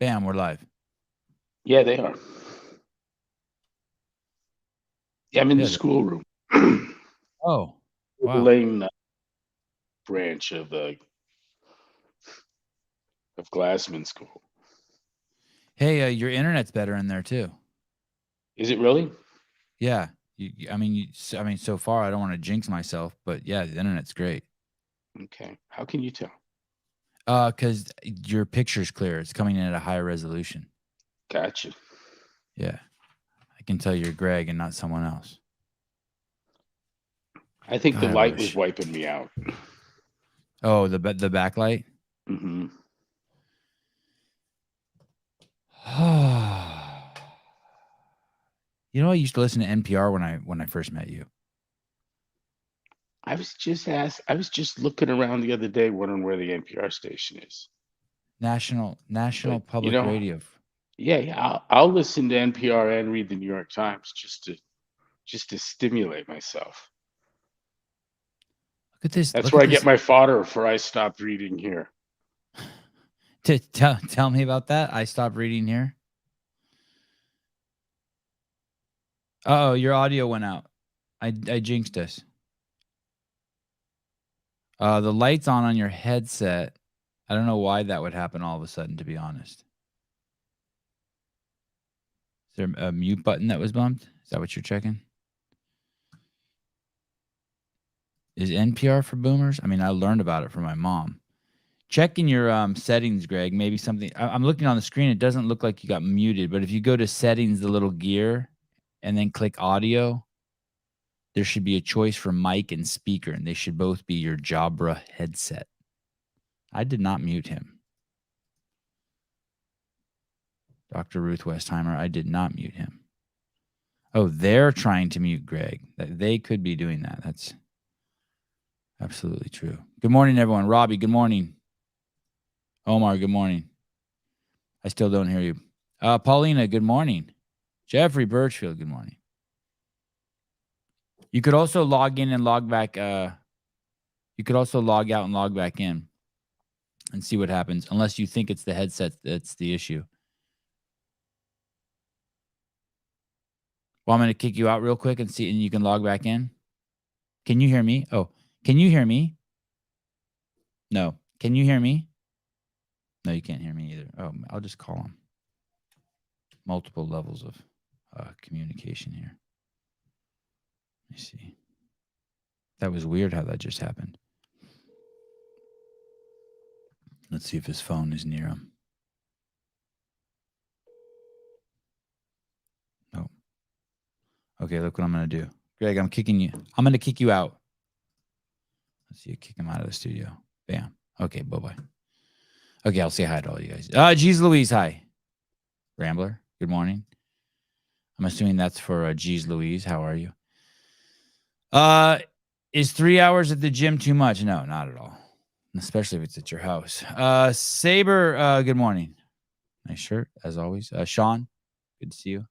Bam, we're live. Yeah, they are. Yeah, I'm in the Yeah. schoolroom. Oh, The wow. Lane branch of Glassman School. Hey, your internet's better in there too. Is it really? Yeah. I mean, so far I don't want to jinx myself, but yeah, the internet's great. Okay. How can you tell? Because your picture's clear. It's coming in at a higher resolution. Gotcha. Yeah, I can tell you're Greg and not someone else. I think the God, I light was wish. wiping me out. Oh, the backlight. Hmm. I used to listen to NPR when I first met you. I was just looking around the other day, wondering where the NPR station is. National But Public Radio. yeah. I'll listen to NPR and read the New York Times just to stimulate myself. Look at this. That's Look where at I get this. my fodder for I stopped reading here. Tell me about that. I stopped reading here. Oh, your audio went out. I jinxed us. The light's on your headset. I don't know why that would happen all of a sudden, to be honest. Is there a mute button that was bumped? Is that what you're checking? Is NPR for boomers? I mean, I learned about it from my mom. Check in your settings, Greg. Maybe something. I'm looking on the screen. It doesn't look like you got muted, but if you go to settings, the little gear, and then click audio, there should be a choice for mic and speaker, and they should both be your Jabra headset. I did not mute him. Dr. Ruth Westheimer, I did not mute him. Oh, they're trying to mute Greg. They could be doing that. That's absolutely true. Good morning, everyone. Robbie, good morning. Omar, good morning. I still don't hear you. Paulina, good morning. Jeffrey Birchfield, good morning. You could also log in and log back. You could also log out and log back in and see what happens, unless you think it's the headset that's the issue. Well, I'm going to kick you out real quick and see, and you can log back in. Can you hear me? Oh, can you hear me? No. Can you hear me? No, you can't hear me either. Oh, I'll just call him. Multiple levels of communication here. Let me see. That was weird how that just happened. Let's see if his phone is near him. No. Okay, look what I'm going to do. Greg, I'm kicking you. I'm going to kick you out. Let's see you kick him out of the studio. Bam. Okay, bye-bye. Okay, I'll say hi to all you guys. Geez Louise, hi. Rambler, good morning. I'm assuming that's for Geez Louise. How are you? Is 3 hours at the gym too much? No, not at all. Especially if it's at your house. Saber, good morning. Nice shirt, as always. Sean, good to see you.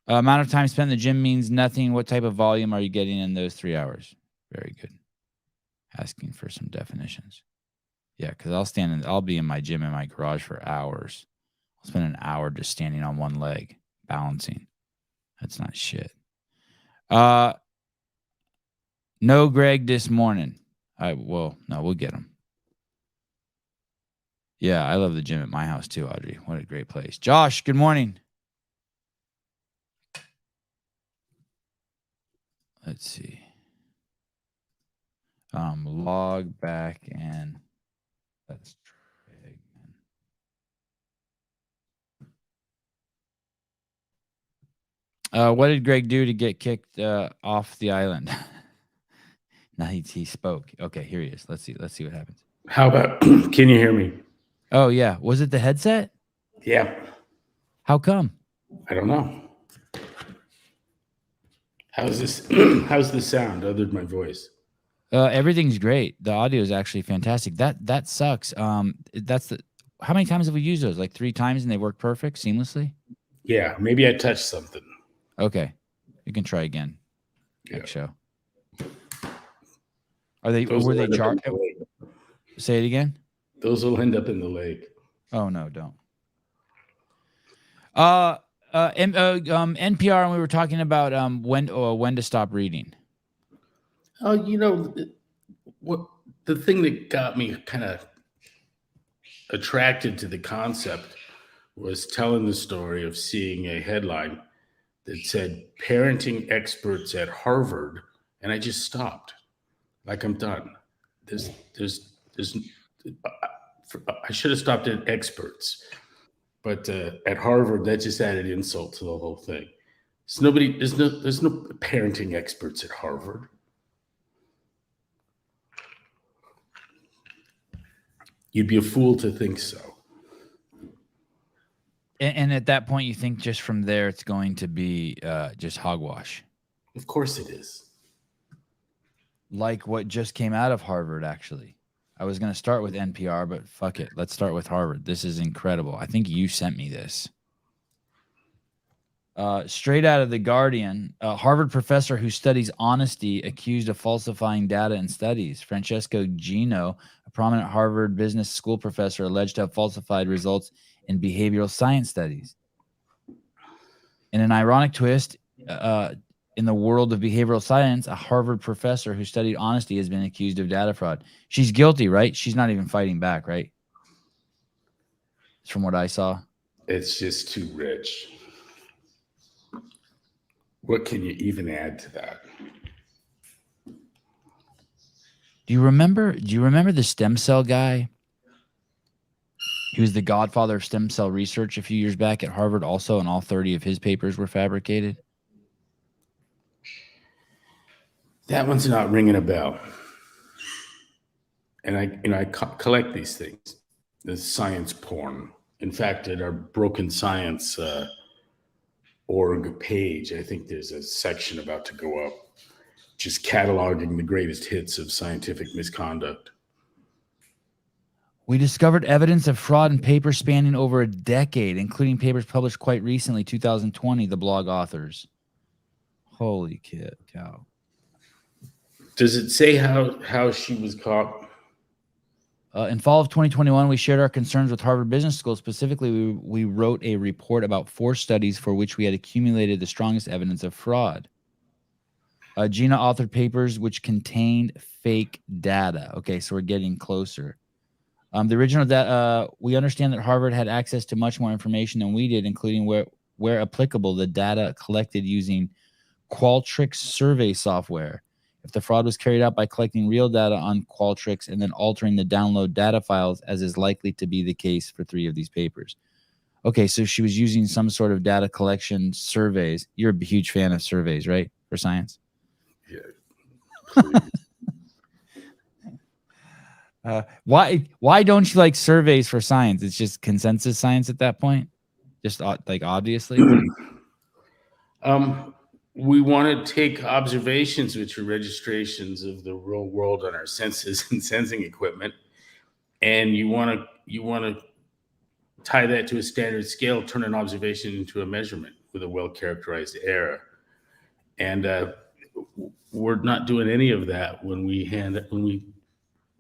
Amount of time spent in the gym means nothing. What type of volume are you getting in those 3 hours? Very good. Asking for some definitions. Yeah, because I'll be in my gym in my garage for hours. I'll spend an hour just standing on one leg, balancing. That's not shit. No Greg this morning. No, we'll get him. Yeah, I love the gym at my house too, Audrey. What a great place. Josh, good morning. Let's see. Log back and let's try again. What did Greg do to get kicked off the island? Now he spoke. Okay, here he is. Let's see what happens. How about, can you hear me? Oh yeah, was it the headset? Yeah. How come? I don't know. How's this? How's the sound other than my voice? Everything's great. The audio is actually fantastic. That sucks. That's the. How many times have we used those? Like 3 times, and they work perfect, seamlessly. Yeah, maybe I touched something. Okay, you can try again. Yeah. Next show. Were they Those charged? Say it again. Those will end up in the lake. Oh no, don't. NPR, and we were talking about when to stop reading. Oh, what the thing that got me kind of attracted to the concept was telling the story of seeing a headline that said parenting experts at Harvard, and I just stopped. Like, I'm done. There's I should have stopped at experts, but at Harvard, that just added insult to the whole thing. There's no parenting experts at Harvard. You'd be a fool to think so. And at that point, you think just from there, it's going to be just hogwash. Of course it is. Like what just came out of Harvard, actually. I was going to start with NPR, but fuck it. Let's start with Harvard. This is incredible. I think you sent me this. Straight out of The Guardian, a Harvard professor who studies honesty accused of falsifying data in studies. Francesco Gino, a prominent Harvard Business School professor, alleged to have falsified results in behavioral science studies. In an ironic twist, in the world of behavioral science, a Harvard professor who studied honesty has been accused of data fraud. She's guilty, right? She's not even fighting back, right? From what I saw. It's just too rich. What can you even add to that? Do you remember the stem cell guy? He was the godfather of stem cell research a few years back at Harvard also, and all 30 of his papers were fabricated. That one's not ringing a bell. And I collect these things. The science porn. In fact, at our Broken Science org page, I think there's a section about to go up just cataloging the greatest hits of scientific misconduct. We discovered evidence of fraud in papers spanning over a decade, including papers published quite recently, 2020, the blog authors. Holy cow. Does it say how she was caught? In fall of 2021, we shared our concerns with Harvard Business School. Specifically, we wrote a report about 4 studies for which we had accumulated the strongest evidence of fraud. Gina authored papers which contained fake data. Okay, so we're getting closer. The original data, we understand that Harvard had access to much more information than we did, including where applicable, the data collected using Qualtrics survey software. If the fraud was carried out by collecting real data on Qualtrics and then altering the download data files, as is likely to be the case for 3 of these papers. Okay, so she was using some sort of data collection surveys. You're a huge fan of surveys, right, for science? Yeah. Why don't you like surveys for science? It's just consensus science at that point? Just like obviously? We want to take observations, which are registrations of the real world on our senses and sensing equipment, and you want to tie that to a standard scale, turn an observation into a measurement with a well-characterized error. And we're not doing any of that when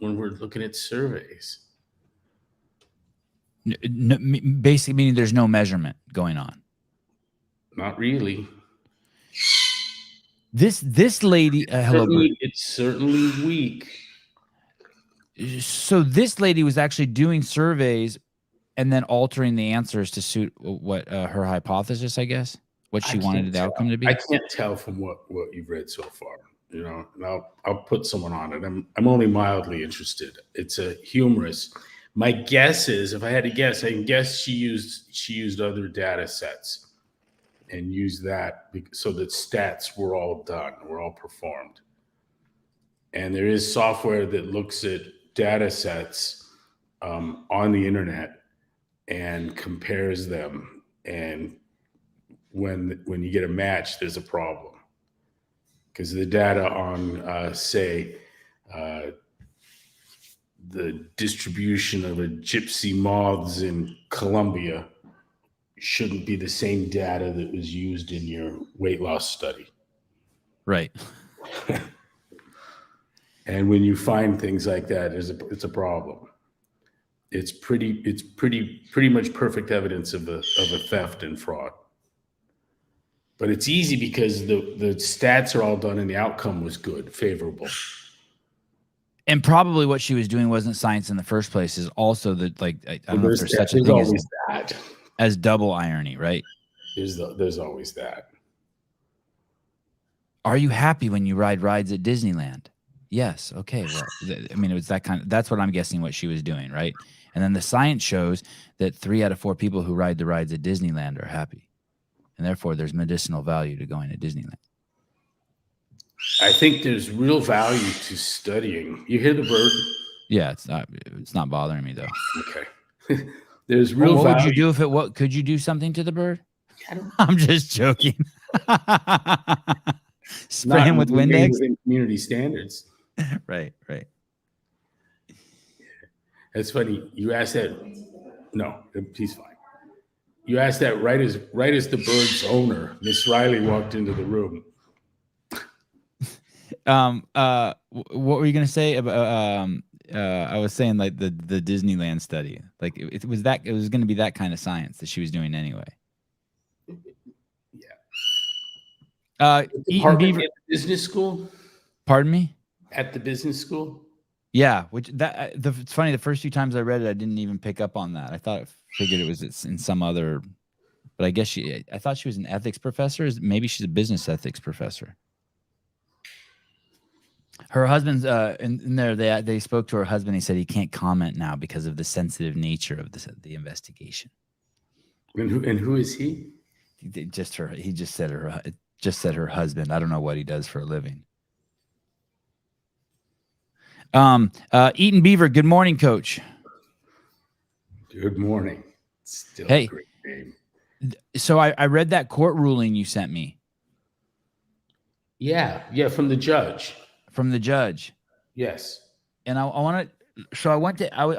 we're looking at surveys. Basically meaning there's no measurement going on. Not really. This lady, hello. It's certainly weak. So this lady was actually doing surveys and then altering the answers to suit what her hypothesis, I guess, what she wanted the outcome to be. I can't tell from what you've read so far. And I'll put someone on it. I'm only mildly interested. It's a humorous. My guess is, if I had to guess, I can guess she used other data sets and used that so that stats were all done, were all performed. And there is software that looks at data sets on the internet and compares them. And when you get a match, there's a problem. Because the data on, say, the distribution of a gypsy moths in Colombia shouldn't be the same data that was used in your weight loss study. Right. And when you find things like that, it's a problem. It's pretty much perfect evidence of a theft and fraud. But it's easy because the stats are all done and the outcome was good, favorable. And probably what she was doing wasn't science in the first place. Is also that, like, I don't know if there's such a thing as double irony, right? There's always that. Are you happy when you ride rides at Disneyland? Yes. Okay. Well, I mean, it was that kind of, that's what I'm guessing what she was doing, right? And then the science shows that 3 out of 4 people who ride the rides at Disneyland are happy. And therefore, there's medicinal value to going to Disneyland. I think there's real value to studying. You hear the bird? Yeah, it's not bothering me though. Okay. There's real what value. Would you do if it? What could you do something to the bird? I'm just joking. Spray him with Windex. Within community standards. Right. That's funny. You asked that. No, he's fine. You asked that right as the bird's owner, Miss Riley, walked into the room. What were you gonna say about? I was saying like the Disneyland study. Like it was going to be that kind of science that she was doing anyway. Yeah. Eaton Beaver at the business school. Pardon me. At the business school. Yeah, which it's funny. The first few times I read it, I didn't even pick up on that. I figured it was in some other, but I guess I thought she was an ethics professor. Maybe she's a business ethics professor. Her husband's in there. They spoke to her husband. He said he can't comment now because of the sensitive nature of the investigation. And who is he? He just said her husband. I don't know what he does for a living. Eaton Beaver. Good morning, Coach. Good morning. Still hey, a great name. So I read that court ruling you sent me. Yeah, from the judge. From the judge. Yes. And I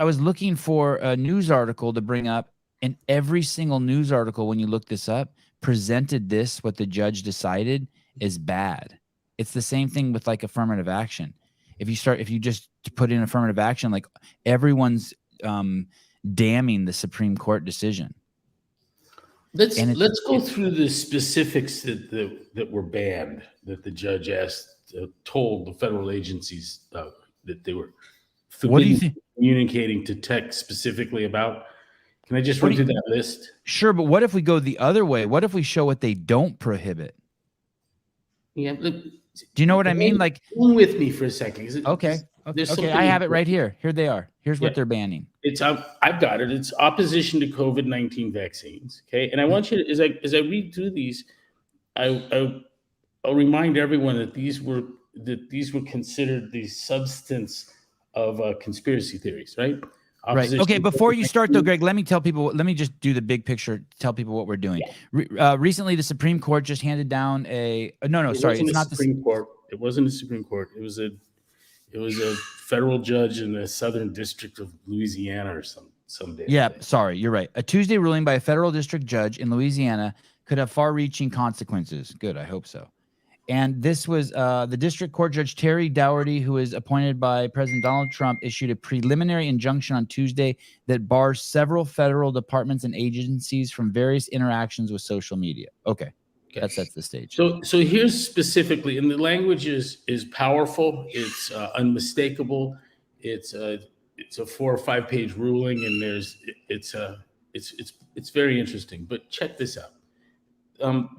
was looking for a news article to bring up, and every single news article, when you look this up, presented what the judge decided is bad. It's the same thing with like affirmative action. If you just put in affirmative action, like everyone's damning the Supreme Court decision. Let's go through the specifics that were banned, that the judge told the federal agencies that they were forbidden communicating to tech specifically about. Can I just run through that list? Sure, but what if we go the other way? What if we show what they don't prohibit? Yeah. Look, do you know what I mean? Like, hang with me for a second. Okay. I have it right here. Here they are. Here's what they're banning. I've got it. It's opposition to COVID-19 vaccines. Okay, and I want you to, as I read through these, I'll remind everyone that these were considered the substance of conspiracy theories, right? Right. Okay. Before you start, though, Greg, let me just do the big picture. Tell people what we're doing. Yeah. Recently, the Supreme Court just handed down it's not the Supreme Court. It wasn't the Supreme Court. It was a federal judge in the Southern District of Louisiana or some day. Yeah. Sorry, you're right. A Tuesday ruling by a federal district judge in Louisiana could have far-reaching consequences. Good. I hope so. And this was the district court judge, Terry Dougherty, who is appointed by President Donald Trump, issued a preliminary injunction on Tuesday that bars several federal departments and agencies from various interactions with social media. Okay. That sets the stage. So here's specifically, and the language is powerful. It's unmistakable. It's a 4 or 5 page ruling, and it's very interesting. But check this out.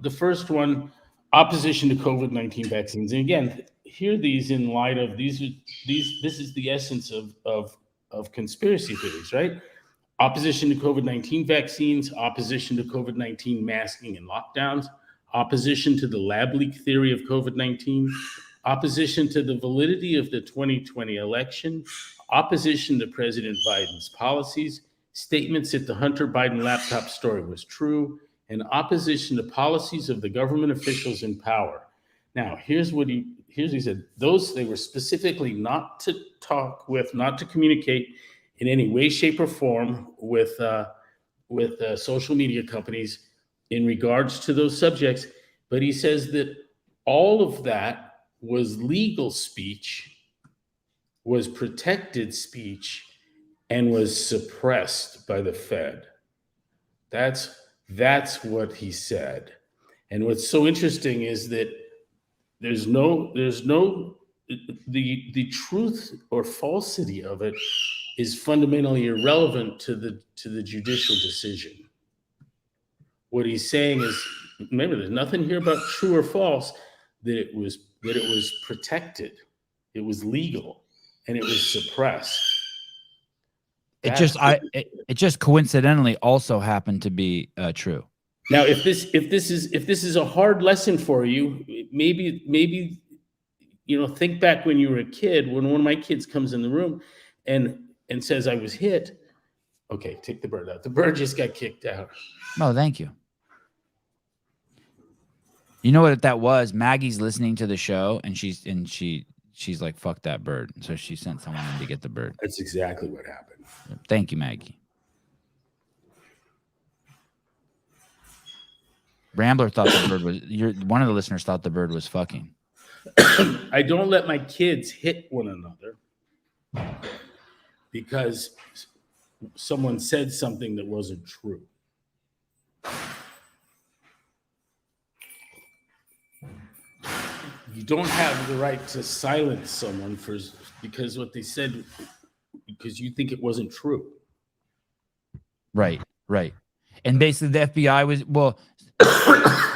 The first one, opposition to COVID-19 vaccines. And again, hear these in light of this is the essence of conspiracy theories, right? Opposition to COVID-19 vaccines, opposition to COVID-19 masking and lockdowns, opposition to the lab leak theory of COVID-19, opposition to the validity of the 2020 election, opposition to President Biden's policies, statements that the Hunter Biden laptop story was true, and opposition to policies of the government officials in power. Now, here's what he said. They were specifically not to talk with, not to communicate in any way, shape, or form with social media companies in regards to those subjects. But he says that all of that was legal speech, was protected speech, and was suppressed by the Fed. That's what he said. And what's so interesting is that there's no the truth or falsity of it is fundamentally irrelevant to the judicial decision. What he's saying is, remember, there's nothing here about true or false, that it was protected, it was legal, and it was suppressed. It just coincidentally also happened to be true. Now, if this is a hard lesson for you, maybe think back when you were a kid, when one of my kids comes in the room and says I was hit. Okay, take the bird out. The bird just got kicked out. Oh, thank you. You know what that was? Maggie's listening to the show, and she's like, "Fuck that bird." So she sent someone in to get the bird. That's exactly what happened. Thank you, Maggie. Rambler thought the bird was. One of the listeners thought the bird was fucking. I don't let my kids hit one another because someone said something that wasn't true. You don't have the right to silence someone because what they said, because you think it wasn't true. Right. And basically the FBI was,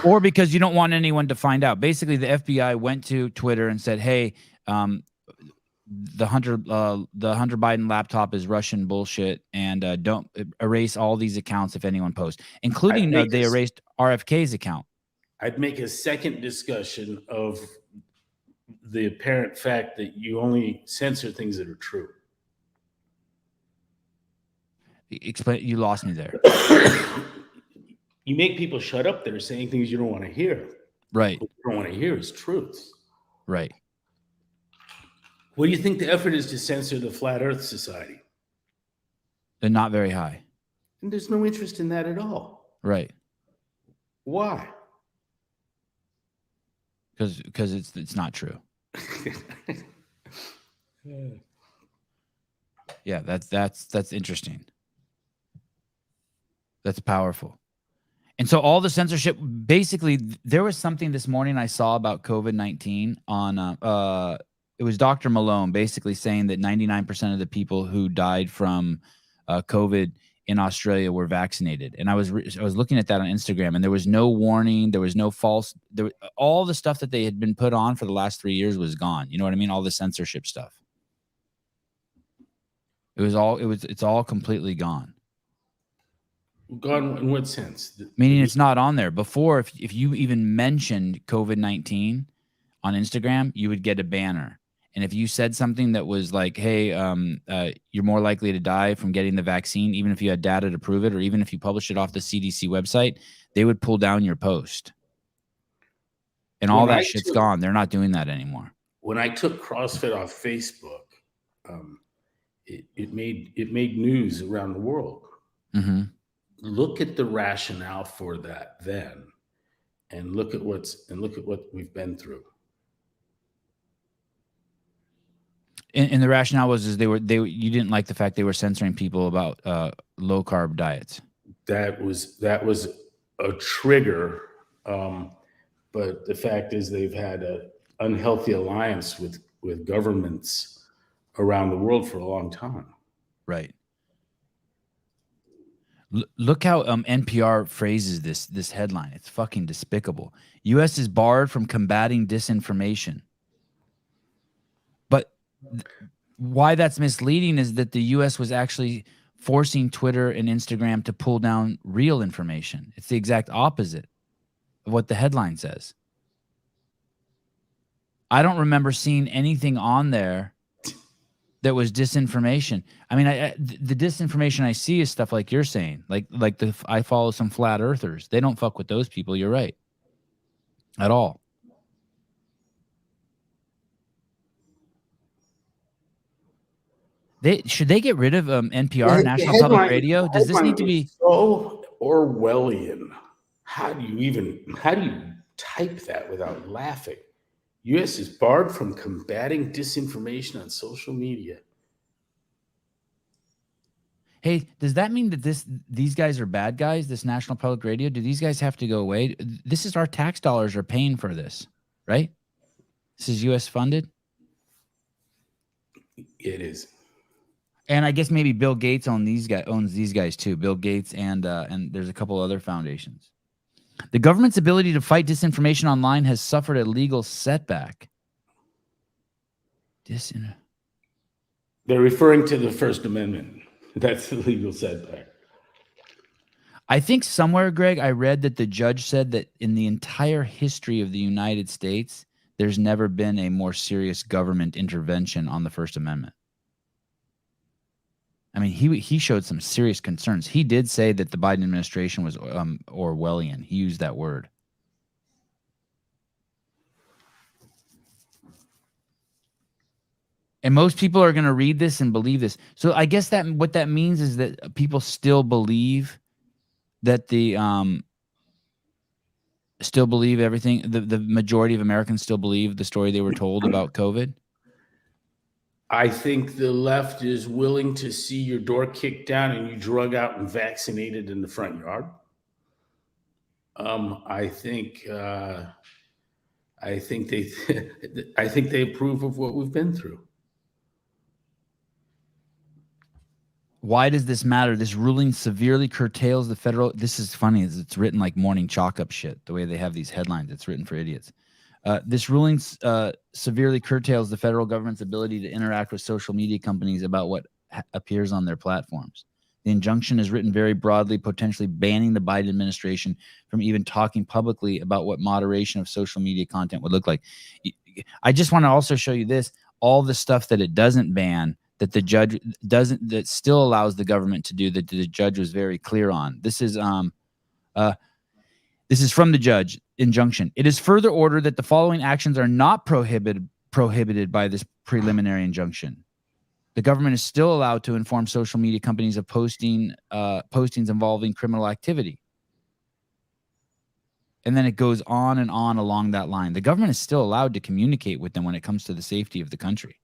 or because you don't want anyone to find out. Basically the FBI went to Twitter and said, hey, the Hunter Biden laptop is Russian bullshit, and don't erase all these accounts if anyone posts, including they erased RFK's account. I'd make a second discussion of the apparent fact that you only censor things that are true. Explain. You lost me there. You make people shut up that are saying things you don't want to hear. Right. What you don't want to hear is truths. Right. What do you think the effort is to censor the Flat Earth Society? They're not very high. And there's no interest in that at all. Right. Why? Because it's not true. Yeah, that's interesting. That's powerful. And so all the censorship, basically, there was something this morning I saw about COVID-19 on it was Dr. Malone basically saying that 99% of the people who died from COVID in Australia were vaccinated. And I was looking at that on Instagram, and there was no warning, there was no false, all the stuff that they had been put on for the last 3 years was gone. You know what I mean? All the censorship stuff. It's all completely gone. Gone in what sense? Meaning it's not on there. Before, if you even mentioned COVID-19 on Instagram, you would get a banner. And if you said something that was like, hey, you're more likely to die from getting the vaccine, even if you had data to prove it, or even if you published it off the CDC website, they would pull down your post. And all that shit's gone. They're not doing that anymore. When I took CrossFit off Facebook, it made news around the world. Mm-hmm. Look at the rationale for that then, and look at what we've been through. And the rationale was you didn't like the fact they were censoring people about low carb diets. That was a trigger, but the fact is they've had an unhealthy alliance with governments around the world for a long time. Right. Look how NPR phrases this headline. It's fucking despicable. U.S. is barred from combating disinformation. But why that's misleading is that the U.S. was actually forcing Twitter and Instagram to pull down real information. It's the exact opposite of what the headline says. I don't remember seeing anything on there that was disinformation. I mean, the disinformation I see is stuff like you're saying, like I follow some flat earthers. They don't fuck with those people. You're right. At all. Should they get rid of NPR, National Public Radio? Does this need to be so Orwellian? How do you type that without laughing? U.S. is barred from combating disinformation on social media. Hey, does that mean that these guys are bad guys? This National Public Radio? Do these guys have to go away? This is our tax dollars are paying for this, right? This is U.S. funded. It is. And I guess maybe Bill Gates owns these guys too. Bill Gates and there's a couple other foundations. The government's ability to fight disinformation online has suffered a legal setback. They're referring to the First Amendment. That's the legal setback. I think somewhere, Greg, I read that the judge said that in the entire history of the United States, there's never been a more serious government intervention on the First Amendment. I mean, he showed some serious concerns. He did say that the Biden administration was Orwellian. He used that word. And most people are going to read this and believe this. So I guess that what that means is that people still believe that still believe everything. The majority of Americans still believe the story they were told about COVID. I think the left is willing to see your door kicked down and you drug out and vaccinated in the front yard. I think they approve of what we've been through. Why does this matter? This ruling severely curtails the federal. This is funny. It's written like morning chalk up shit. The way they have these headlines, it's written for idiots. This ruling severely curtails the federal government's ability to interact with social media companies about what appears on their platforms. The injunction is written very broadly, potentially banning the Biden administration from even talking publicly about what moderation of social media content would look like. I just want to also show you this, all the stuff that it doesn't ban, that the judge doesn't, that still allows the government to do, that the judge was very clear on. This is from the judge injunction. It is further ordered that the following actions are not prohibited by this preliminary injunction. The government is still allowed to inform social media companies of postings involving criminal activity. And then it goes on and on along that line. The government is still allowed to communicate with them when it comes to the safety of the country.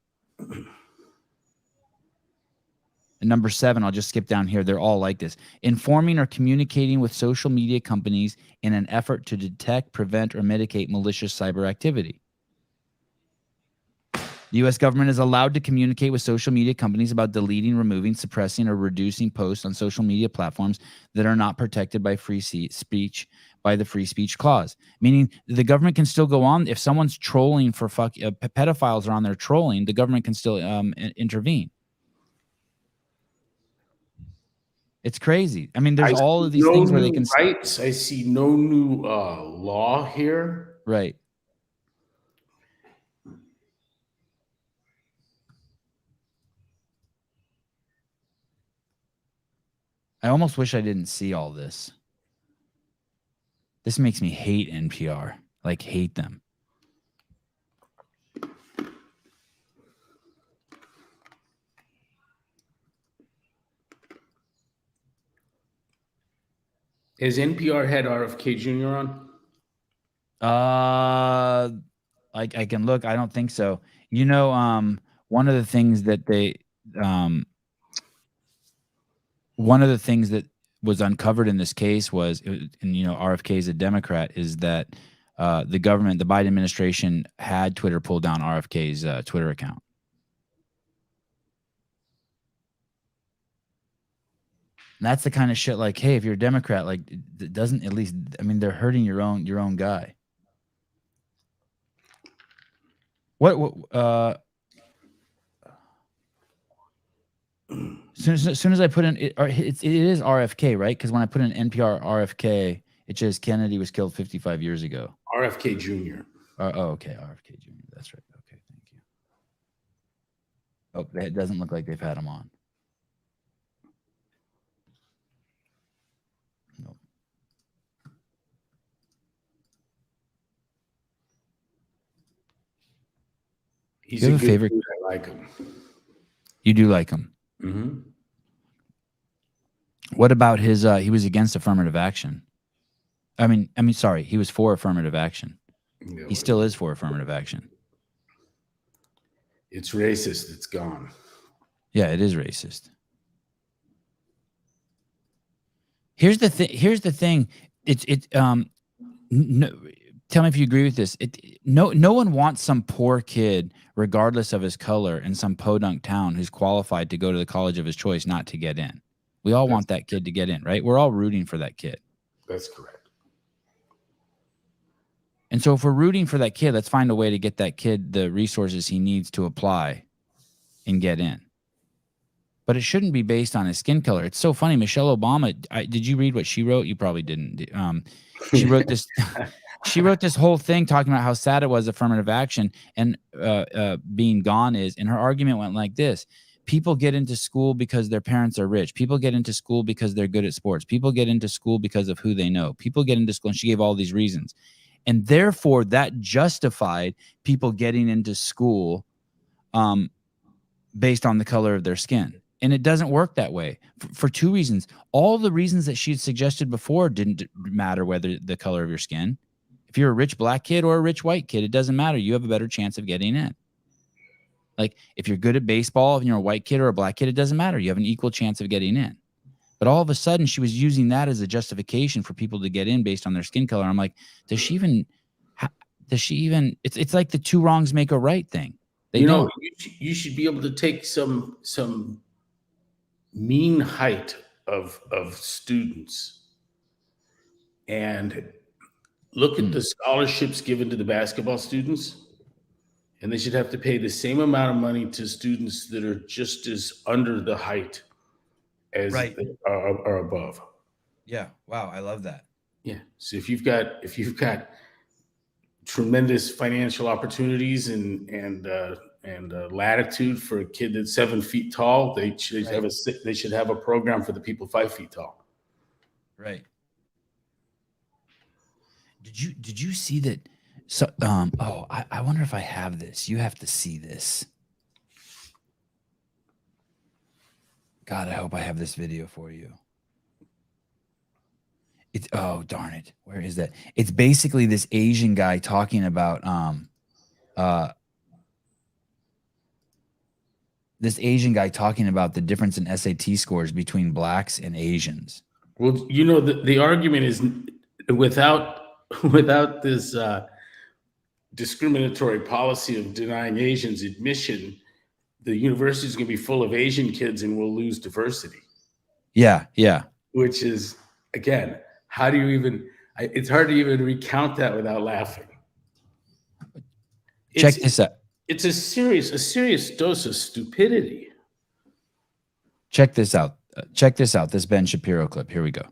And number 7, I'll just skip down here. They're all like this. Informing or communicating with social media companies in an effort to detect, prevent, or mitigate malicious cyber activity. The U.S. government is allowed to communicate with social media companies about deleting, removing, suppressing, or reducing posts on social media platforms that are not protected by free speech by the free speech clause. Meaning the government can still go on. If someone's trolling for pedophiles are on there trolling, the government can still intervene. It's crazy. I mean, there's all of these things where they can rights. I see no new law here. Right. I almost wish I didn't see all this. This makes me hate NPR. Like, hate them. Has NPR had RFK Jr. on? I can look. I don't think so. You know, one of the things that was uncovered in this case was, and you know, RFK is a Democrat, is that the government, the Biden administration, had Twitter pull down RFK's Twitter account. And that's the kind of shit like, hey, if you're a Democrat, like, it doesn't, at least, I mean, they're hurting your own guy. As soon as I put in, it is RFK, right? Because when I put in NPR RFK, it says Kennedy was killed 55 years ago. RFK Jr. Okay, RFK Jr. That's right. Okay, thank you. Oh, it doesn't look like they've had him on. No. He's a good favorite. Dude. I like him. You do like him. Mm-hmm. What about his? He was against affirmative action. I mean, sorry, he was for affirmative action. Yeah, he still is for affirmative action. It's racist. It's gone. Yeah, it is racist. Here's the thing. No, tell me if you agree with this. No one wants some poor kid, regardless of his color, in some podunk town who's qualified to go to the college of his choice not to get in. We all want that kid to get in, right? We're all rooting for that kid. That's correct. And so if we're rooting for that kid, let's find a way to get that kid the resources he needs to apply and get in. But it shouldn't be based on his skin color. It's so funny. Michelle Obama, did you read what she wrote? You probably didn't. She wrote this. She wrote this whole thing talking about how sad it was affirmative action and being gone is. And her argument went like this. People get into school because their parents are rich. People get into school because they're good at sports. People get into school because of who they know. People get into school. And she gave all these reasons. And therefore, that justified people getting into school based on the color of their skin. And it doesn't work that way for two reasons. All the reasons that she had suggested before didn't matter whether the color of your skin. If you're a rich black kid or a rich white kid, it doesn't matter. You have a better chance of getting in. Like if you're good at baseball and you're a white kid or a black kid, it doesn't matter. You have an equal chance of getting in. But all of a sudden, she was using that as a justification for people to get in based on their skin color. I'm like, does she even? It's like the two wrongs make a right thing. You should be able to take some mean height of students and look at the scholarships given to the basketball students, and they should have to pay the same amount of money to students that are just as under the height as they are above. Yeah. Wow. I love that. Yeah. So if you've got tremendous financial opportunities and latitude for a kid that's 7 feet tall, they should have a program for the people 5 feet tall. Right. Did you see that? So I wonder if I have this. You have to see this. God, I hope I have this video for you. Oh darn it. Where is that? It's basically this Asian guy talking about the difference in SAT scores between blacks and Asians. Well, the argument is without this discriminatory policy of denying Asians admission, the university is going to be full of Asian kids and we'll lose diversity. Yeah. Yeah. Which is, again, how do you even, it's hard to even recount that without laughing. Check this out. It's a serious dose of stupidity. Check this out. This Ben Shapiro clip. Here we go.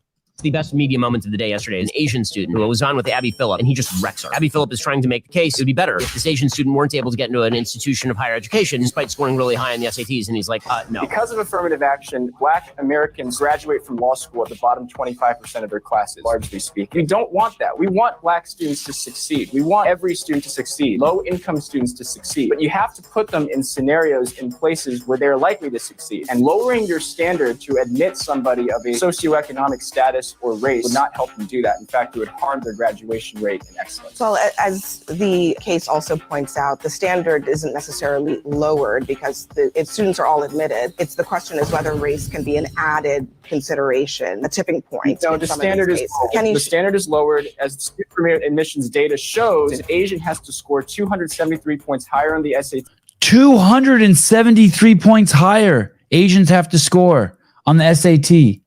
The best media moments of the day yesterday, an Asian student who was on with Abby Phillip, and he just wrecks her. Abby Phillip is trying to make the case it would be better if this Asian student weren't able to get into an institution of higher education despite scoring really high on the SATs, and he's like, no. Because of affirmative action, Black Americans graduate from law school at the bottom 25% of their classes, largely speaking. We don't want that. We want Black students to succeed. We want every student to succeed, low-income students to succeed. But you have to put them in scenarios, in places where they're likely to succeed. And lowering your standard to admit somebody of a socioeconomic status or race would not help them do that. In fact, it would harm their graduation rate and excellence. Well, as the case also points out, the standard isn't necessarily lowered because if students are all admitted, the question is whether race can be an added consideration, a tipping point. No, the standard is lowered as the student premier admissions data shows. An Asian has to score 273 points higher on the SAT. 273 points higher Asians have to score on the SAT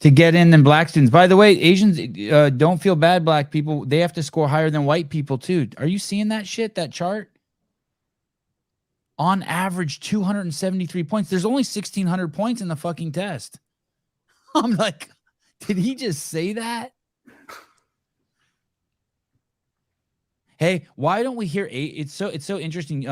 to get in than black students. By the way, Asians, don't feel bad, black people. They have to score higher than white people too. Are you seeing that shit, that chart? On average, 273 points. There's only 1,600 points in the fucking test. I'm like, did he just say that? Hey, why don't we hear it's so interesting.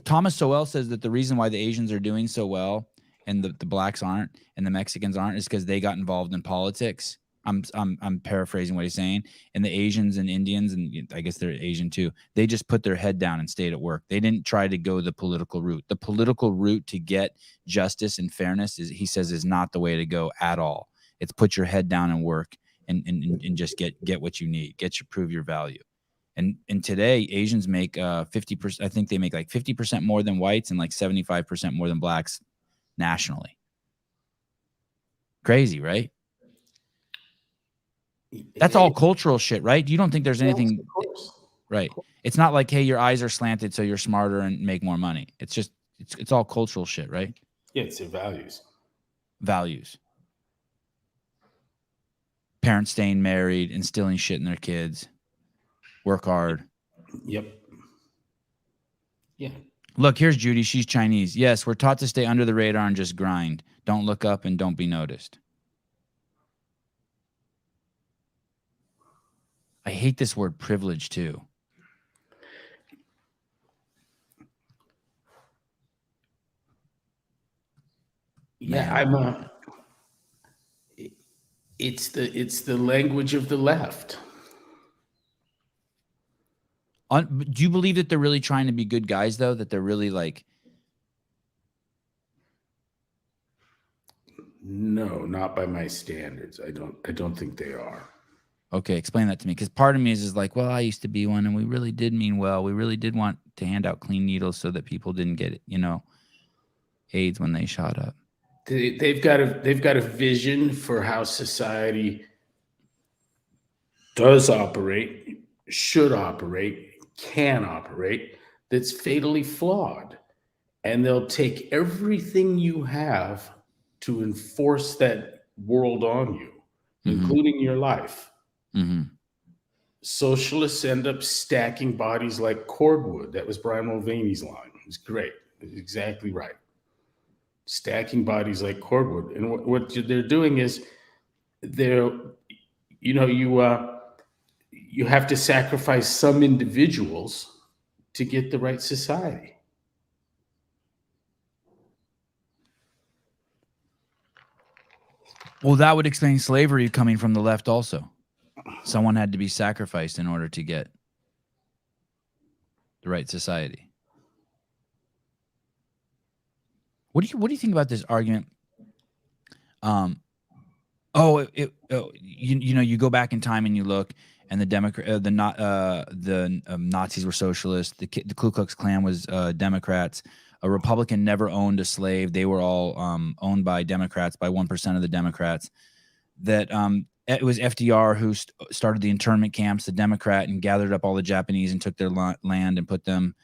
Thomas Sowell says that the reason why the Asians are doing so well and the blacks aren't and the Mexicans aren't is because they got involved in politics. I'm paraphrasing what he's saying. And the Asians and Indians, and I guess they're Asian too, they just put their head down and stayed at work. They didn't try to go the political route. The political route to get justice and fairness he says is not the way to go at all. It's put your head down and work and just get what you need. Prove your value. And today Asians make 50%. I think they make like 50% more than whites and like 75% more than blacks nationally. Crazy, right? That's all cultural shit, right? You don't think there's anything, Of course. right? It's not like, hey, your eyes are slanted so you're smarter and make more money. It's just, it's all cultural shit, right? Yeah, it's their values. Values. Parents staying married, instilling shit in their kids, work hard. Yep. Yeah. Look, here's Judy. She's Chinese. Yes, we're taught to stay under the radar and just grind. Don't look up and don't be noticed. I hate this word privilege too. Yeah, Man. it's the language of the left. Do you believe that they're really trying to be good guys, though? That they're really like... No, not by my standards. I don't think they are. Okay, explain that to me. Because part of me is like, well, I used to be one, and we really did mean well. We really did want to hand out clean needles so that people didn't get, AIDS when they shot up. They've got a vision for how society does operate, should operate, can operate, that's fatally flawed. And they'll take everything you have to enforce that world on you, including your life. Mm-hmm. Socialists end up stacking bodies like cordwood. That was Brian Mulvaney's line. It was great. It was exactly right. Stacking bodies like cordwood. And what they're doing is you have to sacrifice some individuals to get the right society. Well, that would explain slavery coming from the left also. Someone had to be sacrificed in order to get the right society. What do you think about this argument? You go back in time and you look, and the Nazis were socialists. The Ku Klux Klan was Democrats. A Republican never owned a slave. They were all owned by Democrats, by 1% of the Democrats. That it was FDR who started the internment camps, the Democrat, and gathered up all the Japanese and took their land and put them.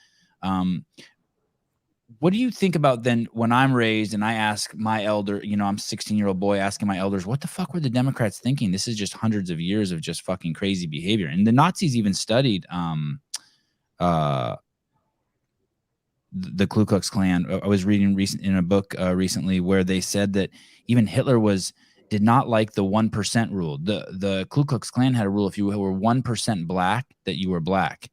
What do you think about then when I'm raised and I ask my elder, I'm a 16-year-old boy asking my elders, what the fuck were the Democrats thinking? This is just hundreds of years of just fucking crazy behavior. And the Nazis even studied the Ku Klux Klan. I was reading in a book recently where they said that even Hitler did not like the 1% rule. The Ku Klux Klan had a rule: if you were 1% black, that you were black.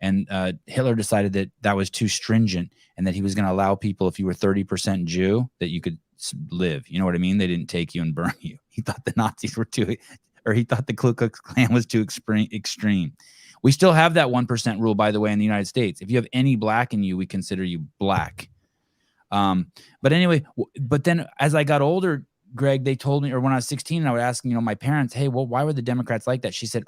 And Hitler decided that was too stringent, and that he was going to allow people, if you were 30% Jew, that you could live. You know what I mean? They didn't take you and burn you. He thought the Nazis were he thought the Ku Klux Klan was too extreme. We still have that 1% rule, by the way, in the United States. If you have any black in you, we consider you black. But anyway, but then as I got older, Greg, they told me, or when I was 16, and I would ask, my parents, hey, well, why were the Democrats like that? She said,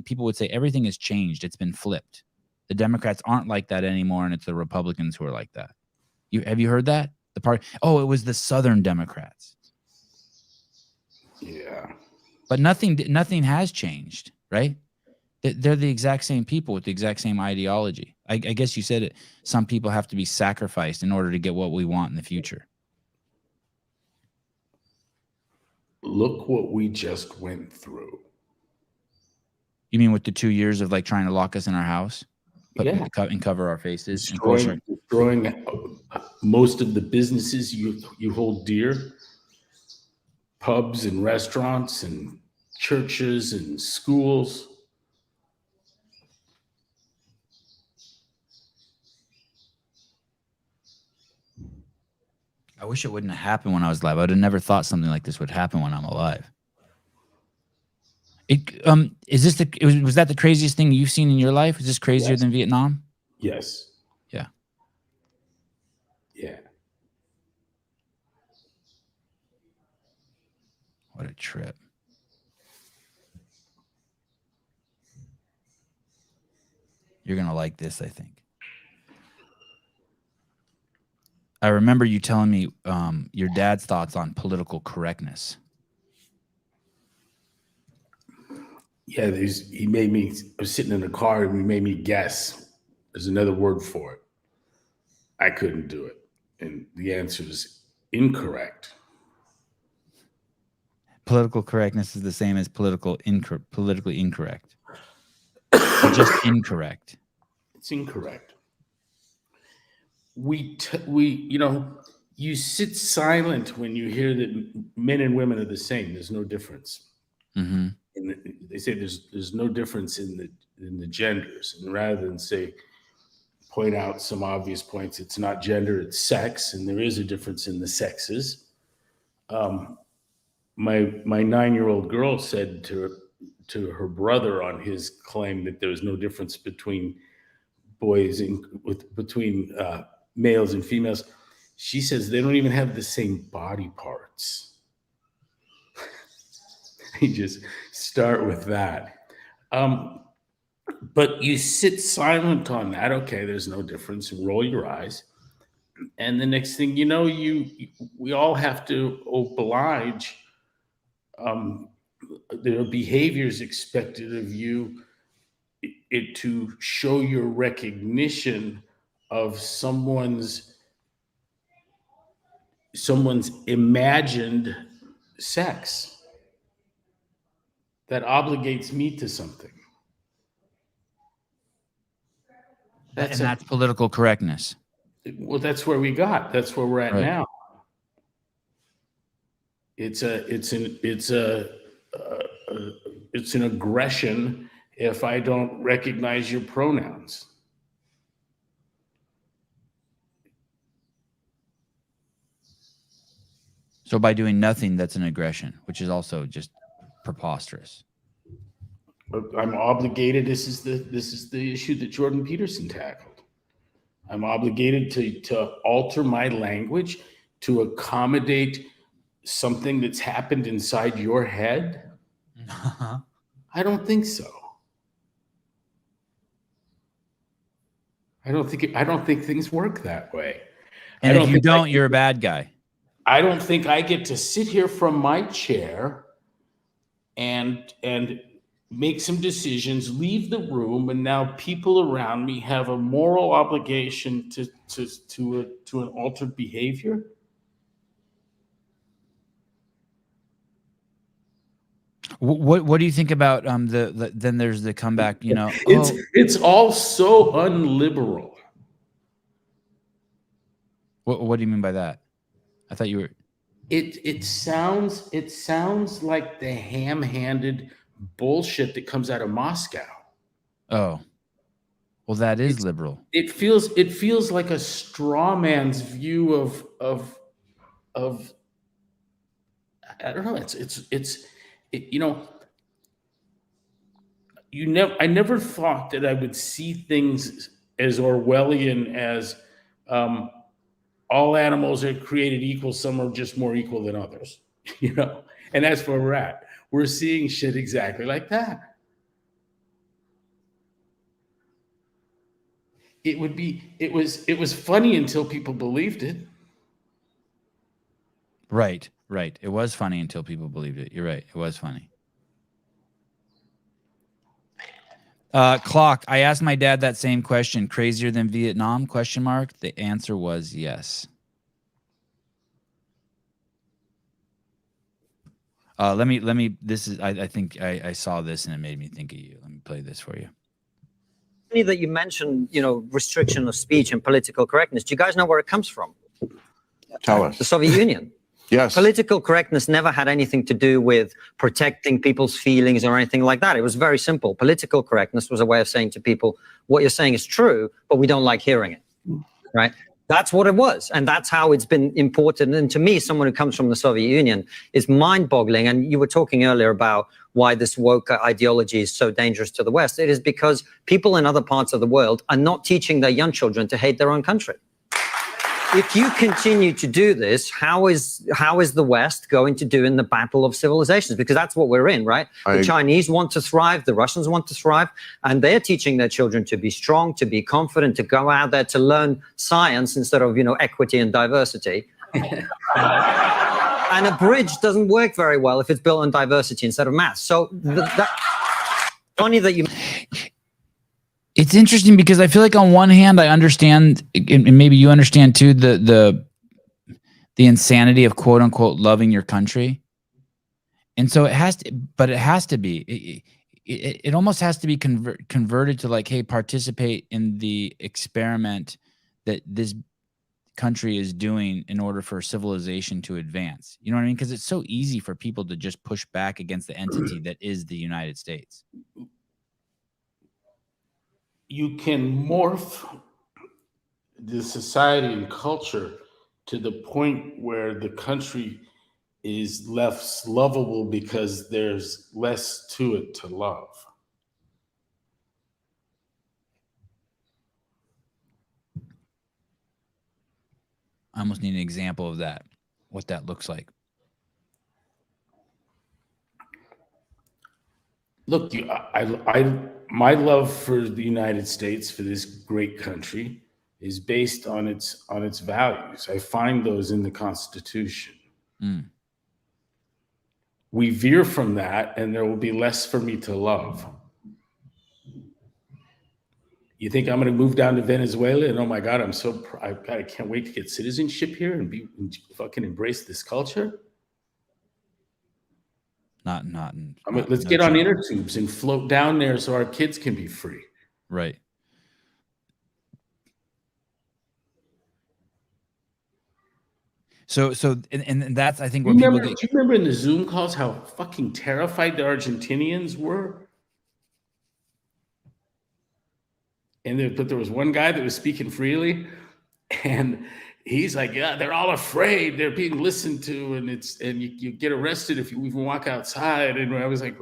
people would say everything has changed. It's been flipped. The Democrats aren't like that anymore, and it's the Republicans who are like that. Have you heard that? It was the Southern Democrats. Yeah. But nothing has changed, right? They're the exact same people with the exact same ideology. I guess you said it. Some people have to be sacrificed in order to get what we want in the future. Look what we just went through. You mean with the 2 years of like trying to lock us in our house? And cover our faces. Destroying most of the businesses you hold dear. Pubs and restaurants and churches and schools. I wish it wouldn't have happened when I was alive. I would have never thought something like this would happen when I'm alive. Was that the craziest thing you've seen in your life? Is this crazier than Vietnam? Yes. Yeah. Yeah. What a trip. You're going to like this, I think. I remember you telling me your dad's thoughts on political correctness. Yeah, I was sitting in a car and he made me guess. There's another word for it. I couldn't do it. And the answer is incorrect. Political correctness is the same as politically incorrect. Or just incorrect. It's incorrect. You sit silent when you hear that men and women are the same. There's no difference. Mm-hmm. And they say there's no difference in the genders. And rather than point out some obvious points, it's not gender, it's sex, and there is a difference in the sexes. My 9-year-old girl said to her brother on his claim that there was no difference between between males and females. She says they don't even have the same body parts. You just start with that. But you sit silent on that. Okay, there's no difference, and roll your eyes. And the next thing you know, we all have to oblige. There are behaviors expected of you to show your recognition of someone's imagined sex that obligates me to something. That's political correctness. Well, that's where we got. That's where we're at Right. now. It's an aggression if I don't recognize your pronouns. So by doing nothing, that's an aggression, which is also just preposterous. I'm obligated. This is the issue that Jordan Peterson tackled. I'm obligated to alter my language to accommodate something that's happened inside your head. I don't think so. I don't think things work that way. And if you don't, you're a bad guy. I don't think I get to sit here from my chair and make some decisions, leave the room, and now people around me have a moral obligation to an altered behavior. What do you think about then there's the comeback, It's all so unliberal. What do you mean by that? I thought you were. It sounds like the ham-handed bullshit that comes out of Moscow. Oh, well, that is liberal. It feels like a straw man's view of I don't know. I never thought that I would see things as Orwellian as all animals are created equal. Some are just more equal than others, and that's where we're at. We're seeing shit exactly like that. It was funny until people believed it. Right. It was funny until people believed it. You're right. It was funny. Clock. I asked my dad that same question. Crazier than Vietnam? ? The answer was yes. Let me. This is. I think I saw this and it made me think of you. Let me play this for you. That you mentioned, restriction of speech and political correctness. Do you guys know where it comes from? Tell us. The Soviet Union. Yes. Political correctness never had anything to do with protecting people's feelings or anything like that. It was very simple. Political correctness was a way of saying to people, what you're saying is true, but we don't like hearing it, right? That's what it was. And that's how it's been imported. And to me, someone who comes from the Soviet Union is mind-boggling. And you were talking earlier about why this woke ideology is so dangerous to the West. It is because people in other parts of the world are not teaching their young children to hate their own country. If you continue to do this, how is the West going to do in the battle of civilizations? Because that's what we're in, right? The Chinese want to thrive, the Russians want to thrive, and they're teaching their children to be strong, to be confident, to go out there to learn science instead of, equity and diversity. And a bridge doesn't work very well if it's built on diversity instead of math. So funny that you. It's interesting because I feel like on one hand I understand, and maybe you understand too, the insanity of quote unquote loving your country, and so it has to, but it has to be. It almost has to be converted to like, hey, participate in the experiment that this country is doing in order for civilization to advance. You know what I mean? Because it's so easy for people to just push back against the entity that is the United States. You can morph the society and culture to the point where the country is less lovable because there's less to it to love. I almost need an example of that, what that looks like. Look, my love for the United States, for this great country, is based on its values. I find those in the Constitution. Mm. We veer from that, and there will be less for me to love. You think I'm going to move down to Venezuela and oh my God, I can't wait to get citizenship here and fucking embrace this culture? Let's get on inner tubes and float down there so our kids can be free. Right. So and that's, I think, what do you remember in the Zoom calls how fucking terrified the Argentinians were? But there was one guy that was speaking freely, and he's like, yeah, they're all afraid. They're being listened to, and you get arrested if you even walk outside. And I was like,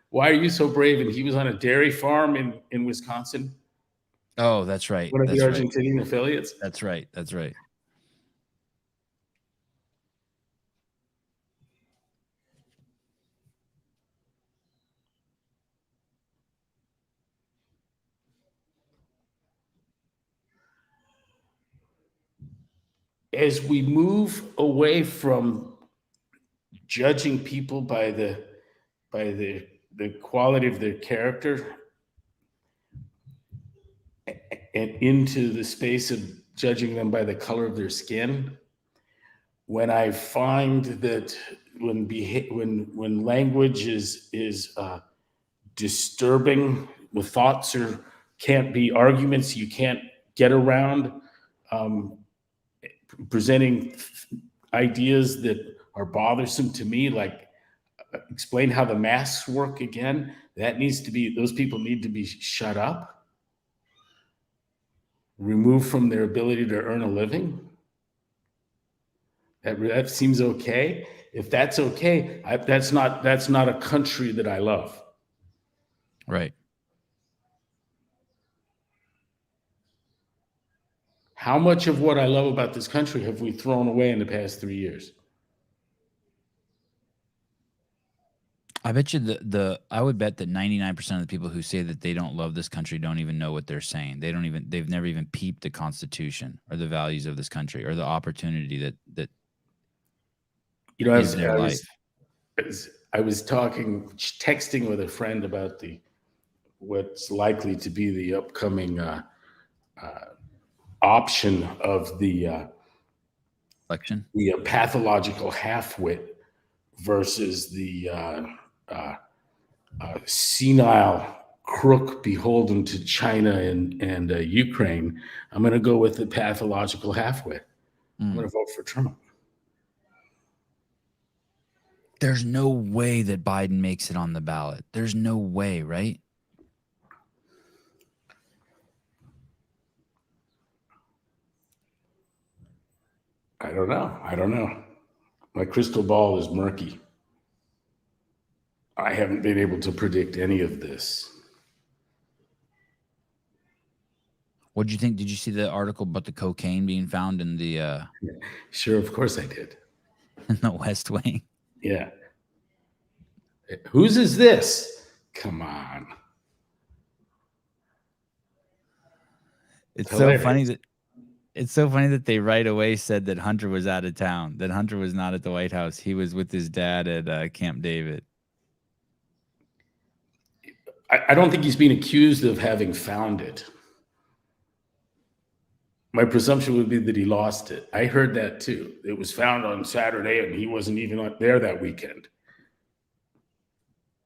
why are you so brave? And he was on a dairy farm in Wisconsin. Oh, that's right. One of the Argentinian affiliates. That's right. That's right. As we move away from judging people by the quality of their character and into the space of judging them by the color of their skin, when I find that when language is disturbing, the thoughts can't be arguments you can't get around, presenting ideas that are bothersome to me, like explain how the masks work again. Those people need to be shut up, removed from their ability to earn a living. That seems okay. If that's okay, that's not a country that I love. Right. How much of what I love about this country have we thrown away in the past 3 years? I bet you I would bet that 99% of the people who say that they don't love this country don't even know what they're saying. They've never even peeped the Constitution or the values of this country or the opportunity that is their life. I was texting with a friend about what's likely to be the upcoming option of the election, the pathological half-wit versus the senile crook beholden to China and Ukraine. I'm going to go with the pathological half-wit. I'm going to vote for Trump. There's no way that Biden makes it on the ballot. There's no way, right? I don't know. My crystal ball is murky. I haven't been able to predict any of this. What did you think? Did you see the article about the cocaine being found in the Sure, of course I did. In the West Wing? Yeah. Whose is this? Come on. It's so funny that they right away said that Hunter was out of town, that Hunter was not at the White House. He was with his dad at Camp David. I don't think he's being accused of having found it. My presumption would be that he lost it. I heard that too. It was found on Saturday and he wasn't even there that weekend.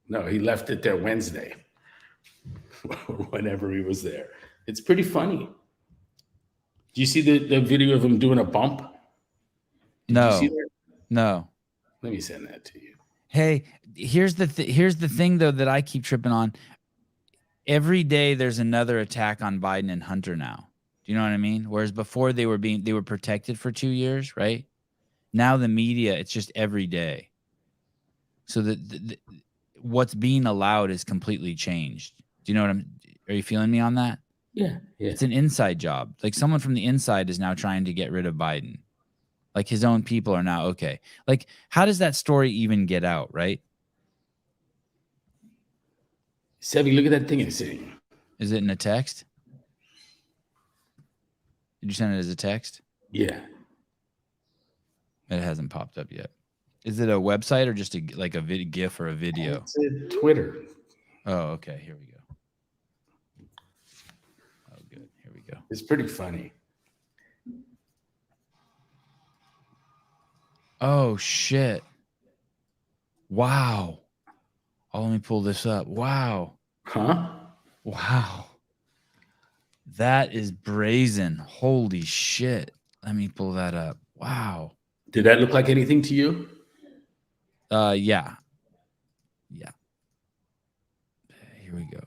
No, he left it there Wednesday, whenever he was there. It's pretty funny. Do you see the video of him doing a bump? Did you see that? No. Let me send that to you. Hey, here's the thing though that I keep tripping on. Every day there's another attack on Biden and Hunter now. Do you know what I mean? Whereas before they were protected for 2 years, right? Now the media, it's just every day. So what's being allowed is completely changed. Do you know what are you feeling me on that? Yeah. It's an inside job. Like someone from the inside is now trying to get rid of Biden. Like his own people are now okay. Like how does that story even get out, right? Sevi, look at that thing it's saying. Is it in a text? Did you send it as a text? Yeah. It hasn't popped up yet. Is it a website or just a GIF or a video? It's a Twitter. Oh, okay. Here we go. Oh, good. Here we go. It's pretty funny. Oh, shit. Wow. Oh, let me pull this up. Wow. Huh? Wow. That is brazen. Holy shit. Let me pull that up. Wow. Did that look like anything to you? Yeah. Yeah. Here we go.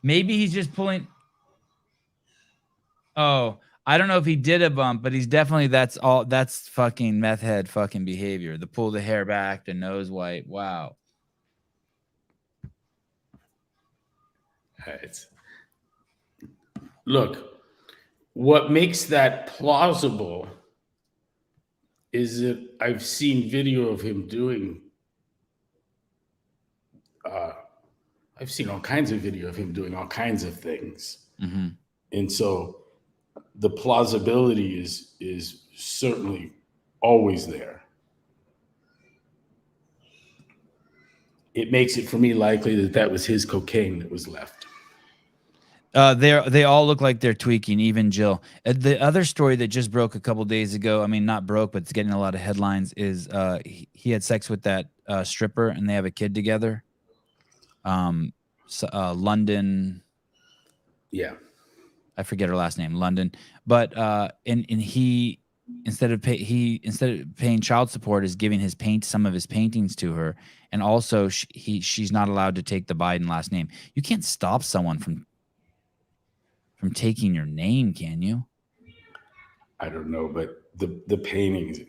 Maybe he's just pulling. Oh, I don't know if he did a bump, but he's definitely that's fucking meth head fucking behavior. The pull the hair back, the nose wipe. Wow. Look, what makes that plausible is that I've seen video of him doing. I've seen all kinds of video of him doing all kinds of things, and so the plausibility is certainly always there. It makes it for me likely that was his cocaine that was left. They all look like they're tweaking, even Jill. The other story that just broke a couple days ago, I mean, not broke, but it's getting a lot of headlines, is he had sex with that stripper and they have a kid together. London. Yeah. I forget her last name, London. But and he instead of paying child support is giving some of his paintings to her, and also she's not allowed to take the Biden last name. You can't stop someone from taking your name, can you? I don't know, but the paintings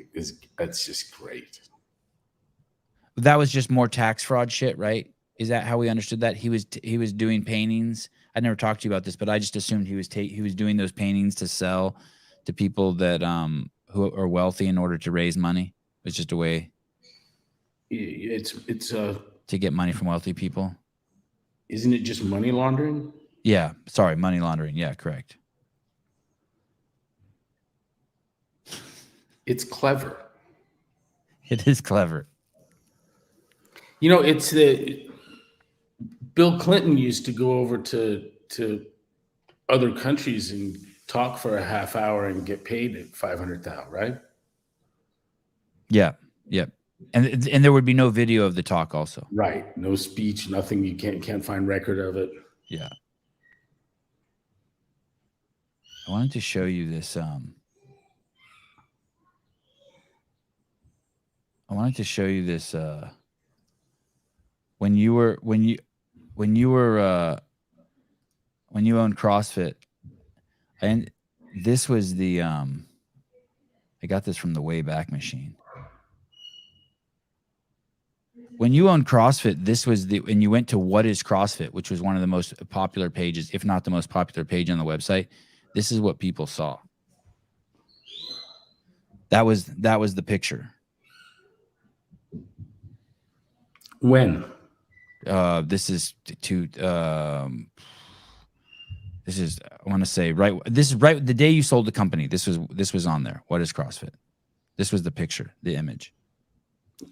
that's just great. That was just more tax fraud shit, right? Is that how we understood that? He was doing paintings. I never talked to you about this, but I just assumed he was doing those paintings to sell to people that who are wealthy in order to raise money. It's just a way. It's to get money from wealthy people. Isn't it just money laundering? Yeah, sorry, money laundering. Yeah, correct. It's clever. It is clever. You know, it's Bill Clinton used to go over to other countries and talk for a half hour and get paid at $500,000, right? Yeah, yeah, and there would be no video of the talk, also. Right, no speech, nothing. You can't find record of it. Yeah. I wanted to show you this. I wanted to show you this. When you owned CrossFit, and this was the I got this from the Wayback Machine. When you owned CrossFit, this was and you went to What is CrossFit, which was one of the most popular pages, if not the most popular page on the website. This is what people saw. That was the picture. When? This is This is, I want to say, this is right the day you sold the company. This was on there. What is CrossFit? This was the picture, the image.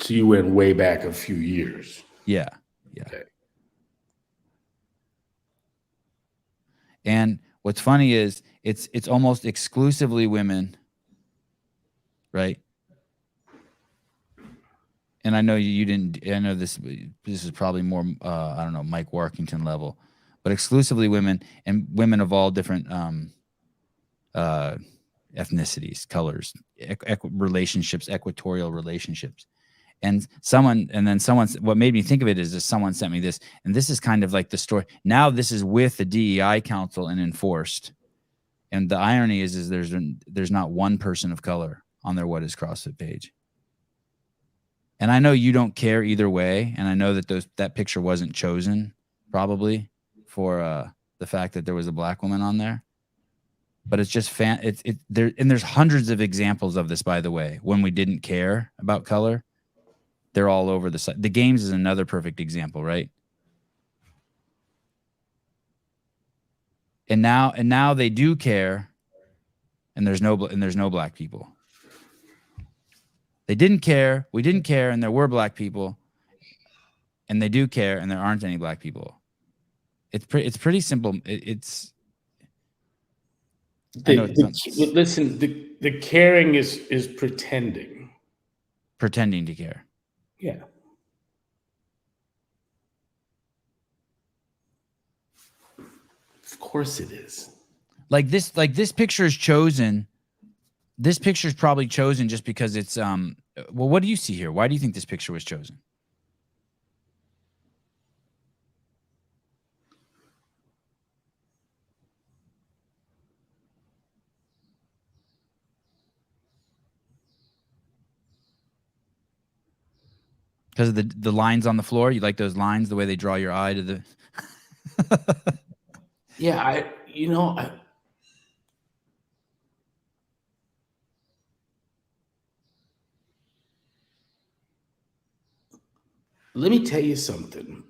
So you went way back a few years. Yeah. Okay. And what's funny is it's almost exclusively women, right? And I know you didn't. I know this is probably more I don't know, Mike Warkington level, but exclusively women, and women of all different ethnicities, colors, relationships, equatorial relationships. And then someone, what made me think of it is someone sent me this, and this is kind of like the story. Now this is with the DEI council and enforced. And the irony is there's not one person of color on their What is CrossFit page. And I know you don't care either way. And I know that that picture wasn't chosen probably for the fact that there was a black woman on there. But it's just there, and there's hundreds of examples of this, by the way, when we didn't care about color. They're all over the site. The games is another perfect example, right? And now they do care, and there's no black people. They didn't care, we didn't care, and there were black people, and they do care, and there aren't any black people. It's pretty simple. Listen, the caring is pretending to care. Yeah. Of course it is. Like this picture is chosen. This picture is probably chosen just because it's well, what do you see here? Why do you think this picture was chosen? Because of the lines on the floor? You like those lines, the way they draw your eye to the... Yeah, let me tell you something.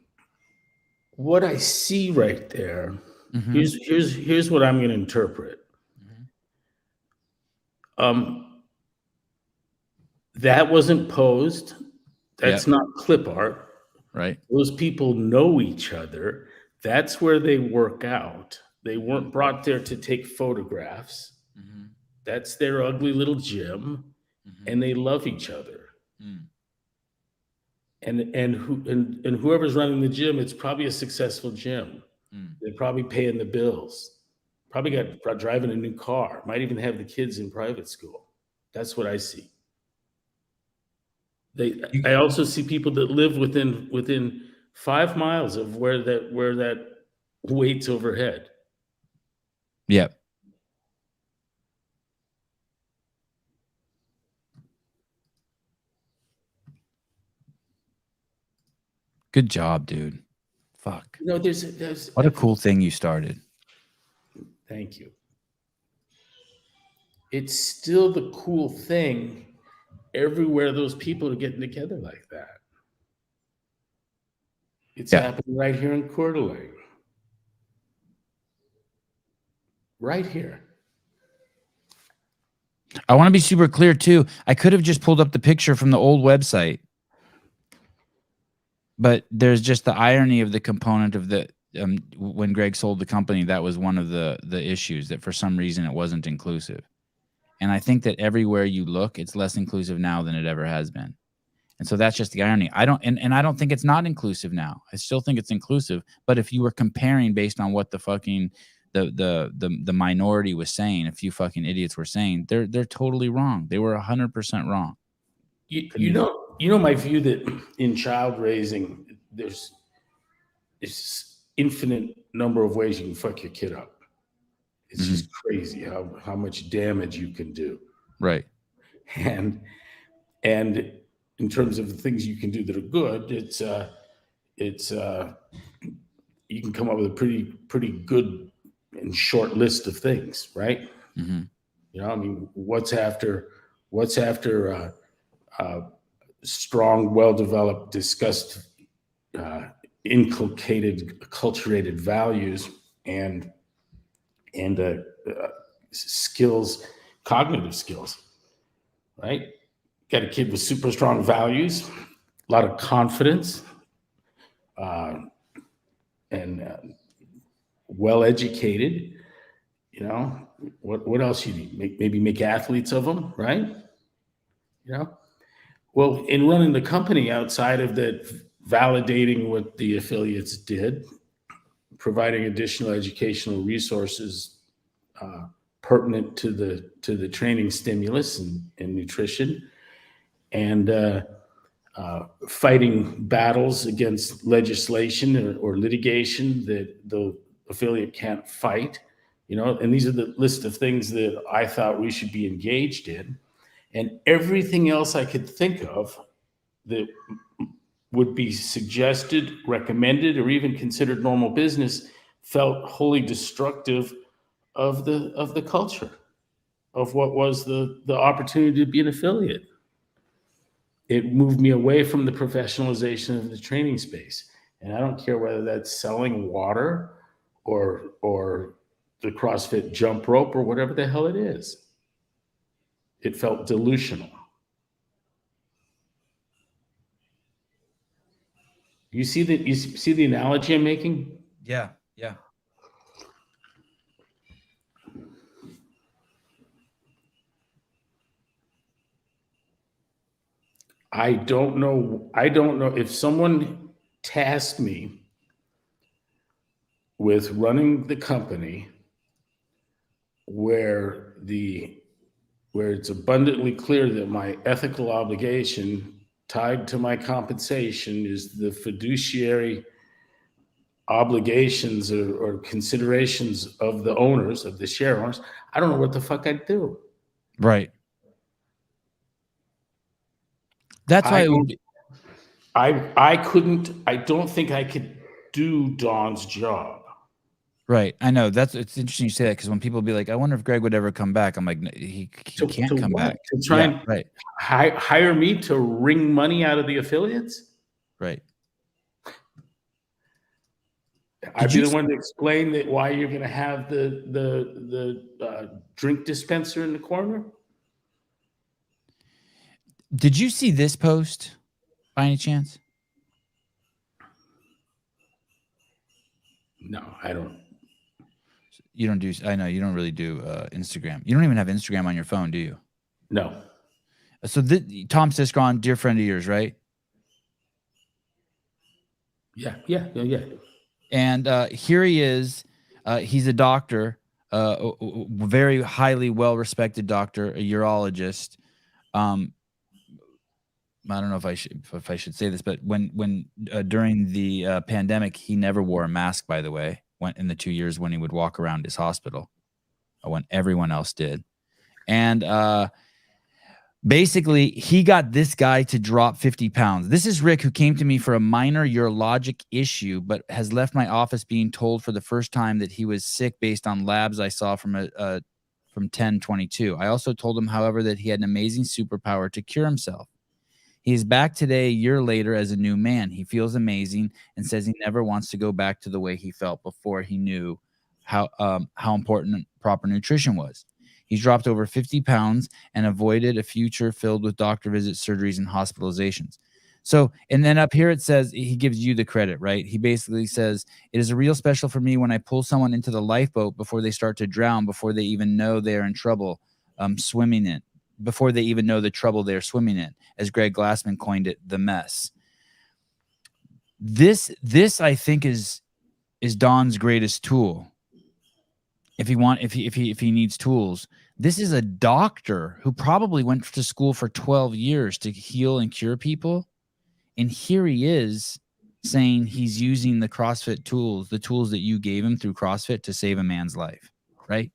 What I see right there, here's what I'm going to interpret. That wasn't posed. That's not clip art. Right. Those people know each other. That's where they work out. They weren't brought there to take photographs. That's their ugly little gym, and they love each other. And whoever's running the gym, it's probably a successful gym. They're probably paying the bills. Probably got driving a new car. Might even have the kids in private school. That's what I see. I also see people that live within 5 miles of where that wait's overhead. Yep. Good job, dude. Fuck. There's what a cool thing you started. Thank you. It's still the cool thing everywhere those people are getting together like that. It's happening right here in Coeur d'Alene. Right here. I want to be super clear too. I could have just pulled up the picture from the old website, but there's just the irony of the component of the when Greg sold the company. That was one of the issues, that for some reason it wasn't inclusive. And I think that everywhere you look, it's less inclusive now than it ever has been. And so that's just the irony. I don't think it's not inclusive now. I still think it's inclusive. But if you were comparing based on what the fucking the minority was saying, a few fucking idiots were saying, they're totally wrong. They were 100% wrong. You know my view that in child raising, there's infinite number of ways you can fuck your kid up. It's just crazy how much damage you can do. Right. And in terms of the things you can do that are good, it's you can come up with a pretty good and short list of things, right? You know, I mean, what's after strong, well-developed, discussed, inculcated, acculturated values and and skills, cognitive skills, right? Got a kid with super strong values, a lot of confidence, and well-educated. You know, what else you need? Maybe make athletes of them, right? You know, well, in running the company outside of that, validating what the affiliates did, providing additional educational resources pertinent to the training stimulus and nutrition, and fighting battles against legislation or litigation that the affiliate can't fight, you know, and these are the list of things that I thought we should be engaged in. And everything else I could think of that would be suggested, recommended, or even considered normal business felt wholly destructive of the culture, of what was the opportunity to be an affiliate. It moved me away from the professionalization of the training space. And I don't care whether that's selling water or the CrossFit jump rope or whatever the hell it is. It felt delusional. You see the analogy I'm making? Yeah. Yeah. I don't know if someone tasked me with running the company where it's abundantly clear that my ethical obligation tied to my compensation is the fiduciary obligations or considerations of the owners, of the share owners. I don't know what the fuck I'd do. Right. That's why I don't think I could do Don's job. Right. I know. It's interesting you say that, because when people be like, I wonder if Greg would ever come back, I'm like, no, he can't come back. To try and right. hire me to wring money out of the affiliates? Right. I'd be the one to explain that why you're going to have the drink dispenser in the corner. Did you see this post by any chance? No, I don't. You don't do. I know you don't really do Instagram. You don't even have Instagram on your phone, do you? No. So Tom Siskron, dear friend of yours, right? Yeah. And here he is. He's a doctor, very highly well-respected doctor, a urologist. I don't know if I should say this, but when during the pandemic, he never wore a mask, by the way, in the 2 years when he would walk around his hospital, when everyone else did. And basically, he got this guy to drop 50 pounds. This is Rick, who came to me for a minor urologic issue, but has left my office being told for the first time that he was sick based on labs I saw from 10/22. I also told him, however, that he had an amazing superpower to cure himself. He is back today, a year later, as a new man. He feels amazing and says he never wants to go back to the way he felt before he knew how important proper nutrition was. He's dropped over 50 pounds and avoided a future filled with doctor visits, surgeries, and hospitalizations. So, and then up here it says, he gives you the credit, right? He basically says, it is a real special for me when I pull someone into the lifeboat before they start to drown, before they even know they're in trouble swimming in. Before they even know the trouble they're swimming in, as Greg Glassman coined it, the mess. This I think is Don's greatest tool. If he needs tools, this is a doctor who probably went to school for 12 years to heal and cure people, and here he is saying he's using the CrossFit tools, the tools that you gave him through CrossFit, to save a man's life, right?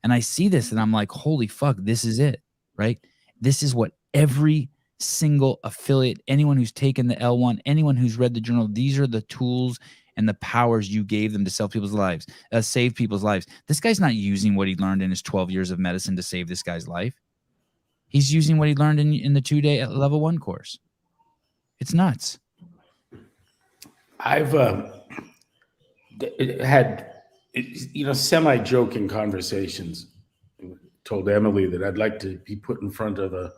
And I see this and I'm like, holy fuck, this is it. Right? This is what every single affiliate, anyone who's taken the L1, anyone who's read the journal, these are the tools and the powers you gave them to save people's lives. This guy's not using what he learned in his 12 years of medicine to save this guy's life. He's using what he learned in the 2-day level 1 course. It's nuts. I've had semi-joking conversations. Told Emily that I'd like to be put in front of a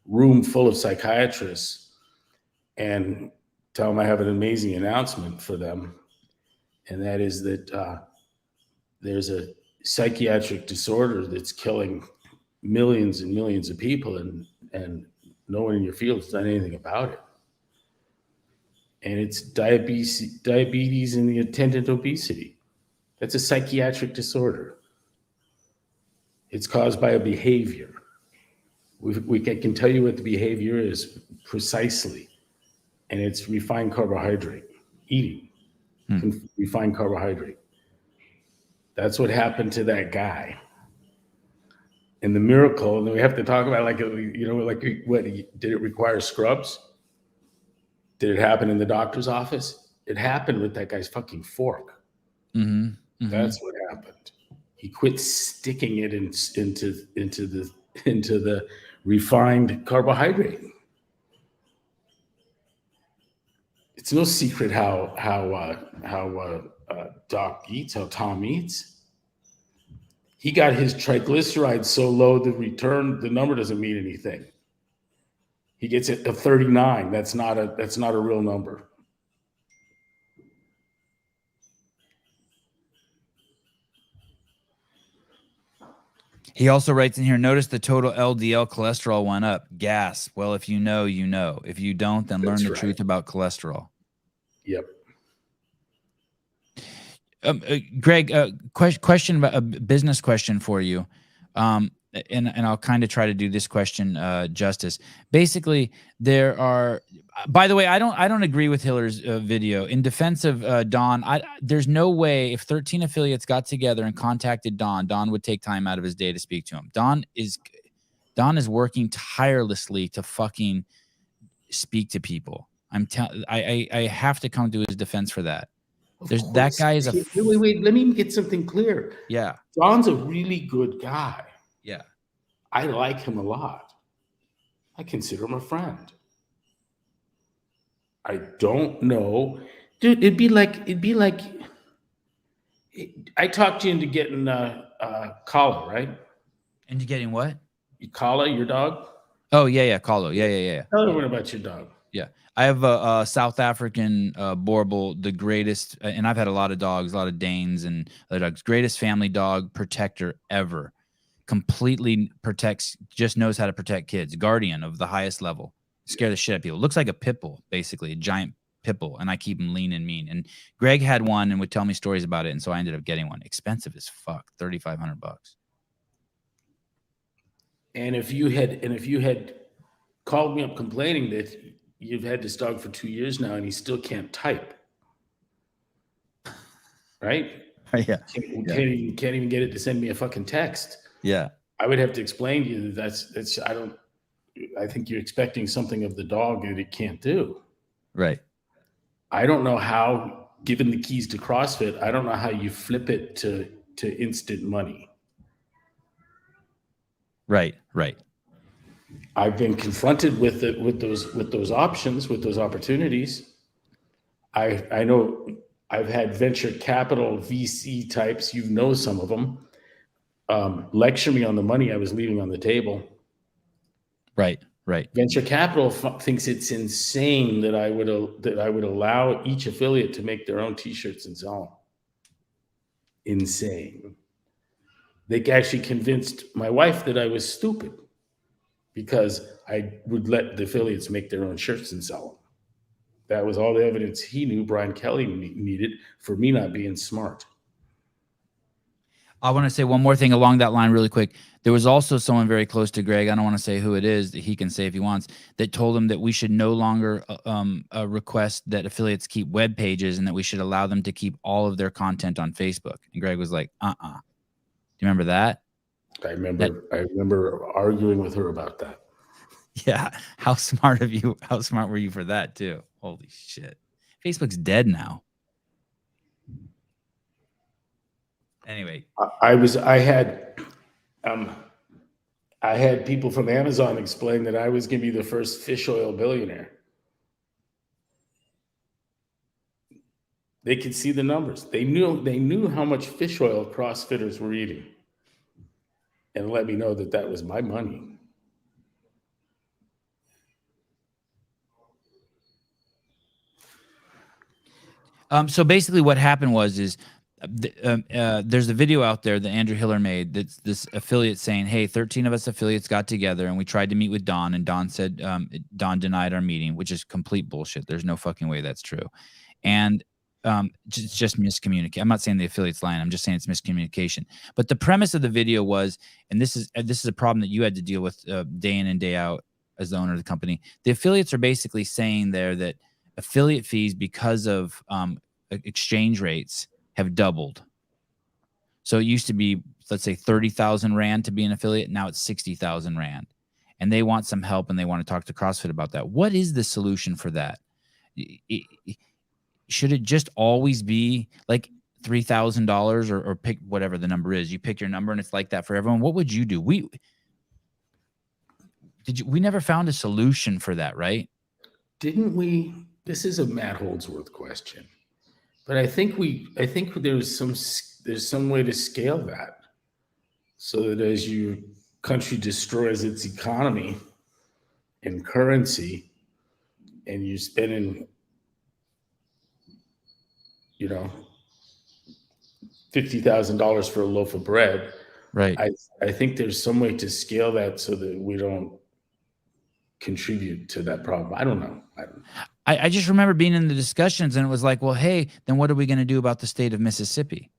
room full of psychiatrists and tell them I have an amazing announcement for them. And that is that there's a psychiatric disorder that's killing millions and millions of people, and no one in your field has done anything about it. And it's diabetes and the attendant obesity. That's a psychiatric disorder. It's caused by a behavior. We can tell you what the behavior is precisely, and it's refined carbohydrate eating. Refined carbohydrate. That's what happened to that guy. And the miracle, and we have to talk about what did it require scrubs? Did it happen in the doctor's office? It happened with that guy's fucking fork. Mm-hmm. Mm-hmm. That's what happened. He quit sticking it into the refined carbohydrate. It's no secret how Doc eats, how Tom eats. He got his triglycerides so low, the number doesn't mean anything. He gets it to 39. That's not a real number. He also writes in here, notice the total LDL cholesterol went up. Gas. Well, if you know, you know. If you don't, then learn the truth about cholesterol. Yep. Greg, question about a business question for you. And I'll kind of try to do this question justice. Basically, there are. By the way, I don't agree with Hiller's video. In defense of Don, there's no way if 13 affiliates got together and contacted Don would take time out of his day to speak to him. Don is working tirelessly to fucking speak to people. I have to come to his defense for that. That guy is a. Wait. Let me get something clear. Yeah. Don's a really good guy. Yeah. I like him a lot. I consider him a friend. I don't know. Dude, it'd be like I talked you into getting Kala, right? Into getting what? Kala, your dog? Oh, yeah, Kala. Yeah. Tell everyone about your dog. Yeah. I have a South African Borbal, the greatest, and I've had a lot of dogs, a lot of Danes and other dogs. Greatest family dog protector ever. Completely protects, just knows how to protect kids. Guardian of the highest level. Scare the shit out of people. Looks like a pit bull, basically, a giant pit bull, and I keep him lean and mean. And Greg had one and would tell me stories about it, and so I ended up getting one. Expensive as fuck, $3,500. And if you had called me up complaining that you've had this dog for 2 years now and he still can't type, right? Yeah. Can't even get it to send me a fucking text. Yeah. I would have to explain to you that I think you're expecting something of the dog that it can't do. Right. I don't know how, given the keys to CrossFit, I don't know how you flip it to instant money. Right. I've been confronted with those options, with those opportunities. I know I've had venture capital VC types, you know some of them, lecture me on the money I was leaving on the table. Right. Venture capital thinks it's insane that I would allow each affiliate to make their own T-shirts and sell them. Insane. They actually convinced my wife that I was stupid because I would let the affiliates make their own shirts and sell them. That was all the evidence he knew Brian Kelly needed for me not being smart. I want to say one more thing along that line really quick. There was also someone very close to Greg, I don't want to say who it is, that he can say if he wants, that told him that we should no longer request that affiliates keep web pages and that we should allow them to keep all of their content on Facebook. And Greg was like, Do you remember that? I remember arguing with her about that. Yeah. How smart of you? How smart were you for that too? Holy shit. Facebook's dead now. Anyway, I had people from Amazon explain that I was going to be the first fish oil billionaire. They could see the numbers. They knew how much fish oil CrossFitters were eating, and let me know that was my money. So basically what happened is there's a video out there that Andrew Hiller made that's this affiliate saying, hey, 13 of us affiliates got together and we tried to meet with Don, and Don said Don denied our meeting, which is complete bullshit. There's no fucking way that's true. And it's just miscommunication. I'm not saying the affiliate's lying. I'm just saying it's miscommunication. But the premise of the video was, and this is a problem that you had to deal with day in and day out as the owner of the company. The affiliates are basically saying there that affiliate fees, because of exchange rates, have doubled. So it used to be, let's say, 30,000 Rand to be an affiliate. Now it's 60,000 Rand. And they want some help, and they want to talk to CrossFit about that. What is the solution for that? Should it just always be like $3,000 or pick whatever the number is? You pick your number and it's like that for everyone. What would you do? We never found a solution for that, right? Didn't we? This is a Matt Holdsworth question, but I think there's some way to scale that so that as your country destroys its economy and currency, and you're spending, $50,000 for a loaf of bread, right? I think there's some way to scale that so that we don't contribute to that problem. I don't know. I just remember being in the discussions, and it was like, well, hey, then what are we going to do about the state of Mississippi?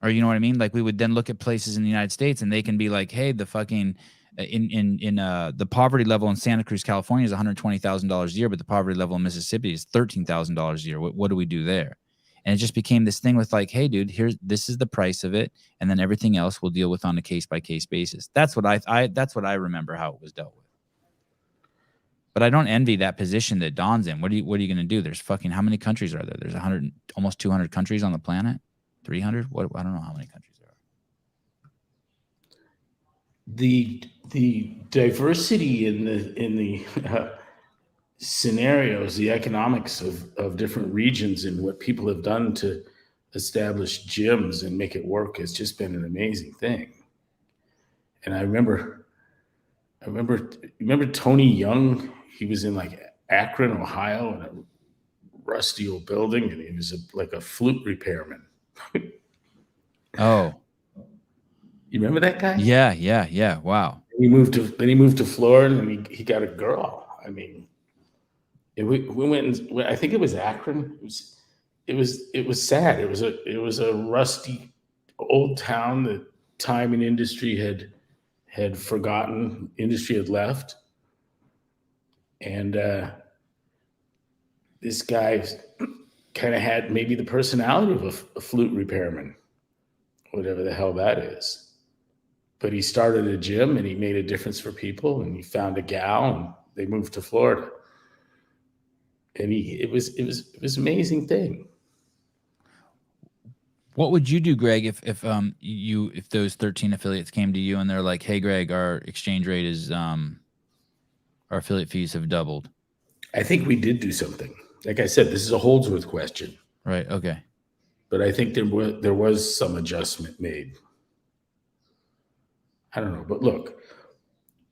Or you know what I mean? Like, we would then look at places in the United States, and they can be like, hey, the fucking in the poverty level in Santa Cruz, California is $120,000 a year, but the poverty level in Mississippi is $13,000 a year. What do we do there? And it just became this thing with like, hey, dude, this is the price of it, and then everything else we'll deal with on a case by case basis. That's what I remember how it was dealt with. But I don't envy that position that Don's in. What are you going to do? There's fucking, how many countries are there? There's almost 200 countries on the planet. 300? What? I don't know how many countries there are. The diversity in the scenarios, the economics of different regions, and what people have done to establish gyms and make it work has just been an amazing thing. And I remember Tony Young. He was in like Akron, Ohio, in a rusty old building, and he was like a flute repairman. Oh, you remember that guy? Yeah. Wow. Then he moved to Florida, and he got a girl. I mean, we went. I think it was Akron. It was sad. It was a rusty old town that time and industry had forgotten. Industry had left. And this guy kind of had maybe the personality of a flute repairman, whatever the hell that is. But he started a gym, and he made a difference for people, and he found a gal, and they moved to Florida. And it was an amazing thing. What would you do, Greg, if those 13 affiliates came to you and they're like, hey, Greg, our exchange rate is our affiliate fees have doubled? I think we did do something. Like I said, this is a Holdsworth question. Right. Okay. But I think there was some adjustment made. I don't know. But look,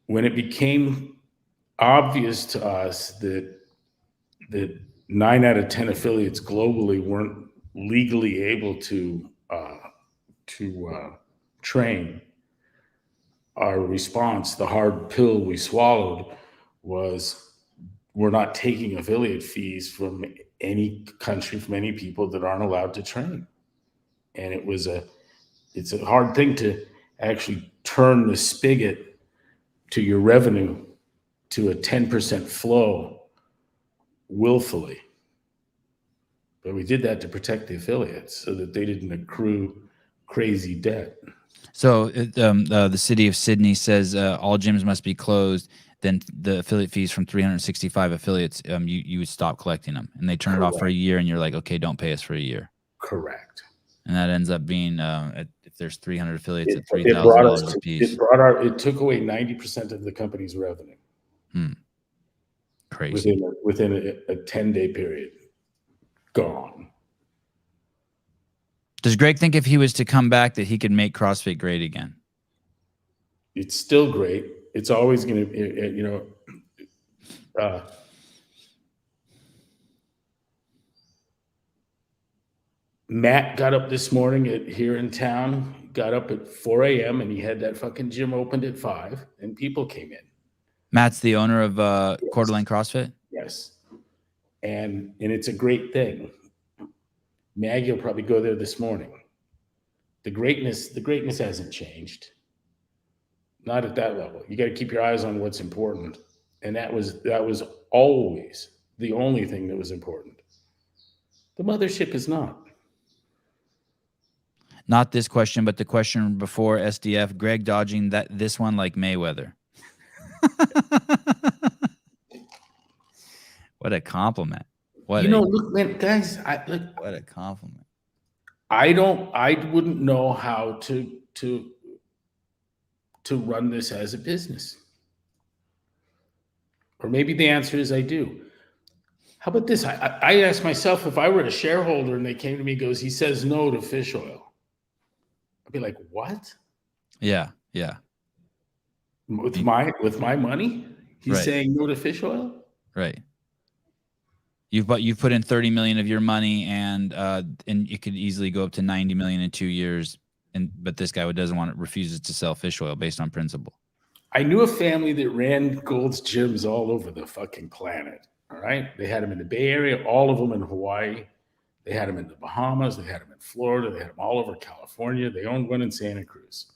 when it became obvious to us that 9 out of 10 affiliates globally weren't legally able to train, our response, the hard pill we swallowed, was we're not taking affiliate fees from any country, from any people that aren't allowed to train. And it's a hard thing to actually turn the spigot to your revenue to a 10% flow willfully. But we did that to protect the affiliates so that they didn't accrue crazy debt. So the city of Sydney says all gyms must be closed. Then the affiliate fees from 365 affiliates, you would stop collecting them, and they turn it off for a year, and you're like, okay, don't pay us for a year. Correct. And that ends up being if there's 300 affiliates at $3,000 a piece. It took away 90% of the company's revenue. Crazy. Within a 10-day period. gone. Does Greg think if he was to come back that he could make CrossFit great again? It's still great. It's always going to, Matt got up this morning here in town, got up at 4 a.m. and he had that fucking gym opened at 5 and people came in. Matt's the owner of Coeur d'Alene CrossFit? Yes. And it's a great thing. Maggie will probably go there this morning. The greatness hasn't changed. Not at that level. You got to keep your eyes on what's important. And that was always the only thing that was important. The mothership is not. Not this question, but the question before SDF. Greg dodging this one like Mayweather. What a compliment. Look, man, guys, what a compliment. I wouldn't know how to run this as a business. Or maybe the answer is I do. How about this? I asked myself if I were a shareholder and they came to me and goes, he says no to fish oil. I'd be like, what? Yeah. With my money? He's saying no to fish oil? Right. You've put in 30 million of your money and it could easily go up to 90 million in 2 years. But this guy refuses to sell fish oil based on principle. I knew a family that ran Gold's gyms all over the fucking planet. All right. They had them in the Bay Area, all of them in Hawaii. They had them in the Bahamas. They had them in Florida. They had them all over California. They owned one in Santa Cruz.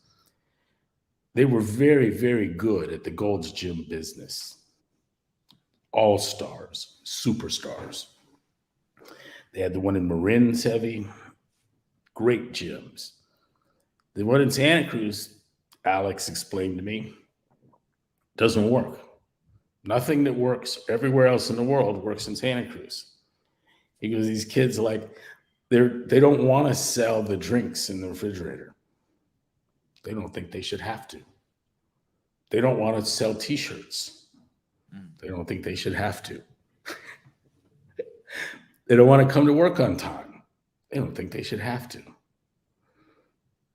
They were very, very good at the Gold's Gym business. All stars, superstars. They had the one in Marin, Sevi. Great gyms. The one in Santa Cruz, Alex explained to me, doesn't work. Nothing that works everywhere else in the world works in Santa Cruz. He goes, these kids, they don't want to sell the drinks in the refrigerator. They don't think they should have to. They don't want to sell T-shirts. They don't think they should have to. They don't want to come to work on time. They don't think they should have to.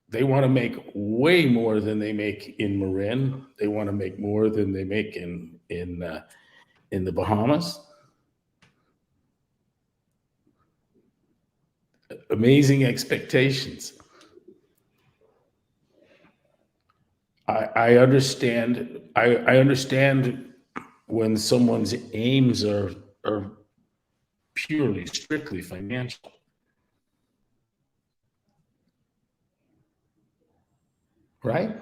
They want to make way more than they make in Marin. They want to make more than they make in the Bahamas. Amazing expectations. I understand. I understand when someone's aims are purely, strictly financial. Right?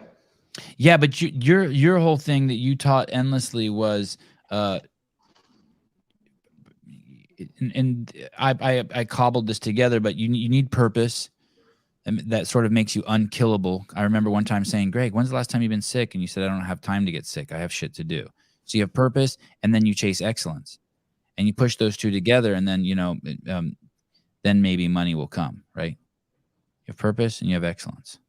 Yeah, but your whole thing that you taught endlessly was, and I cobbled this together, but you need purpose, and that sort of makes you unkillable. I remember one time saying, Greg, when's the last time you've been sick? And you said, I don't have time to get sick. I have shit to do. So you have purpose, and then you chase excellence, and you push those two together, and then then maybe money will come. Right? You have purpose and you have excellence.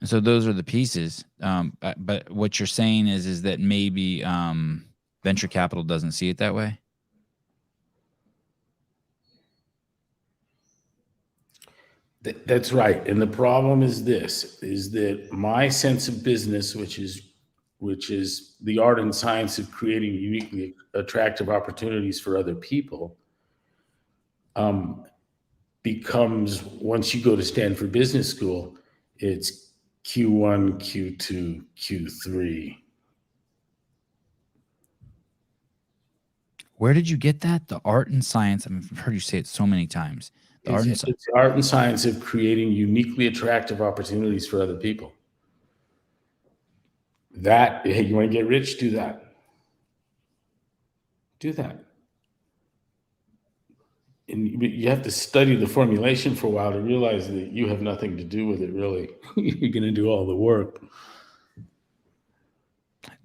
And so those are the pieces. But what you're saying is that maybe venture capital doesn't see it that way. That's right. And the problem is that my sense of business, which is the art and science of creating uniquely attractive opportunities for other people, becomes, once you go to Stanford Business School, it's Q1, Q2, Q3. Where did you get that? The art and science. I've heard you say it so many times. It's the art and science of creating uniquely attractive opportunities for other people. Hey, you want to get rich? Do that. Do that. And you have to study the formulation for a while to realize that you have nothing to do with it, really. You're going to do all the work.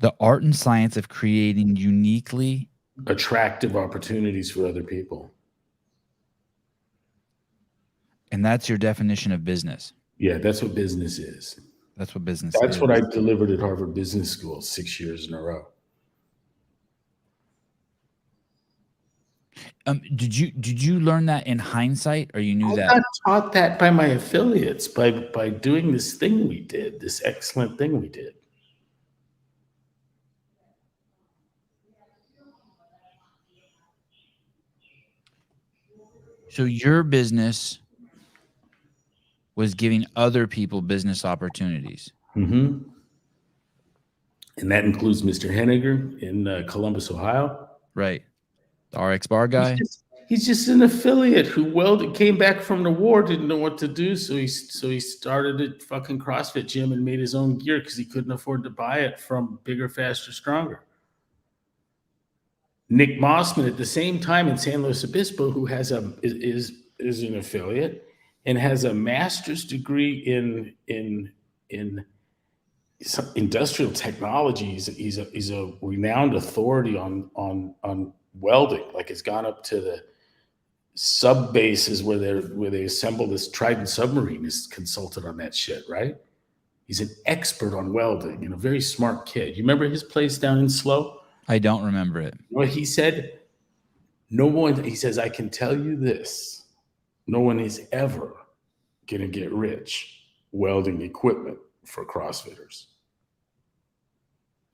The art and science of creating uniquely attractive opportunities for other people. And that's your definition of business. Yeah, that's what business is. That's what business That's is. what I delivered at Harvard Business School 6 years in a row. Did you learn that in hindsight, or you knew I that? got taught that by my affiliates by doing this thing we did, this excellent thing we did. So your business was giving other people business opportunities. Mm-hmm. And that includes Mr. Henniger in Columbus, Ohio. Right. The RX bar guy. He's just an affiliate who came back from the war, didn't know what to do, so he started a fucking CrossFit gym and made his own gear because he couldn't afford to buy it from Bigger, Faster, Stronger. Nick Mossman at the same time in San Luis Obispo, who is an affiliate and has a master's degree in industrial technologies. He's a renowned authority on welding. Like, has gone up to the sub bases where they assemble this Trident submarine, is consulted on that shit, right? He's an expert on welding and a very smart kid. You remember his place down in Slow? I don't remember it. What he said, he says, I can tell you this, no one is ever going to get rich welding equipment for CrossFitters.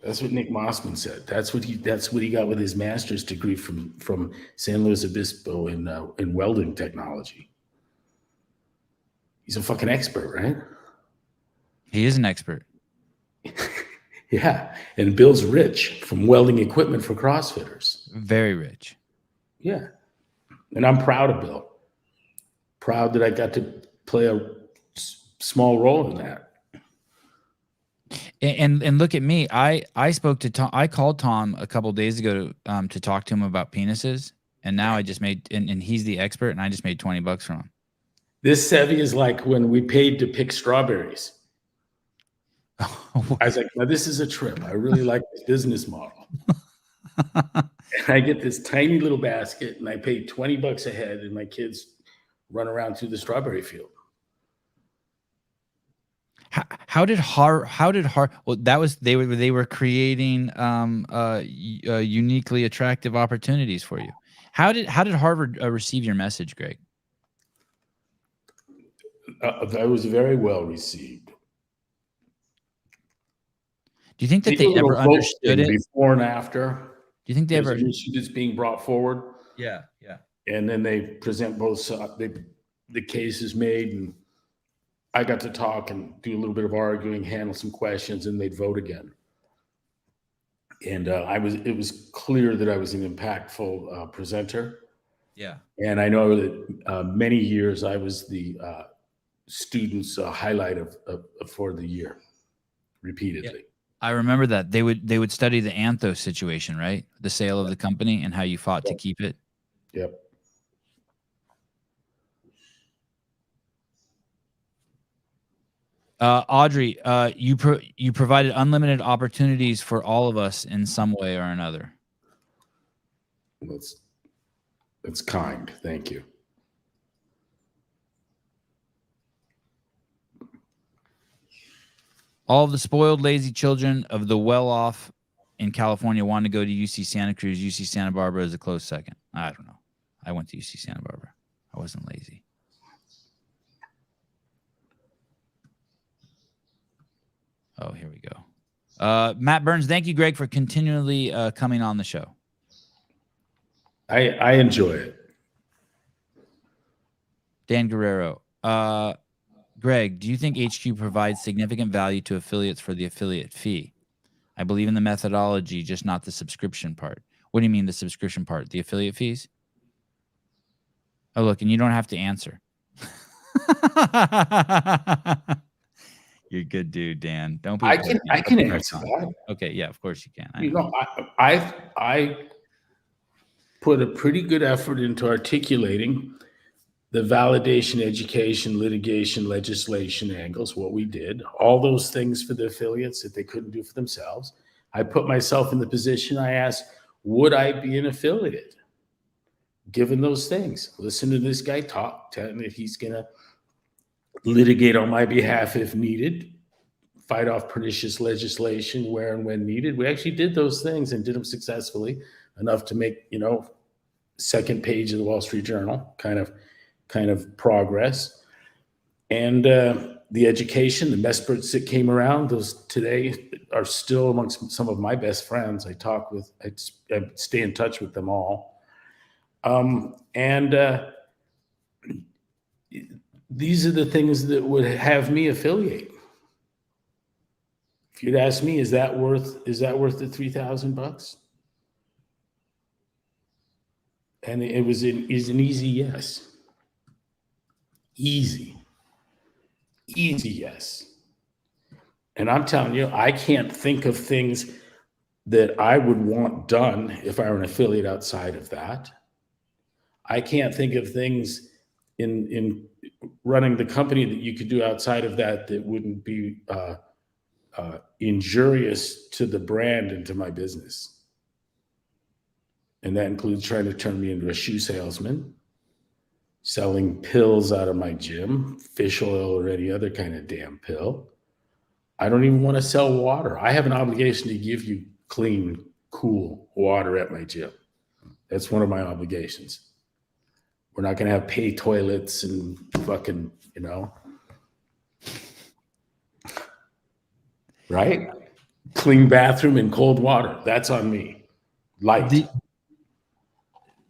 That's what Nick Mossman said. That's what he got with his master's degree from San Luis Obispo in welding technology. He's a fucking expert, right? He is an expert. Yeah, and Bill's rich from welding equipment for CrossFitters. Very rich. Yeah, and I'm proud of Bill. Proud that I got to play a small role in that. And look at me. I spoke to Tom. I called Tom a couple of days ago to talk to him about penises, and now I just made and he's the expert, and I just made $20 from him. This, Sevi, is like when we paid to pick strawberries. I was like, now this is a trip. I really like this business model. And I get this tiny little basket, and I pay $20 a head, and my kids run around through the strawberry field. How did Harvard? Well, that was they were creating uniquely attractive opportunities for you. How did Harvard receive your message, Greg? That was very well received. Do you think that they ever understood it before and after? Do you think they ever? An issue that's being brought forward. Yeah. And then they present both. The case is made, and I got to talk and do a little bit of arguing, handle some questions, and they'd vote again. And it was clear that I was an impactful presenter. Yeah. And I know that many years I was the students' highlight for the year, repeatedly. Yeah. I remember that they would study the Anthos situation, right? The sale of the company and how you fought to keep it. Yep. Audrey, you provided unlimited opportunities for all of us in some way or another. That's kind. Thank you. All of the spoiled, lazy children of the well-off in California want to go to UC Santa Cruz. UC Santa Barbara is a close second. I don't know. I went to UC Santa Barbara. I wasn't lazy. Oh, here we go. Matt Burns, thank you, Greg, for continually coming on the show. I enjoy it. Dan Guerrero. Greg, do you think HQ provides significant value to affiliates for the affiliate fee? I believe in the methodology, just not the subscription part. What do you mean the subscription part? The affiliate fees? Oh, look, and you don't have to answer. You're a good dude, Dan. Don't be. I can answer that. Okay, yeah, of course you can. I put a pretty good effort into articulating the validation, education, litigation, legislation angles, what we did, all those things for the affiliates that they couldn't do for themselves. I put myself in the position, I asked, would I be an affiliate given those things? Listen to this guy talk, tell him that he's going to litigate on my behalf if needed, fight off pernicious legislation where and when needed. We actually did those things and did them successfully enough to make, second page of the Wall Street Journal, kind of progress. And the education, the Mesperts that came around, those today are still amongst some of my best friends. I stay in touch with them all. These are the things that would have me affiliate. If you'd ask me, is that worth the $3,000? And is an easy yes. Easy yes. And I'm telling you, I can't think of things that I would want done if I were an affiliate outside of that. I can't think of things in running the company that you could do outside of that wouldn't be injurious to the brand and to my business. And that includes trying to turn me into a shoe salesman, selling pills out of my gym, fish oil or any other kind of damn pill. I don't even want to sell water. I have an obligation to give you clean, cool water at my gym. That's one of my obligations. We're not going to have pay toilets and fucking, right? Clean bathroom and cold water. That's on me. Light.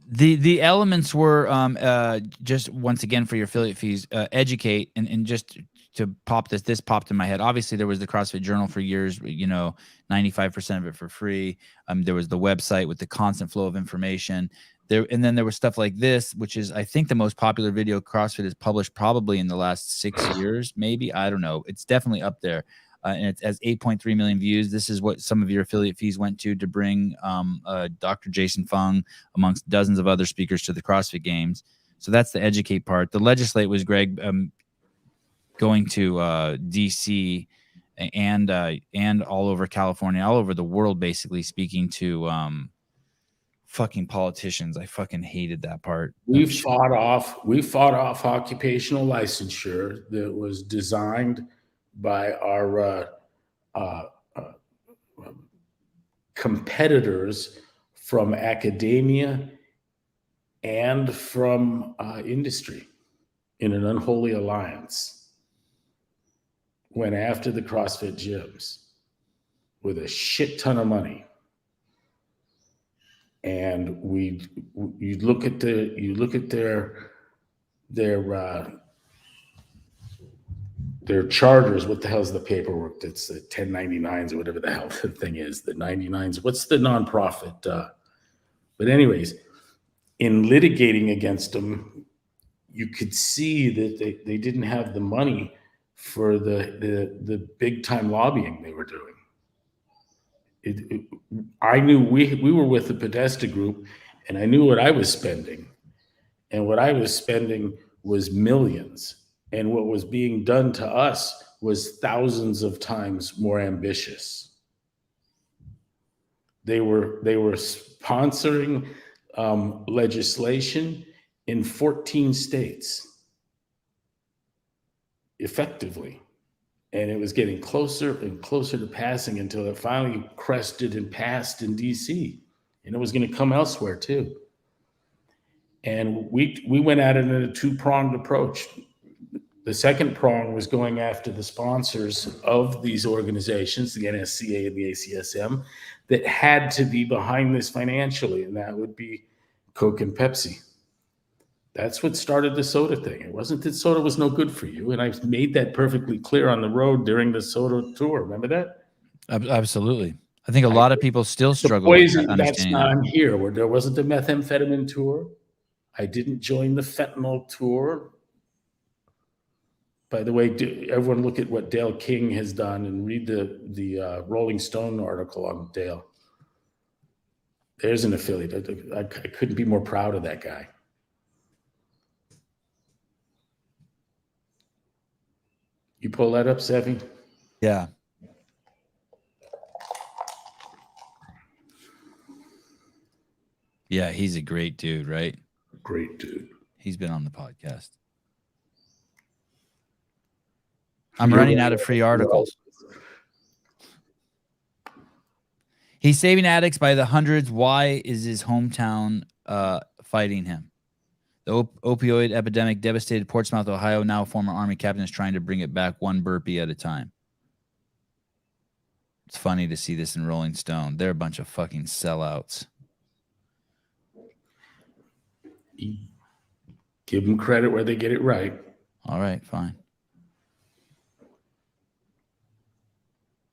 The elements were just once again for your affiliate fees, educate and just to pop this popped in my head. Obviously there was the CrossFit Journal for years, 95% of it for free. There was the website with the constant flow of information there. And then there was stuff like this, which is, I think, the most popular video CrossFit has published probably in the last 6 years, maybe. I don't know. It's definitely up there. And it has 8.3 million views. This is what some of your affiliate fees went to bring Dr. Jason Fung amongst dozens of other speakers to the CrossFit Games. So that's the educate part. The legislate was Greg going to DC and all over California, all over the world, basically speaking to fucking politicians. I fucking hated that part. We fought off occupational licensure that was designed by our competitors from academia and from industry in an unholy alliance. Went after the CrossFit gyms with a shit ton of money. And you look at their charters. What the hell's the paperwork? That's the 1099s or whatever the hell the thing is. The 99s. What's the nonprofit? But anyways, in litigating against them, you could see that they didn't have the money for the big time lobbying they were doing. I knew we were with the Podesta group, and I knew what I was spending, and what I was spending was millions, and what was being done to us was thousands of times more ambitious. They were sponsoring legislation in 14 states effectively. And it was getting closer and closer to passing until it finally crested and passed in DC. And it was going to come elsewhere too. And we went at it in a two-pronged approach. The second prong was going after the sponsors of these organizations, the NSCA and the ACSM, that had to be behind this financially, and that would be Coke and Pepsi. That's what started the soda thing. It wasn't that soda was no good for you, and I made that perfectly clear on the road during the soda tour. Remember that? Absolutely. I think a lot of people still struggle with that understanding. That's not understanding. here. Where there wasn't the methamphetamine tour. I didn't join the fentanyl tour. By the way, everyone look at what Dale King has done and read the Rolling Stone article on Dale. There's an affiliate. I couldn't be more proud of that guy. You pull that up, Sevan? Yeah. Yeah, he's a great dude, right? Great dude. He's been on the podcast. I'm running out of free articles. He's saving addicts by the hundreds. Why is his hometown fighting him. The opioid epidemic devastated Portsmouth, Ohio. Now a former Army captain is trying to bring it back one burpee at a time. It's funny to see this in Rolling Stone. They're a bunch of fucking sellouts. Give them credit where they get it right. All right, fine.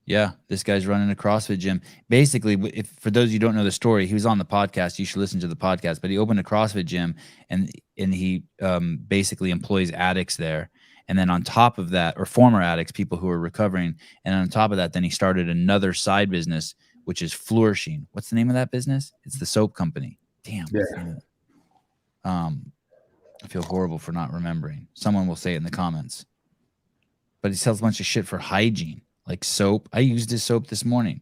Yeah, this guy's running a CrossFit gym. Basically, if for those of you who don't know the story, he was on the podcast. You should listen to the podcast. But he opened a CrossFit gym, and he basically employs addicts there. And then on top of that, or former addicts, people who are recovering. And on top of that, then he started another side business, which is flourishing. What's the name of that business? It's the soap company. Damn. Yeah. I feel horrible for not remembering. Someone will say it in the comments. But he sells a bunch of shit for hygiene. Like soap. I used his soap this morning.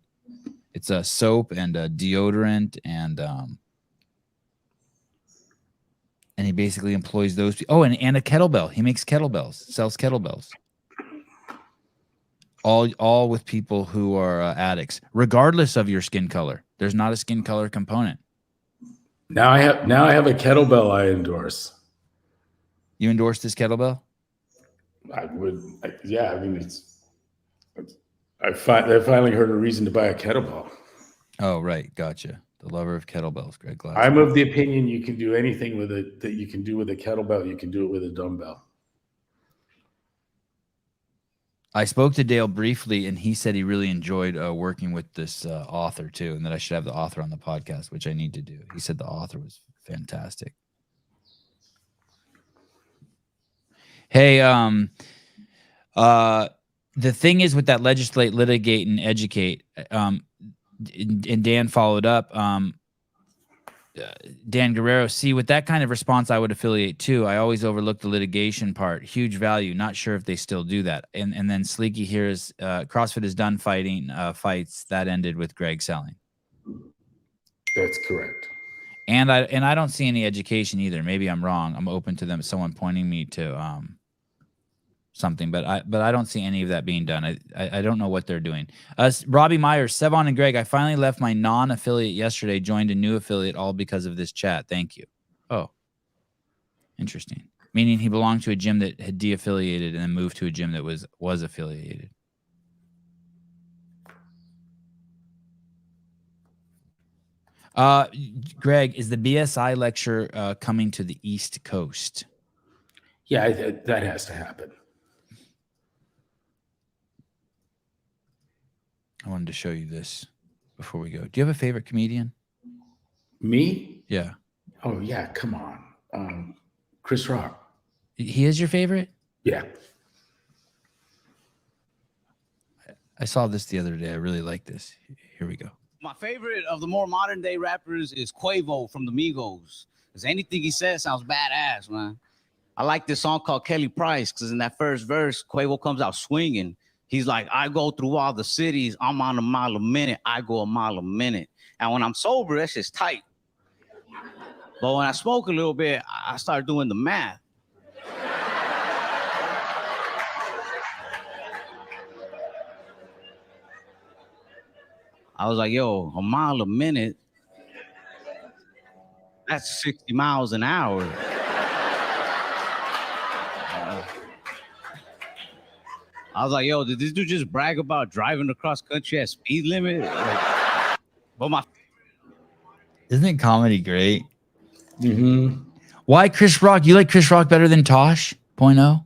It's a soap and a deodorant and he basically employs those people. Oh, and a kettlebell. He makes kettlebells, sells kettlebells. All with people who are addicts, regardless of your skin color. There's not a skin color component. Now I have a kettlebell I endorse. You endorse this kettlebell? I would. Yeah, I mean I finally heard a reason to buy a kettlebell. Oh, right. Gotcha. The lover of kettlebells, Greg Glassman. I'm of the opinion you can do anything with it that you can do with a kettlebell. You can do it with a dumbbell. I spoke to Dale briefly, and he said he really enjoyed working with this author, too, and that I should have the author on the podcast, which I need to do. He said the author was fantastic. Hey, the thing is with that legislate, litigate, and educate, and Dan followed up, Dan Guerrero, see, with that kind of response, I would affiliate too. I always overlook the litigation part. Huge value. Not sure if they still do that. And then Sleeky here is, CrossFit is done fighting fights. That ended with Greg selling. That's correct. And I don't see any education either. Maybe I'm wrong. I'm open to them. Someone pointing me to something, but I don't see any of that being done. I don't know what they're doing. Robbie Myers, Sevan and Greg, I finally left my non-affiliate yesterday, joined a new affiliate, all because of this chat. Thank you. Oh, interesting. Meaning he belonged to a gym that had de-affiliated and then moved to a gym that was affiliated. Greg, is the BSI lecture coming to the East Coast? Yeah, that has to happen. I wanted to show you this before we go. Do you have a favorite comedian? Me? Yeah. Oh, yeah. Come on. Chris Rock. He is your favorite? Yeah. I saw this the other day. I really like this. Here we go. My favorite of the more modern day rappers is Quavo from the Migos. Because anything he says sounds badass, man. I like this song called Kelly Price because in that first verse, Quavo comes out swinging. He's like, I go through all the cities. I'm on a mile a minute. I go a mile a minute. And when I'm sober, that's just tight. But when I smoke a little bit, I start doing the math. I was like, yo, a mile a minute, that's 60 miles an hour. I was like, yo, did this dude just brag about driving across country at speed limit? But Isn't comedy great? Mm-hmm. Why Chris Rock? You like Chris Rock better than Tosh? .0?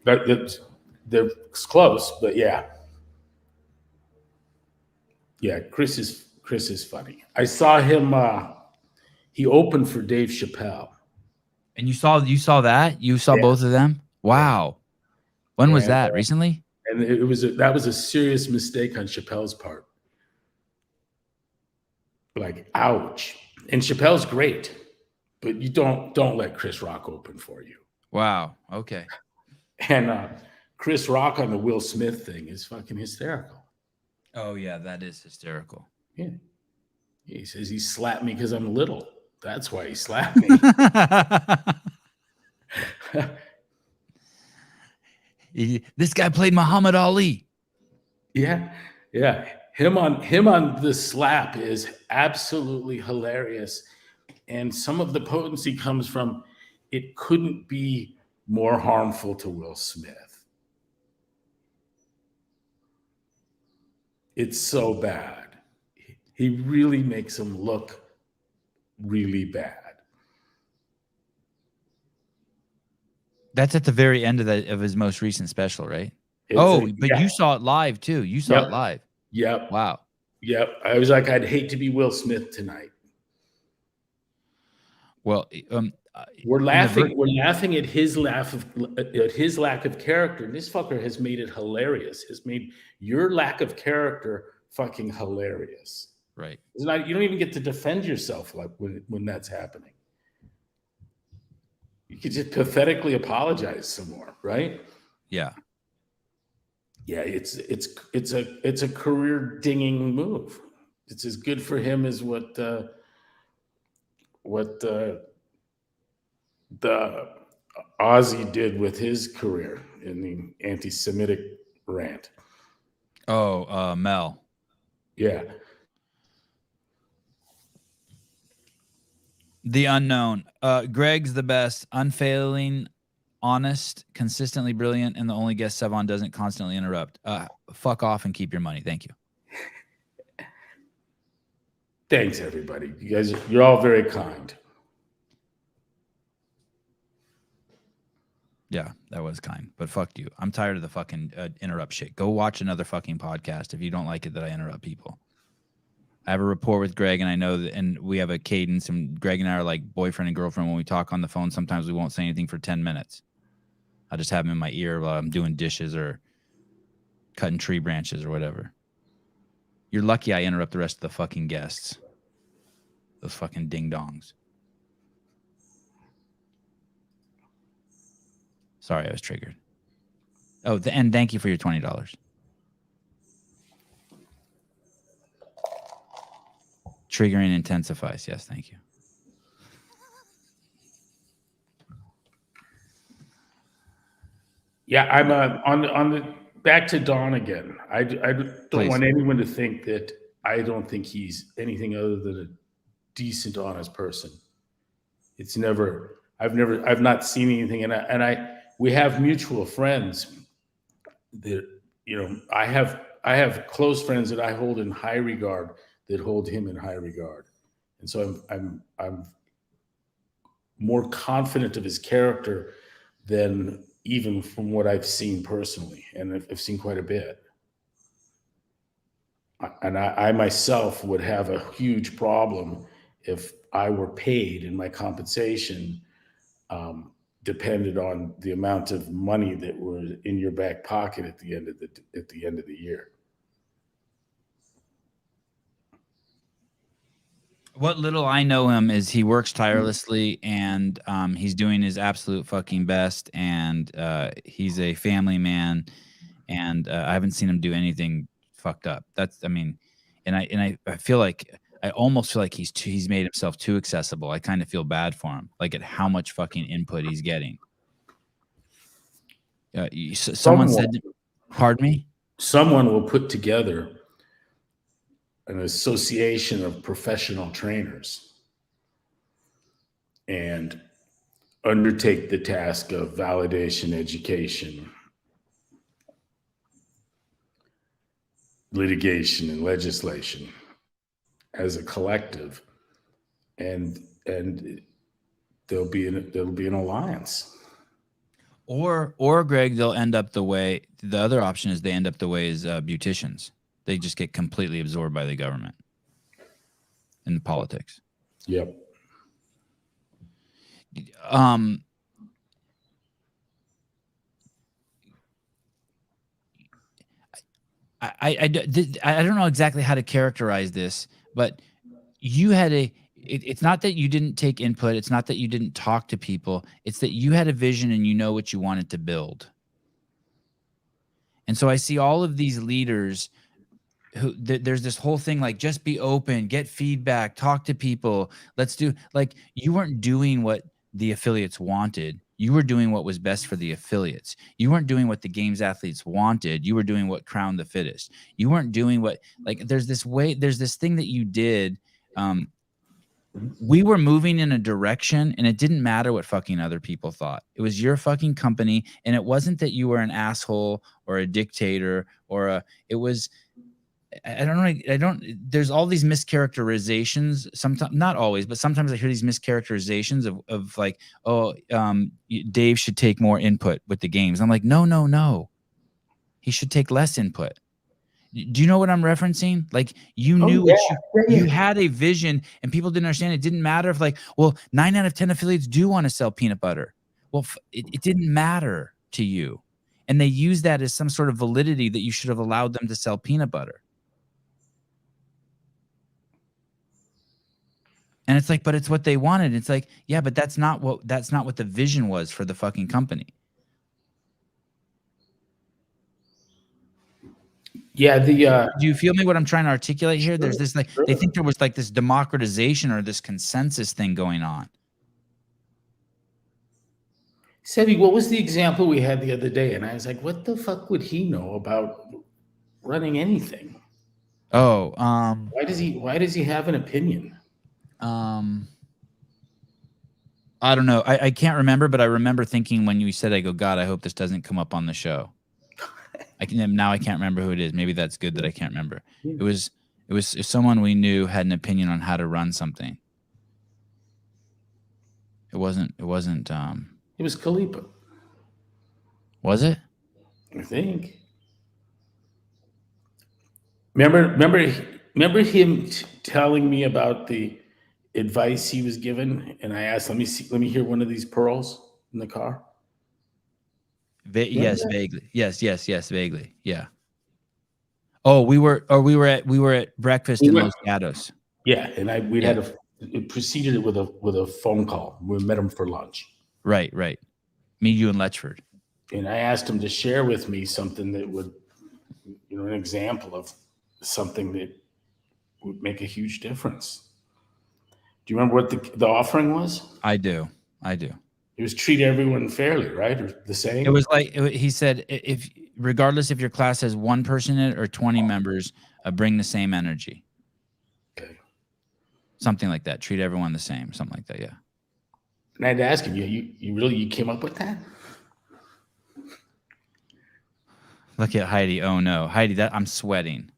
They're close, but yeah. Yeah, Chris is funny. I saw him. He opened for Dave Chappelle. And you saw that? You saw both of them? Wow. When was that? Recently? And that was a serious mistake on Chappelle's part. Like, ouch. And Chappelle's great, but you don't let Chris Rock open for you. Wow. Okay. And Chris Rock on the Will Smith thing is fucking hysterical. Oh yeah, that is hysterical. Yeah. He says he slapped me because I'm little. That's why he slapped me. This guy played Muhammad Ali. Yeah. Him on the slap is absolutely hilarious. And some of the potency comes from it couldn't be more harmful to Will Smith. It's so bad. He really makes him look really bad. That's at the very end of his most recent special, right? It's But you saw it live too. You saw it live. Yep. Wow. Yep. I was like, I'd hate to be Will Smith tonight. Well, we're laughing. We're laughing at his lack of character, and this fucker has made it hilarious. Has made your lack of character fucking hilarious. Right. It's not, you don't even get to defend yourself like when that's happening. You could just pathetically apologize some more, right? Yeah. Yeah, it's a career dinging move. It's as good for him as what the Ozzy did with his career in the anti-Semitic rant. Oh, Mel. Yeah. The unknown. Greg's the best, unfailing, honest, consistently brilliant, and the only guest Sevan doesn't constantly interrupt. Fuck off and keep your money. Thank you. Thanks, everybody. You guys, you're all very kind. Yeah, that was kind, but fuck you. I'm tired of the fucking interrupt shit. Go watch another fucking podcast if you don't like it that I interrupt people. I have a rapport with Greg, and I know that, and we have a cadence, and Greg and I are like boyfriend and girlfriend. When we talk on the phone, sometimes we won't say anything for 10 minutes. I just have him in my ear while I'm doing dishes or cutting tree branches or whatever. You're lucky I interrupt the rest of the fucking guests. Those fucking ding-dongs. Sorry, I was triggered. Oh, and thank you for your $20. Triggering intensifies. Yes, thank you. Yeah, I'm on the back to Don again. I don't want anyone to think that I don't think he's anything other than a decent, honest person. It's never. I've not seen anything, and we have mutual friends that, you know, I have close friends that I hold in high regard that hold him in high regard, and so I'm more confident of his character than even from what I've seen personally, and I've seen quite a bit. And I myself would have a huge problem if I were paid and my compensation depended on the amount of money that were in your back pocket at the end of the year. What little I know him is he works tirelessly, and he's doing his absolute fucking best, and he's a family man, and I haven't seen him do anything fucked up. That's, I mean, and I feel like, I almost feel like he's made himself too accessible. I kind of feel bad for him, like at how much fucking input he's getting. Someone said, pardon me? Someone will put together an association of professional trainers and undertake the task of validation, education, litigation, and legislation as a collective, and there'll be an alliance. Or Greg, they'll end up the way, the other option is they end up the way as beauticians. They just get completely absorbed by the government and the politics. Yep. I don't know exactly how to characterize this, but you had it's not that you didn't take input. It's not that you didn't talk to people. It's that you had a vision and you know what you wanted to build. And so I see all of these leaders who there's this whole thing like, just be open, get feedback, talk to people. Let's do, like, you weren't doing what the affiliates wanted. You were doing what was best for the affiliates. You weren't doing what the games athletes wanted. You were doing what crowned the fittest. You weren't doing what, like, there's this thing that you did we were moving in a direction, and it didn't matter what fucking other people thought. It was your fucking company, and it wasn't that you were an asshole or a dictator it was, I don't know. There's all these mischaracterizations. Sometimes, not always, but sometimes I hear these mischaracterizations of like, Dave should take more input with the games. I'm like, no. He should take less input. Do you know what I'm referencing? Like, you knew you had a vision, and people didn't understand. It didn't matter if 9 out of 10 affiliates do want to sell peanut butter. Well, it didn't matter to you. And they use that as some sort of validity that you should have allowed them to sell peanut butter. And it's like, but it's what they wanted. It's like, yeah, but that's not what the vision was for the fucking company. Yeah, do you feel me what I'm trying to articulate here? There's this they think there was like this democratization or this consensus thing going on. Sebi, what was the example we had the other day? And I was like, what the fuck would he know about running anything? Oh, why does he have an opinion? I don't know. I can't remember, but I remember thinking when you said, I go, God, I hope this doesn't come up on the show. Now I can't remember who it is. Maybe that's good that I can't remember. It was someone we knew had an opinion on how to run something. It wasn't it was Kalipa. Was it? I think. Remember him telling me about the advice he was given, and I asked, let me hear one of these pearls in the car. Yes, vaguely. Yes, vaguely. Yeah. Oh, we were at breakfast in Los Gatos. Yeah, and it preceded with a phone call. We met him for lunch. Right. Me, you, and Letchford. And I asked him to share with me something that would, an example of something that would make a huge difference. Do you remember what the offering was? I do. It was treat everyone fairly, right? Or the same? It was like, he said, regardless if your class has 1 person in it or 20 members, bring the same energy. Okay. Something like that. Treat everyone the same. Something like that, yeah. And I had to ask him, you came up with that? Look at Heidi. Oh no. Heidi, I'm sweating.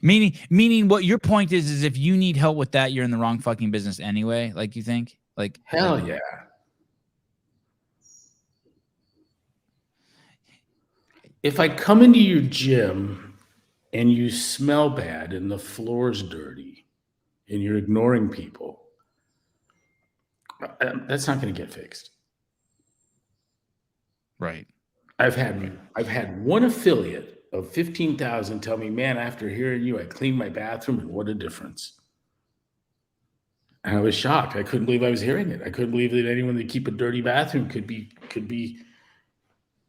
Meaning what your point is if you need help with that, you're in the wrong fucking business anyway, like you think? Like hell yeah. If I come into your gym and you smell bad and the floor's dirty and you're ignoring people, that's not going to get fixed. Right. I've had one affiliate of 15,000 tell me, man, after hearing you, I cleaned my bathroom, and what a difference. And I was shocked. I couldn't believe I was hearing it. I couldn't believe that anyone that keep a dirty bathroom could be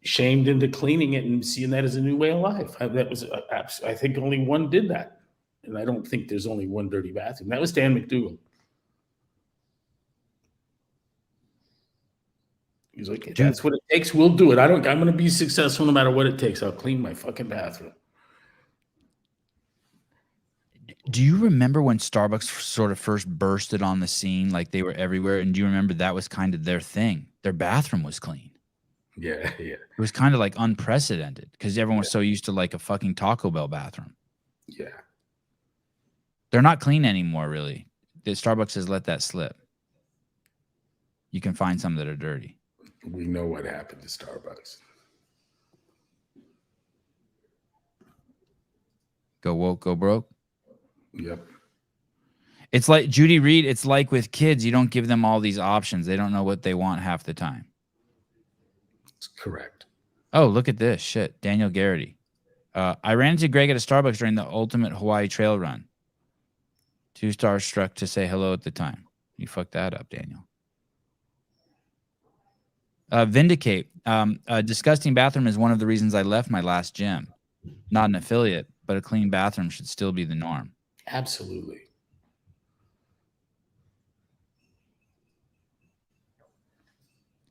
shamed into cleaning it and seeing that as a new way of life. I think only one did that. And I don't think there's only one dirty bathroom. That was Dan McDougall. He's like, that's what it takes. We'll do it. I'm going to be successful no matter what it takes. I'll clean my fucking bathroom. Do you remember when Starbucks sort of first bursted on the scene? Like they were everywhere. And do you remember that was kind of their thing? Their bathroom was clean. Yeah. It was kind of like unprecedented because everyone was so used to like a fucking Taco Bell bathroom. Yeah. They're not clean anymore, really. The Starbucks has let that slip. You can find some that are dirty. We know what happened to Starbucks. Go woke, go broke. Yep. It's like Judy Reed. It's like with kids, you don't give them all these options. They don't know what they want half the time. That's correct. Oh, look at this shit. Daniel Garrity. I ran into Greg at a Starbucks during the Ultimate Hawaii Trail Run. 2 stars struck to say hello at the time. You fucked that up, Daniel. Vindicate. A disgusting bathroom is one of the reasons I left my last gym. Not an affiliate, but a clean bathroom should still be the norm. Absolutely.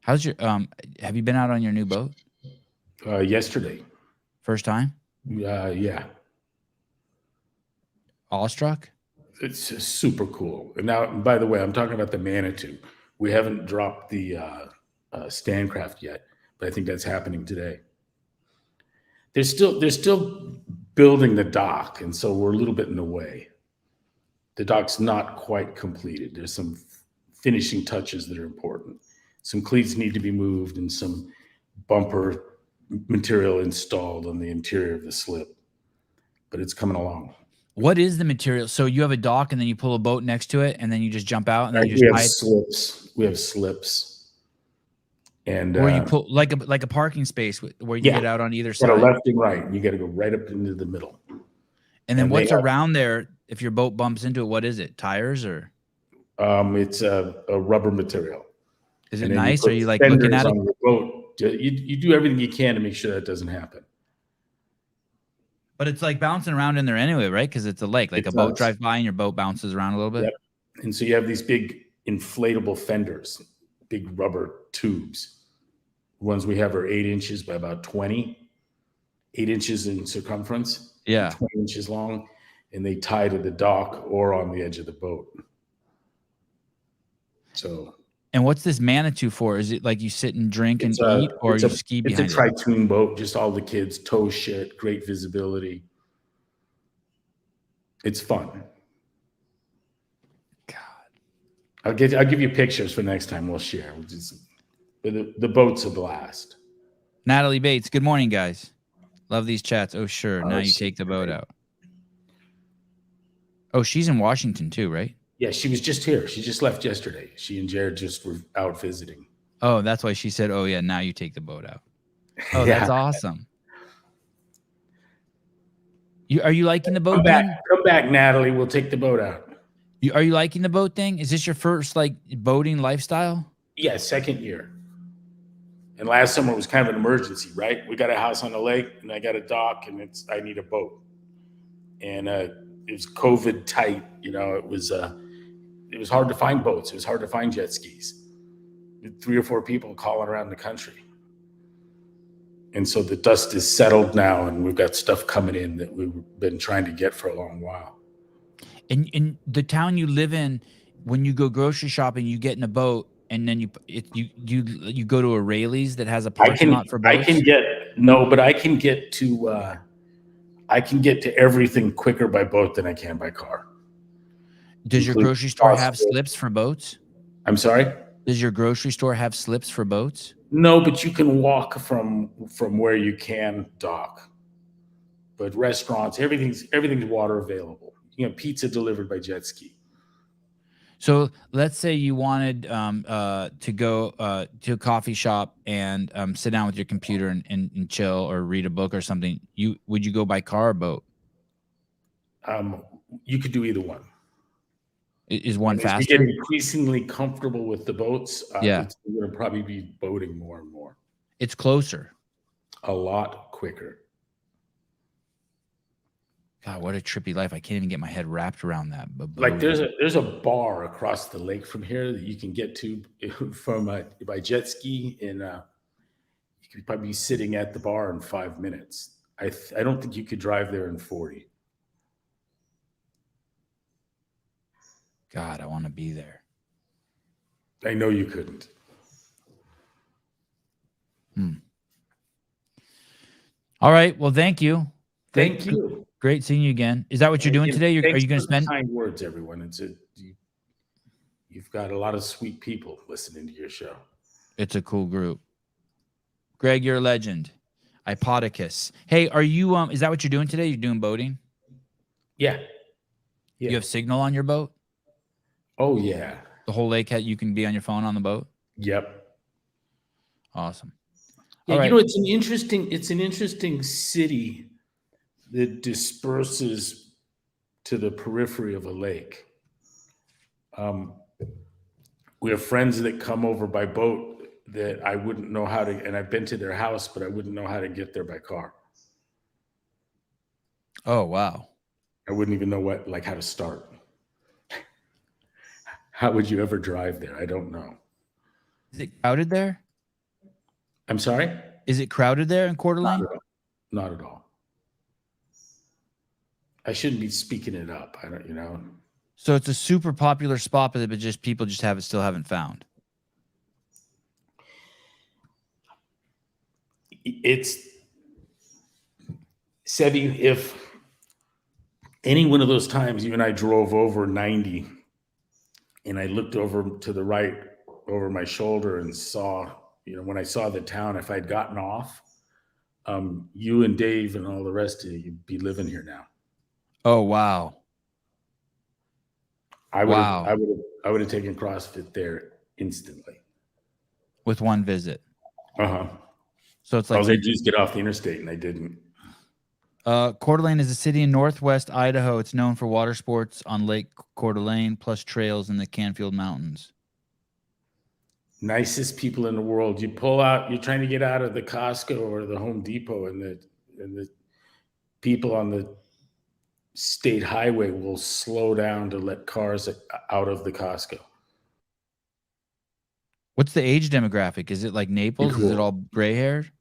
How's your have you been out on your new boat? Yesterday. First time? Yeah, Awestruck? it's just super cool. And now, by the way, I'm talking about the Manitou. We haven't dropped the Standcraft yet, but I think that's happening today. They're still building the dock, and so we're a little bit in the way. The dock's not quite completed. There's some finishing touches that are important. Some cleats need to be moved and some bumper material installed on the interior of the slip, but it's coming along. What is the material? So you have a dock and then you pull a boat next to it and then you just jump out and then you We just have tie it? slips. We have slips. And Where you pull like a parking space where you get out on either got a side. left and right. You got to go right up into the middle. And then what's around there if your boat bumps into it? What is it? Tires or? It's a rubber material. Is it nice? Are you like looking at it? On your boat. You do everything you can to make sure that doesn't happen. But it's like bouncing around in there anyway, right? Because it's a lake. Like It a boat does. drives by and your boat bounces around a little bit. Yep. And so you have these big inflatable fenders, big rubber tubes. The ones we have are 8 inches by about 20, 8 inches in circumference, 20 inches long, and they tie to the dock or on the edge of the boat. So. And what's this Manitou for? Is it like you sit and drink and eat, or you ski behind it? It's a tritoon boat, just all the kids, tow shit, great visibility. It's fun. God. I'll give you pictures for next time we'll share. But the boat's a blast. Natalie Bates, good morning, guys. Love these chats. Oh, sure. Now you take the boat out. Oh, she's in Washington too, right? Yeah, she was just here. She just left yesterday. She and Jared just were out visiting. Oh, that's why she said, oh, yeah, now you take the boat out. Oh, that's awesome. Are you liking the boat thing? Come back, Natalie. We'll take the boat out. Are you liking the boat thing? Is this your first like boating lifestyle? Yeah, second year. And last summer was kind of an emergency, right? We got a house on the lake and I got a dock and I need a boat. And it was COVID tight. You know, it was hard to find boats. It was hard to find jet skis. 3 or 4 people calling around the country. And so the dust is settled now and we've got stuff coming in that we've been trying to get for a long while. And in the town you live in, when you go grocery shopping, you get in a boat and then you go to a Rayleigh's that has a parking lot for boats? I can get to everything quicker by boat than I can by car. Does your grocery store have slips for boats? I'm sorry? Does your grocery store have slips for boats? No, but you can walk from where you can dock. But restaurants, everything's water available. You know, pizza delivered by jet ski. So let's say you wanted to go to a coffee shop and sit down with your computer and chill or read a book or something. Would you go by car or boat? You could do either one. Is one faster? As we get increasingly comfortable with the boats, yeah, it's going to probably be boating more and more. It's closer. A lot quicker. God, what a trippy life. I can't even get my head wrapped around that. Like there's a bar across the lake from here that you can get to from by jet ski, and you could probably be sitting at the bar in 5 minutes. I don't think you could drive there in 40. God, I want to be there. I know you couldn't. All right. Well, thank you. Thank you. Great seeing you again. Is that what you're doing today? Are you going to spend kind words, everyone? You've got a lot of sweet people listening to your show. It's a cool group. Greg, you're a legend. Ipodicus. Hey, are you is that what you're doing today? You're doing boating? Yeah. You have signal on your boat? Oh yeah. The whole lake you can be on your phone on the boat? Yep. Awesome. Yeah, all right. You know, it's an interesting city that disperses to the periphery of a lake. We have friends that come over by boat that I wouldn't know how to, and I've been to their house, but I wouldn't know how to get there by car. Oh, wow. I wouldn't even know how to start. How would you ever drive there? I don't know. Is it crowded there? I'm sorry? Is it crowded there in Coeur d'Alene? Not at all. I shouldn't be speaking it up. I don't, you know. So it's a super popular spot, but just people just still haven't found. It's Sevi, if any one of those times you and I drove over 90 and I looked over to the right over my shoulder and saw, you know, when I saw the town, if I'd gotten off, you and Dave and all the rest of you'd be living here now. Oh, wow. I would have taken CrossFit there instantly. With one visit. Uh-huh. So it's like they just get off the interstate and they didn't. Coeur d'Alene is a city in northwest Idaho. It's known for water sports on Lake Coeur d'Alene, plus trails in the Canfield Mountains. Nicest people in the world. You pull out, you're trying to get out of the Costco or the Home Depot, and the people on the state highway will slow down to let cars out of the Costco. What's the age demographic? Is it like Naples? Cool. Is it all gray haired?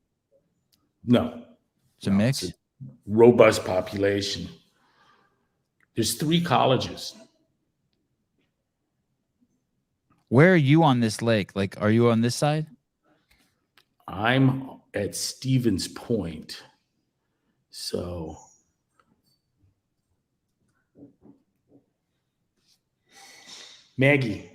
No. It's a mix? It's a robust population. There's 3 colleges. Where are you on this lake? Like, are you on this side? I'm at Stevens Point. So Maggie,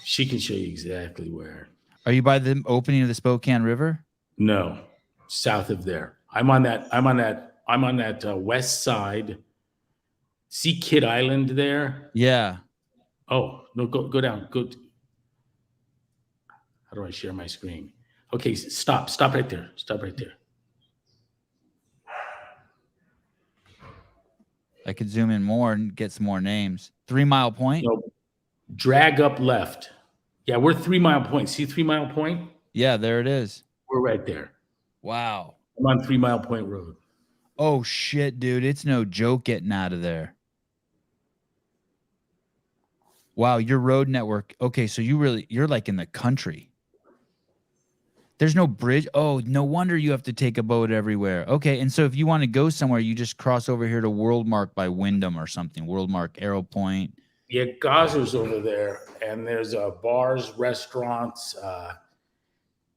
she can show you exactly where. Are you by the opening of the Spokane River? No, south of there. I'm on that west side. See Kidd Island there? Yeah. Oh, no, go down. How do I share my screen? Okay, stop right there. Stop right there. I could zoom in more and get some more names. 3 Mile Point? No, drag up left. Yeah, we're 3 Mile Point. See 3 Mile Point? Yeah, there it is. We're right there. Wow. I'm on 3 Mile Point Road. Oh, shit, dude. It's no joke getting out of there. Wow, your road network. Okay, so you're like in the country. There's no bridge. Oh, no wonder you have to take a boat everywhere. Okay, and so if you want to go somewhere, you just cross over here to Worldmark by Wyndham or something. Worldmark, Arrow Point. Yeah, Gazer's over there, and there's bars, restaurants.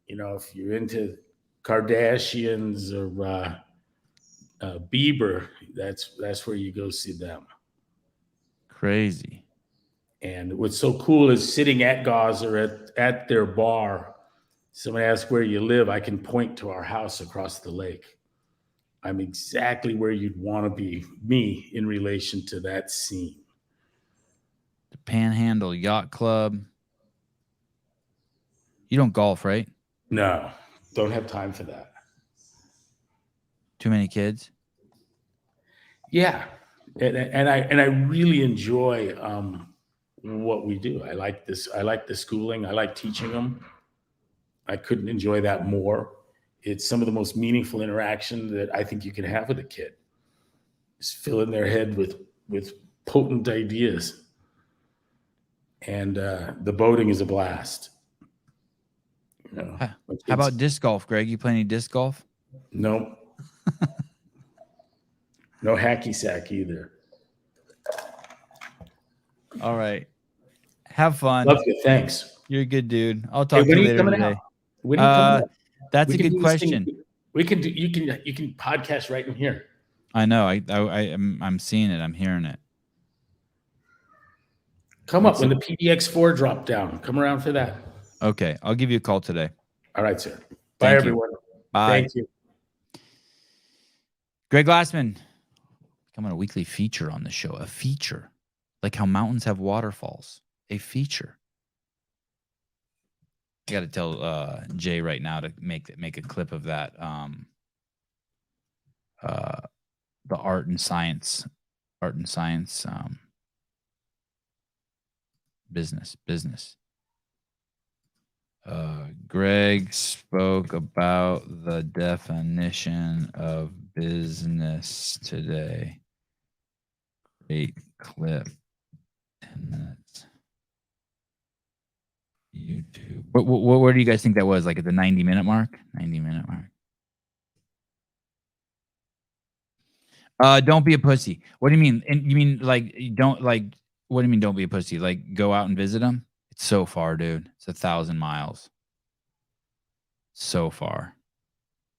If you're into Kardashians or Bieber, that's where you go see them. Crazy. And what's so cool is sitting at Gazer at their bar. Somebody asks where you live. I can point to our house across the lake. I'm exactly where you'd want to be, me, in relation to that scene. The Panhandle Yacht Club. You don't golf, right? No, don't have time for that. Too many kids? Yeah, and I really enjoy what we do. I like this. I like the schooling. I like teaching them. I couldn't enjoy that more. It's some of the most meaningful interaction that I think you can have with a kid. Just filling their head with potent ideas. And the boating is a blast. How about disc golf, Greg? You play any disc golf? No. No hacky sack either. All right. Have fun. Love you. Thanks. You're a good dude. I'll talk to you later today. When are you coming out? That's a good question. We can do. You can podcast right in here. I know. I'm seeing it. I'm hearing it. Come up when the PDX4 drop down. Come around for that. Okay, I'll give you a call today. All right, sir. Bye, Thank you. everyone. Bye. Thank you. Greg Glassman. Come on, a weekly feature on the show. A feature, like how mountains have waterfalls. A feature. I got to tell Jay right now to make a clip of that. The art and science business. Greg spoke about the definition of business today. Great clip. 10 minutes. YouTube. Where do you guys think that was? Like at the 90-minute mark? 90-minute mark. Don't be a pussy. What do you mean? And you mean like you don't like? What do you mean? Don't be a pussy. Like go out and visit them. It's so far, dude. It's 1,000 miles. So far.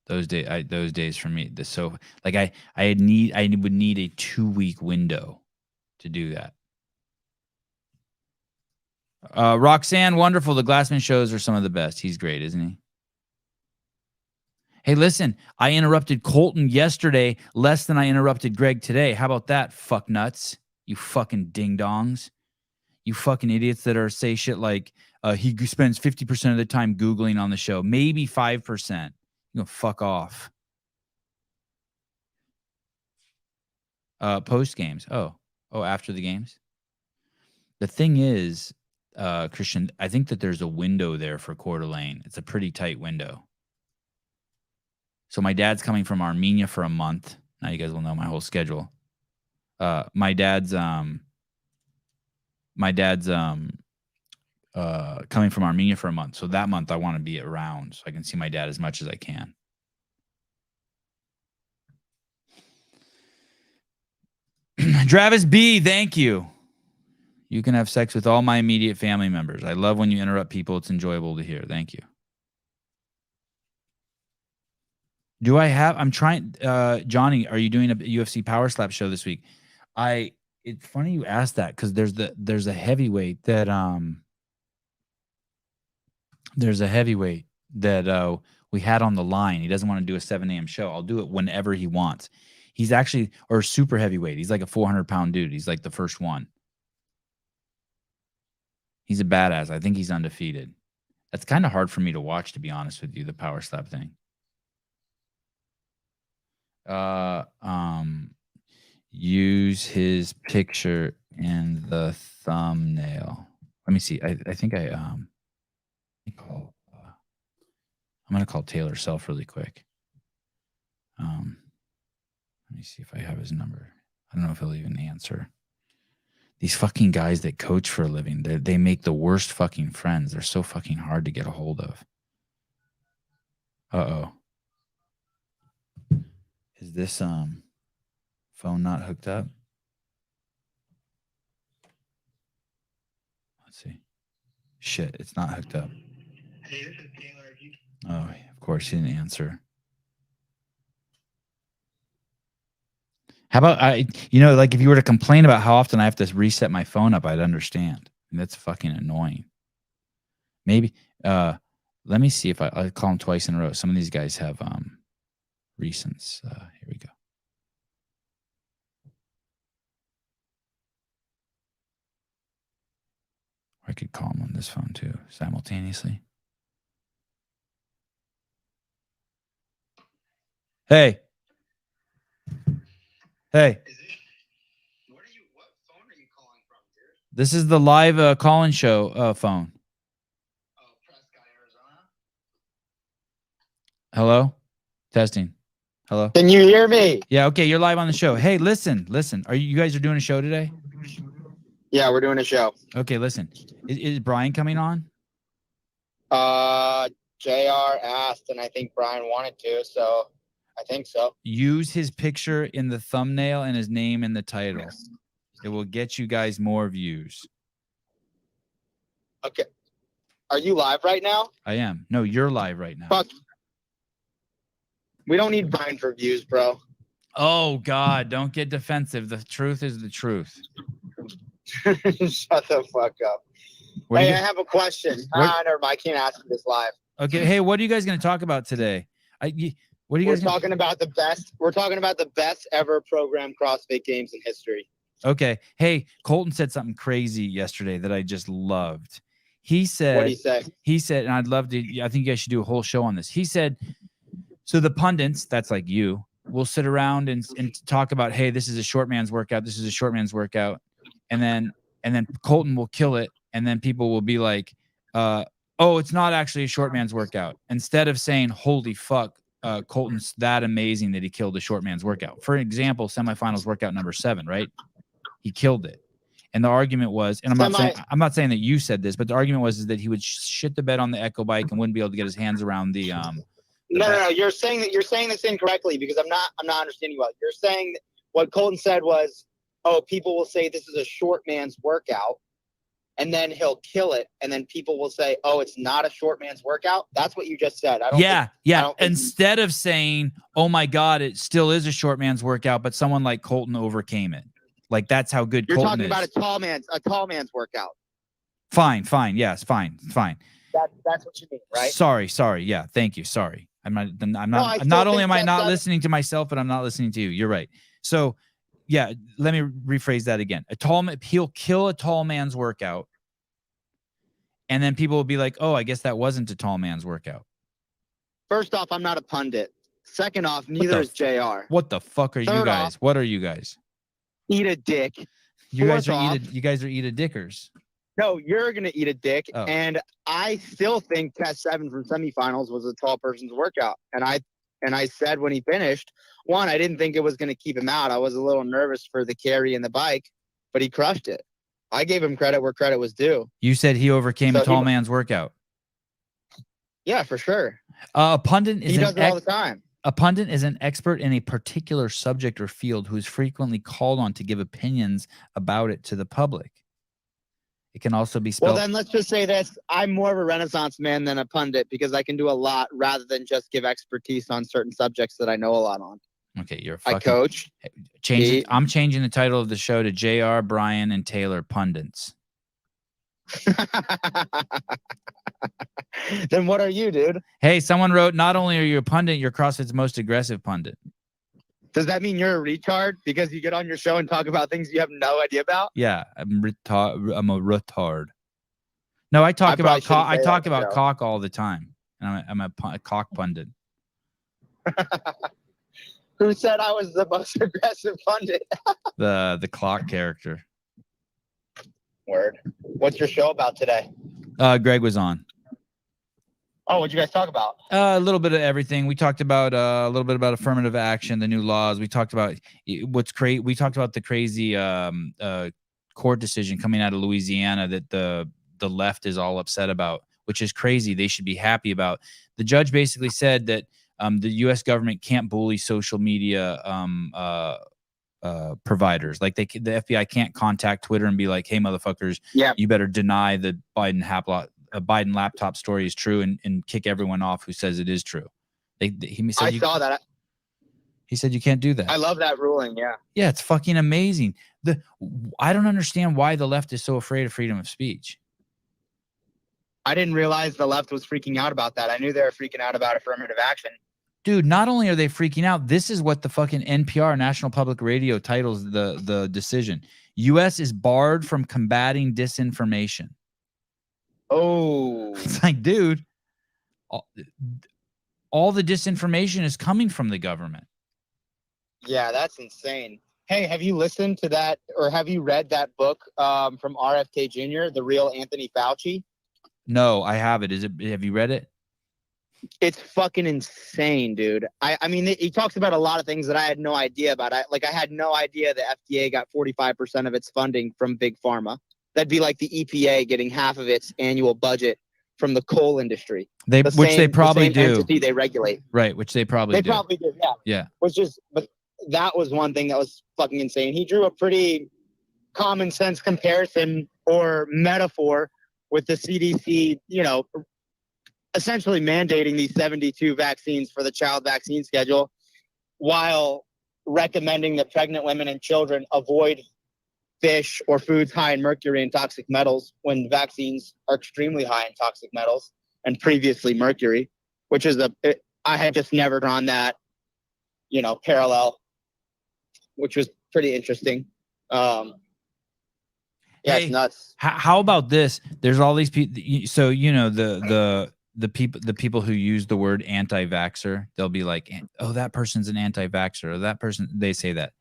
Those days for me. I would need a 2-week window to do that. Roxanne, wonderful. The Glassman shows are some of the best. He's great, isn't he? Hey, listen, I interrupted Colton yesterday less than I interrupted Greg today. How about that, fuck nuts? You fucking ding-dongs. You fucking idiots that are say shit like he spends 50% of the time Googling on the show. Maybe 5%. You know, fuck off. Post games. Oh, after the games. The thing is, Christian, I think that there's a window there for Coeur d'Alene. It's a pretty tight window. So my dad's coming from Armenia for a month. Now you guys will know my whole schedule. My dad's coming from Armenia for a month. So that month I want to be around so I can see my dad as much as I can. Travis B, thank you. You can have sex with all my immediate family members. I love when you interrupt people. It's enjoyable to hear. Thank you. I'm trying, Johnny, are you doing a UFC Power Slap show this week? It's funny you asked that because there's a heavyweight that, we had on the line. He doesn't want to do a 7 a.m. show. I'll do it whenever he wants. He's actually, or super heavyweight. He's like a 400-pound dude. He's like the first one. He's a badass. I think he's undefeated. That's kind of hard for me to watch, to be honest with you, the Power Slap thing. Use his picture in the thumbnail. Let me see. I think I'm gonna call Taylor Self really quick. Let me see if I have his number. I don't know if he'll even answer. These fucking guys that coach for a living, they make the worst fucking friends. They're so fucking hard to get a hold of. Uh-oh. Is this phone not hooked up? Let's see. Shit, it's not hooked up. Hey, this is Taylor. Oh, of course he didn't answer. How about like if you were to complain about how often I have to reset my phone up, I'd understand. And that's fucking annoying. Maybe let me see if I'll call him twice in a row. Some of these guys have recents. Here we go. I could call him on this phone too, simultaneously. Hey. What phone are you calling from, dude? This is the live call-in show phone. Oh, Prescott, Arizona. Hello? Testing. Hello? Can you hear me? Yeah, okay, you're live on the show. Hey, listen. Are you guys are doing a show today? Yeah, we're doing a show. Okay, listen. Is Brian coming on? JR asked, and I think Brian wanted to, so I think so. Use his picture in the thumbnail and his name in the title. It will get you guys more views. Okay. Are you live right now? I am. No, you're live right now. Fuck. We don't need Brian for views, bro. Oh, God. Don't get defensive. The truth is the truth. Shut the fuck up. Hey, I have a question. Never mind. I can't ask you this live. Okay. Hey, what are you guys going to talk about today? What are you guys talking about? We're talking about the best ever program CrossFit Games in history. Okay. Hey, Colton said something crazy yesterday that I just loved. He said, what did he say? He said, and I'd love to, I think you guys should do a whole show on this. He said, so the pundits, that's like you, will sit around and talk about, hey, this is a short man's workout. This is a short man's workout. And then Colton will kill it. And then people will be like, oh, it's not actually a short man's workout. Instead of saying, holy fuck, Colton's that amazing that he killed the short man's workout. For example, semifinals workout number 7, right? He killed it. And the argument was, and I'm not saying that you said this, but the argument was is that he would shit the bed on the Echo bike and wouldn't be able to get his hands around the No. You're saying this incorrectly because I'm not understanding well. You're saying what Colton said was, oh, people will say this is a short man's workout, and then he'll kill it, and then people will say, oh, it's not a short man's workout. That's what you just said. I don't think Instead of saying, oh my God, it still is a short man's workout, but someone like Colton overcame it. Like, that's how good you're Colton talking is. about a tall man's workout. Fine. Yes, fine. That's what you mean, right? Sorry. Yeah, thank you. Sorry. Not only am I not listening to myself, but I'm not listening to you. You're right. So, yeah, let me rephrase that again. He'll kill a tall man's workout, and then people will be like, "Oh, I guess that wasn't a tall man's workout." First off, I'm not a pundit. Second off, neither is JR. What the fuck are you guys? What are you guys? Eat a dick. You guys are eat a dickers. No, you're gonna eat a dick, Oh. and I still think Test 7 from semifinals was a tall person's workout. And I said when he finished, one, I didn't think it was gonna keep him out. I was a little nervous for the carry and the bike, but he crushed it. I gave him credit where credit was due. You said he overcame a tall man's workout. Yeah, for sure. A pundit is he does it all the time. A pundit is an expert in a particular subject or field who is frequently called on to give opinions about it to the public. It can also be spelled. Well, then let's just say this. I'm more of a Renaissance man than a pundit because I can do a lot rather than just give expertise on certain subjects that I know a lot on. Okay, I coach. I'm changing the title of the show to JR, Brian, and Taylor Pundits. Then what are you, dude? Hey, someone wrote, not only are you a pundit, you're CrossFit's most aggressive pundit. Does that mean you're a retard because you get on your show and talk about things you have no idea about? Yeah, I'm a retard. No, I talk about cock all the time. I'm a cock pundit. Who said I was the most aggressive pundit? the clock character. Word. What's your show about today? Greg was on. Oh, what'd you guys talk about? A little bit of everything. We talked about a little bit about affirmative action, the new laws. We talked about what's crazy. We talked about the crazy court decision coming out of Louisiana that the left is all upset about, which is crazy. They should be happy about. The judge basically said that the U.S. government can't bully social media providers. Like the FBI can't contact Twitter and be like, "Hey, motherfuckers, you better deny the Biden laptop story is true and kick everyone off who says it is true." I saw that. He said you can't do that. I love that ruling. Yeah. Yeah, it's fucking amazing. I don't understand why the left is so afraid of freedom of speech. I didn't realize the left was freaking out about that. I knew they were freaking out about affirmative action. Dude, not only are they freaking out, this is what the fucking NPR, National Public Radio, titles the decision. U.S. is barred from combating disinformation. Oh. It's like, dude, all the disinformation is coming from the government. Yeah, that's insane. Hey, have you listened to that or have you read that book from RFK Jr., The Real Anthony Fauci? No, I have it. Have you read it? It's fucking insane, dude. I mean, he talks about a lot of things that I had no idea about. I had no idea the FDA got 45% of its funding from Big Pharma. That'd be like the EPA getting half of its annual budget from the coal industry. They probably do. Entity they regulate. Right, which they probably do. Yeah. Yeah. But that was one thing that was fucking insane. He drew a pretty common sense comparison or metaphor with the CDC, essentially mandating these 72 vaccines for the child vaccine schedule while recommending that pregnant women and children avoid fish or foods high in mercury and toxic metals when vaccines are extremely high in toxic metals and previously mercury, which is I had just never drawn that, parallel, which was pretty interesting. It's nuts. How about this? There's all these people. So, the people who use the word anti-vaxxer, they'll be like, "Oh, that person's an anti-vaxxer," or "That person," they say that.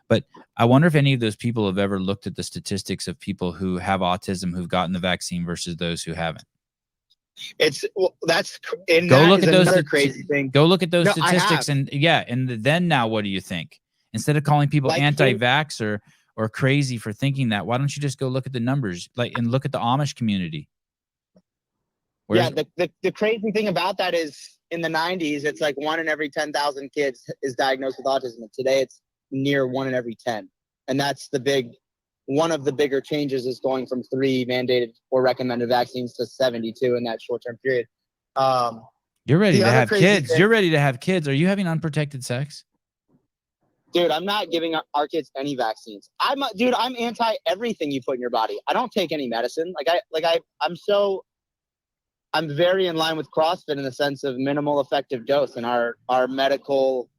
But I wonder if any of those people have ever looked at the statistics of people who have autism who've gotten the vaccine versus those who haven't. Look at those crazy thing. Go look at those statistics and then now what do you think? Instead of calling people anti-vaxxer or crazy for thinking that, why don't you just go look at the numbers and look at the Amish community? The crazy thing about that is in the 90s, it's like 1 in every 10,000 kids is diagnosed with autism. And today it's near 1 in every 10. And that's one of the bigger changes is going from 3 mandated or recommended vaccines to 72 in that short-term period. You're ready The to other have crazy kids. thing- You're ready to have kids. Are you having unprotected sex? Dude, I'm not giving our kids any vaccines. I'm anti everything you put in your body. I don't take any medicine. I'm very in line with CrossFit in the sense of minimal effective dose, and our medical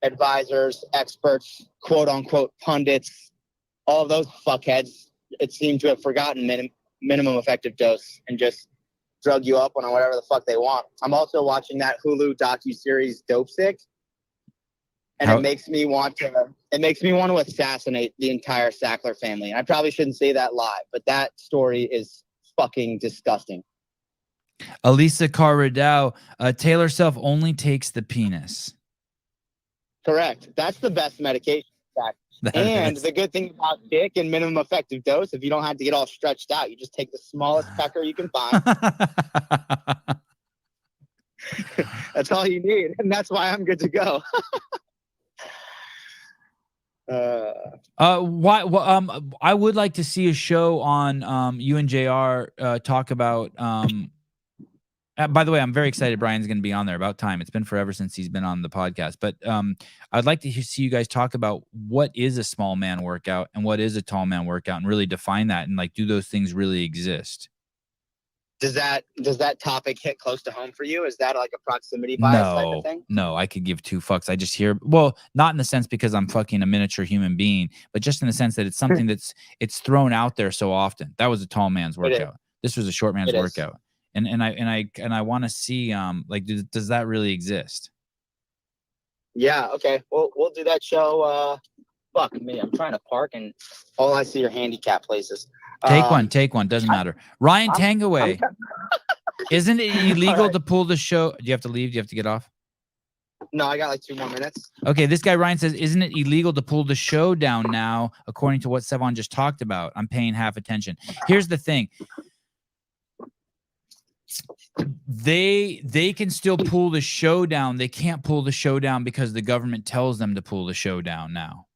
advisors, experts, quote unquote pundits, all of those fuckheads, it seemed to have forgotten minimum effective dose and just drug you up on whatever the fuck they want. I'm also watching that Hulu docuseries Dope Sick. And it makes me want to assassinate the entire Sackler family. I probably shouldn't say that live, but that story is fucking disgusting. Elisa Carradau, Taylor Self only takes the penis. Correct. That's the best medication. And the good thing about dick and minimum effective dose, if you don't have to get all stretched out, you just take the smallest pecker you can find. That's all you need, and that's why I'm good to go. I would like to see a show on you and JR talk about by the way, I'm very excited Brian's going to be on there. About time. It's been forever since he's been on the podcast, but I'd like to see you guys talk about what is a small man workout and what is a tall man workout, and really define that, and like, do those things really exist? Does that topic hit close to home for you? Is that like a proximity bias type of thing? No, I could give 2 fucks. I just hear, well, not in the sense because I'm fucking a miniature human being, but just in the sense that it's something it's thrown out there so often. That was a tall man's workout. This was a short man's workout. And I want to see like, does that really exist? Yeah, okay. We'll do that show. Fuck me, I'm trying to park and all I see are handicap places. Take one. Doesn't matter. Ryan Tangaway. Isn't it illegal to pull the show? Do you have to leave? Do you have to get off? No, I got like 2 more minutes. Okay, this guy Ryan says, isn't it illegal to pull the show down now, according to what Sevan just talked about? I'm paying half attention. Here's the thing. They can still pull the show down. They can't pull the show down because the government tells them to pull the show down now.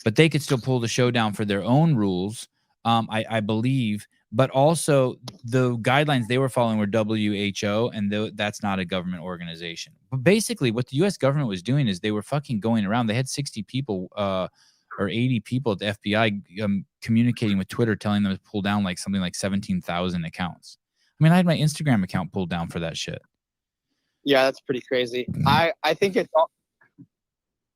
But they could still pull the show down for their own rules, I believe. But also, the guidelines they were following were WHO, and that's not a government organization. But basically, what the U.S. government was doing is they were fucking going around. They had 60 people or 80 people at the FBI communicating with Twitter, telling them to pull down like something like 17,000 accounts. I mean, I had my Instagram account pulled down for that shit. Yeah, that's pretty crazy. I think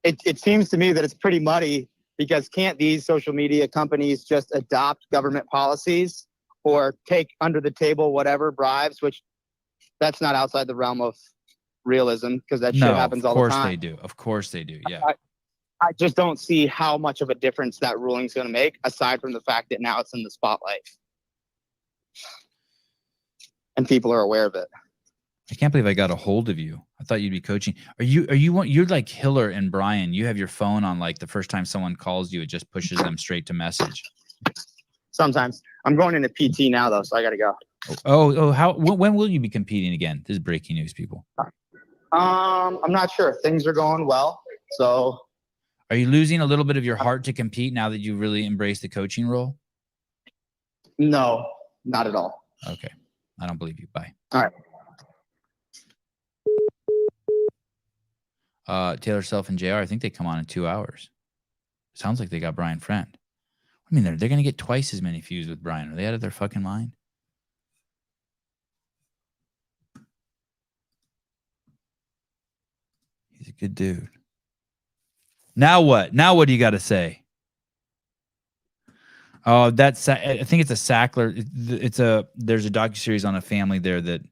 it seems to me that it's pretty muddy, because can't these social media companies just adopt government policies or take under the table whatever bribes, which that's not outside the realm of realism, because that shit happens all the time. Of course they do. Yeah. I just don't see how much of a difference that ruling's going to make, aside from the fact that now it's in the spotlight and people are aware of it. I can't believe I got a hold of you. I thought you'd be coaching. You're like Hiller and Brian. You have your phone on, like, the first time someone calls you, it just pushes them straight to message. Sometimes. I'm going into PT now though, so I got to go. When will you be competing again? This is breaking news, people. I'm not sure. Things are going well. So are you losing a little bit of your heart to compete now that you really embrace the coaching role? No, not at all. Okay. I don't believe you. Bye. All right. Taylor Self and JR, I think they come on in 2 hours. Sounds like they got Brian Friend. I mean, they're going to get twice as many views with Brian. Are they out of their fucking mind? He's a good dude. Now what? Now what do you got to say? Oh, I think it's a Sackler. There's a docuseries on a family there that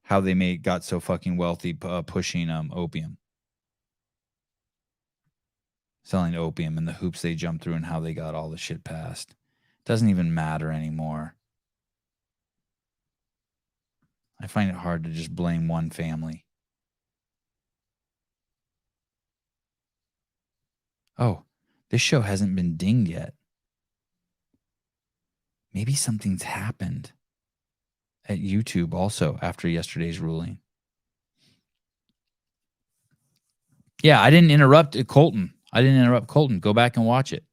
how they got so fucking wealthy pushing opium. Selling opium and the hoops they jumped through and how they got all the shit passed. Doesn't even matter anymore. I find it hard to just blame one family. Oh, this show hasn't been dinged yet. Maybe something's happened at YouTube also after yesterday's ruling. Yeah, I didn't interrupt Colton. Go back and watch it.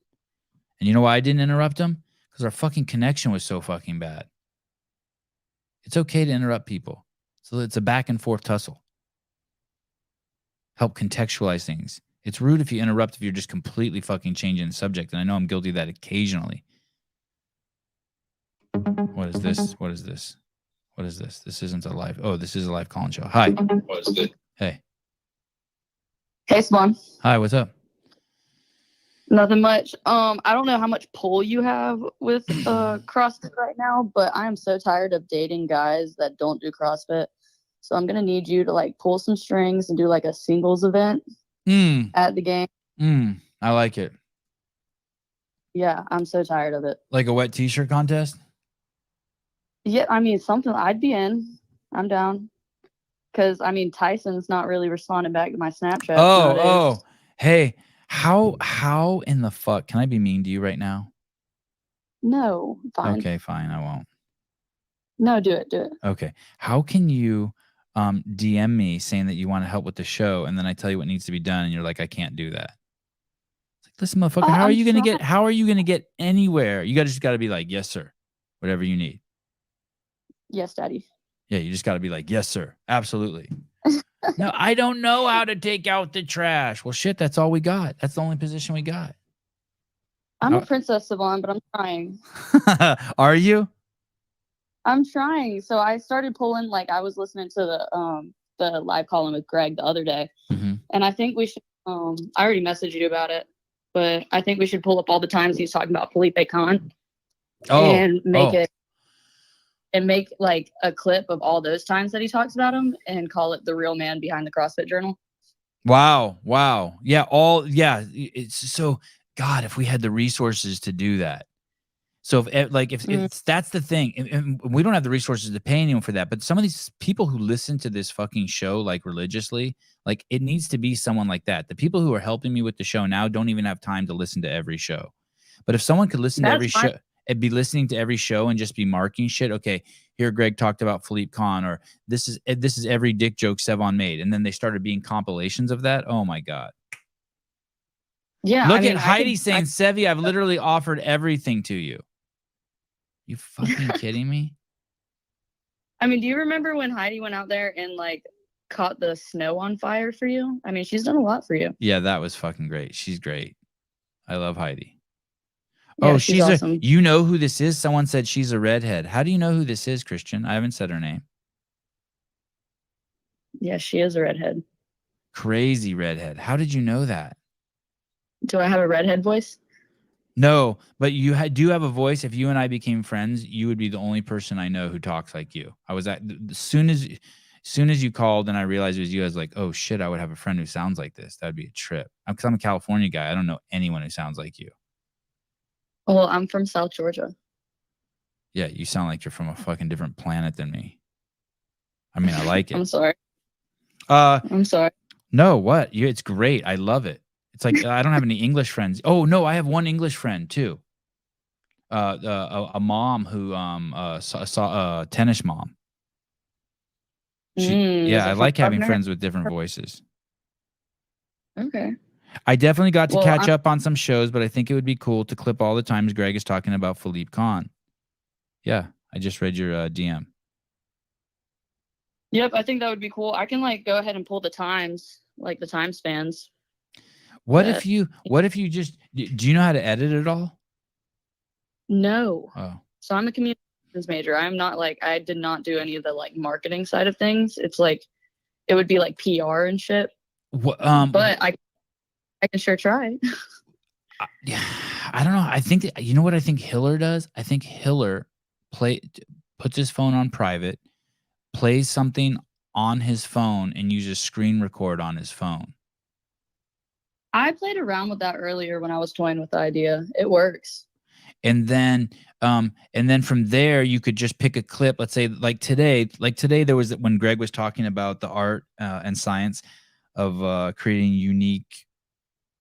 And you know why I didn't interrupt him? Because our fucking connection was so fucking bad. It's okay to interrupt people. So it's a back and forth tussle. Help contextualize things. It's rude if you interrupt if you're just completely fucking changing the subject. And I know I'm guilty of that occasionally. What is this? What is this? What is this? This isn't a live. Oh, this is a live call-in show. Hi. What is it? Hey. Hey, Spawn. Hi, what's up? Nothing much. I don't know how much pull you have with CrossFit right now, but I am so tired of dating guys that don't do CrossFit. So I'm gonna need you to like pull some strings and do like a singles event at the game. I like it. Yeah, I'm so tired of it. Like a wet t-shirt contest? Yeah, I mean something I'd be in. I'm down. Cause I mean Tyson's not really responding back to my Snapchat. Oh. Hey, how in the fuck can I be mean to you right now? No, fine. Okay, fine, I won't. No, do it. Okay. How can you DM me saying that you want to help with the show and then I tell you what needs to be done and you're like, I can't do that? It's like, listen, motherfucker, how are you gonna get anywhere? You just gotta be like, yes, sir. Whatever you need. Yes, Daddy. Yeah, you just gotta be like, yes, sir. Absolutely. No, I don't know how to take out the trash. Well, shit, that's all we got. That's the only position we got. I'm a princess, Sevan, but I'm trying. Are you? I'm trying. So I started pulling, like I was listening to the live call-in with Greg the other day. And I think we should, I already messaged you about it, but I think we should pull up all the times he's talking about Felipe Khan and make like a clip of all those times that he talks about him and call it the real man behind the CrossFit Journal. Wow. Yeah. It's so, God, if we had the resources to do that. So if that's the thing, and we don't have the resources to pay anyone for that, but some of these people who listen to this fucking show, like religiously, like it needs to be someone like that. The people who are helping me with the show now don't even have time to listen to every show. But if someone could listen to every show, it'd be listening to every show and just be marking shit. Okay, here Greg talked about Philippe Khan, or this is every dick joke Sevan made, and then they started being compilations of that. Oh my God. Yeah. Look at Heidi saying, Sevi, I've literally offered everything to you. You fucking kidding me? I mean, do you remember when Heidi went out there and like caught the snow on fire for you? I mean, she's done a lot for you. Yeah, that was fucking great. She's great. I love Heidi. Yeah, oh, she's awesome. You know who this is? Someone said she's a redhead. How do you know who this is, Christian? I haven't said her name. Yeah, she is a redhead. Crazy redhead. How did you know that? Do I have a redhead voice? No, but you do have a voice. If you and I became friends, you would be the only person I know who talks like you. I was as soon as you called and I realized it was you, I was like, oh shit, I would have a friend who sounds like this. That'd be a trip. Because I'm a California guy. I don't know anyone who sounds like you. Well, I'm from South Georgia. Yeah, you sound like you're from a fucking different planet than me. I mean, I like it. I'm sorry. I'm sorry. No, what? It's great. I love it. It's like I don't have any English friends. Oh no, I have one English friend too. A mom who saw a tennis mom. I like having friends with different voices. Okay. I definitely got to catch up on some shows, but I think it would be cool to clip all the times Greg is talking about Philippe Khan. Yeah, I just read your DM. Yep, I think that would be cool. I can like go ahead and pull the times, like the time spans. What if you just, do you know how to edit it all? No. Oh. So I'm a communications major. I'm not like, I did not do any of the like marketing side of things. It's like, it would be like PR and shit. But I can sure try. Yeah, I don't know. I think, you know what I think Hiller does? I think Hiller puts his phone on private, plays something on his phone and uses screen record on his phone. I played around with that earlier when I was toying with the idea. It works. And then from there, you could just pick a clip. Let's say like today there was when Greg was talking about the art and science of creating unique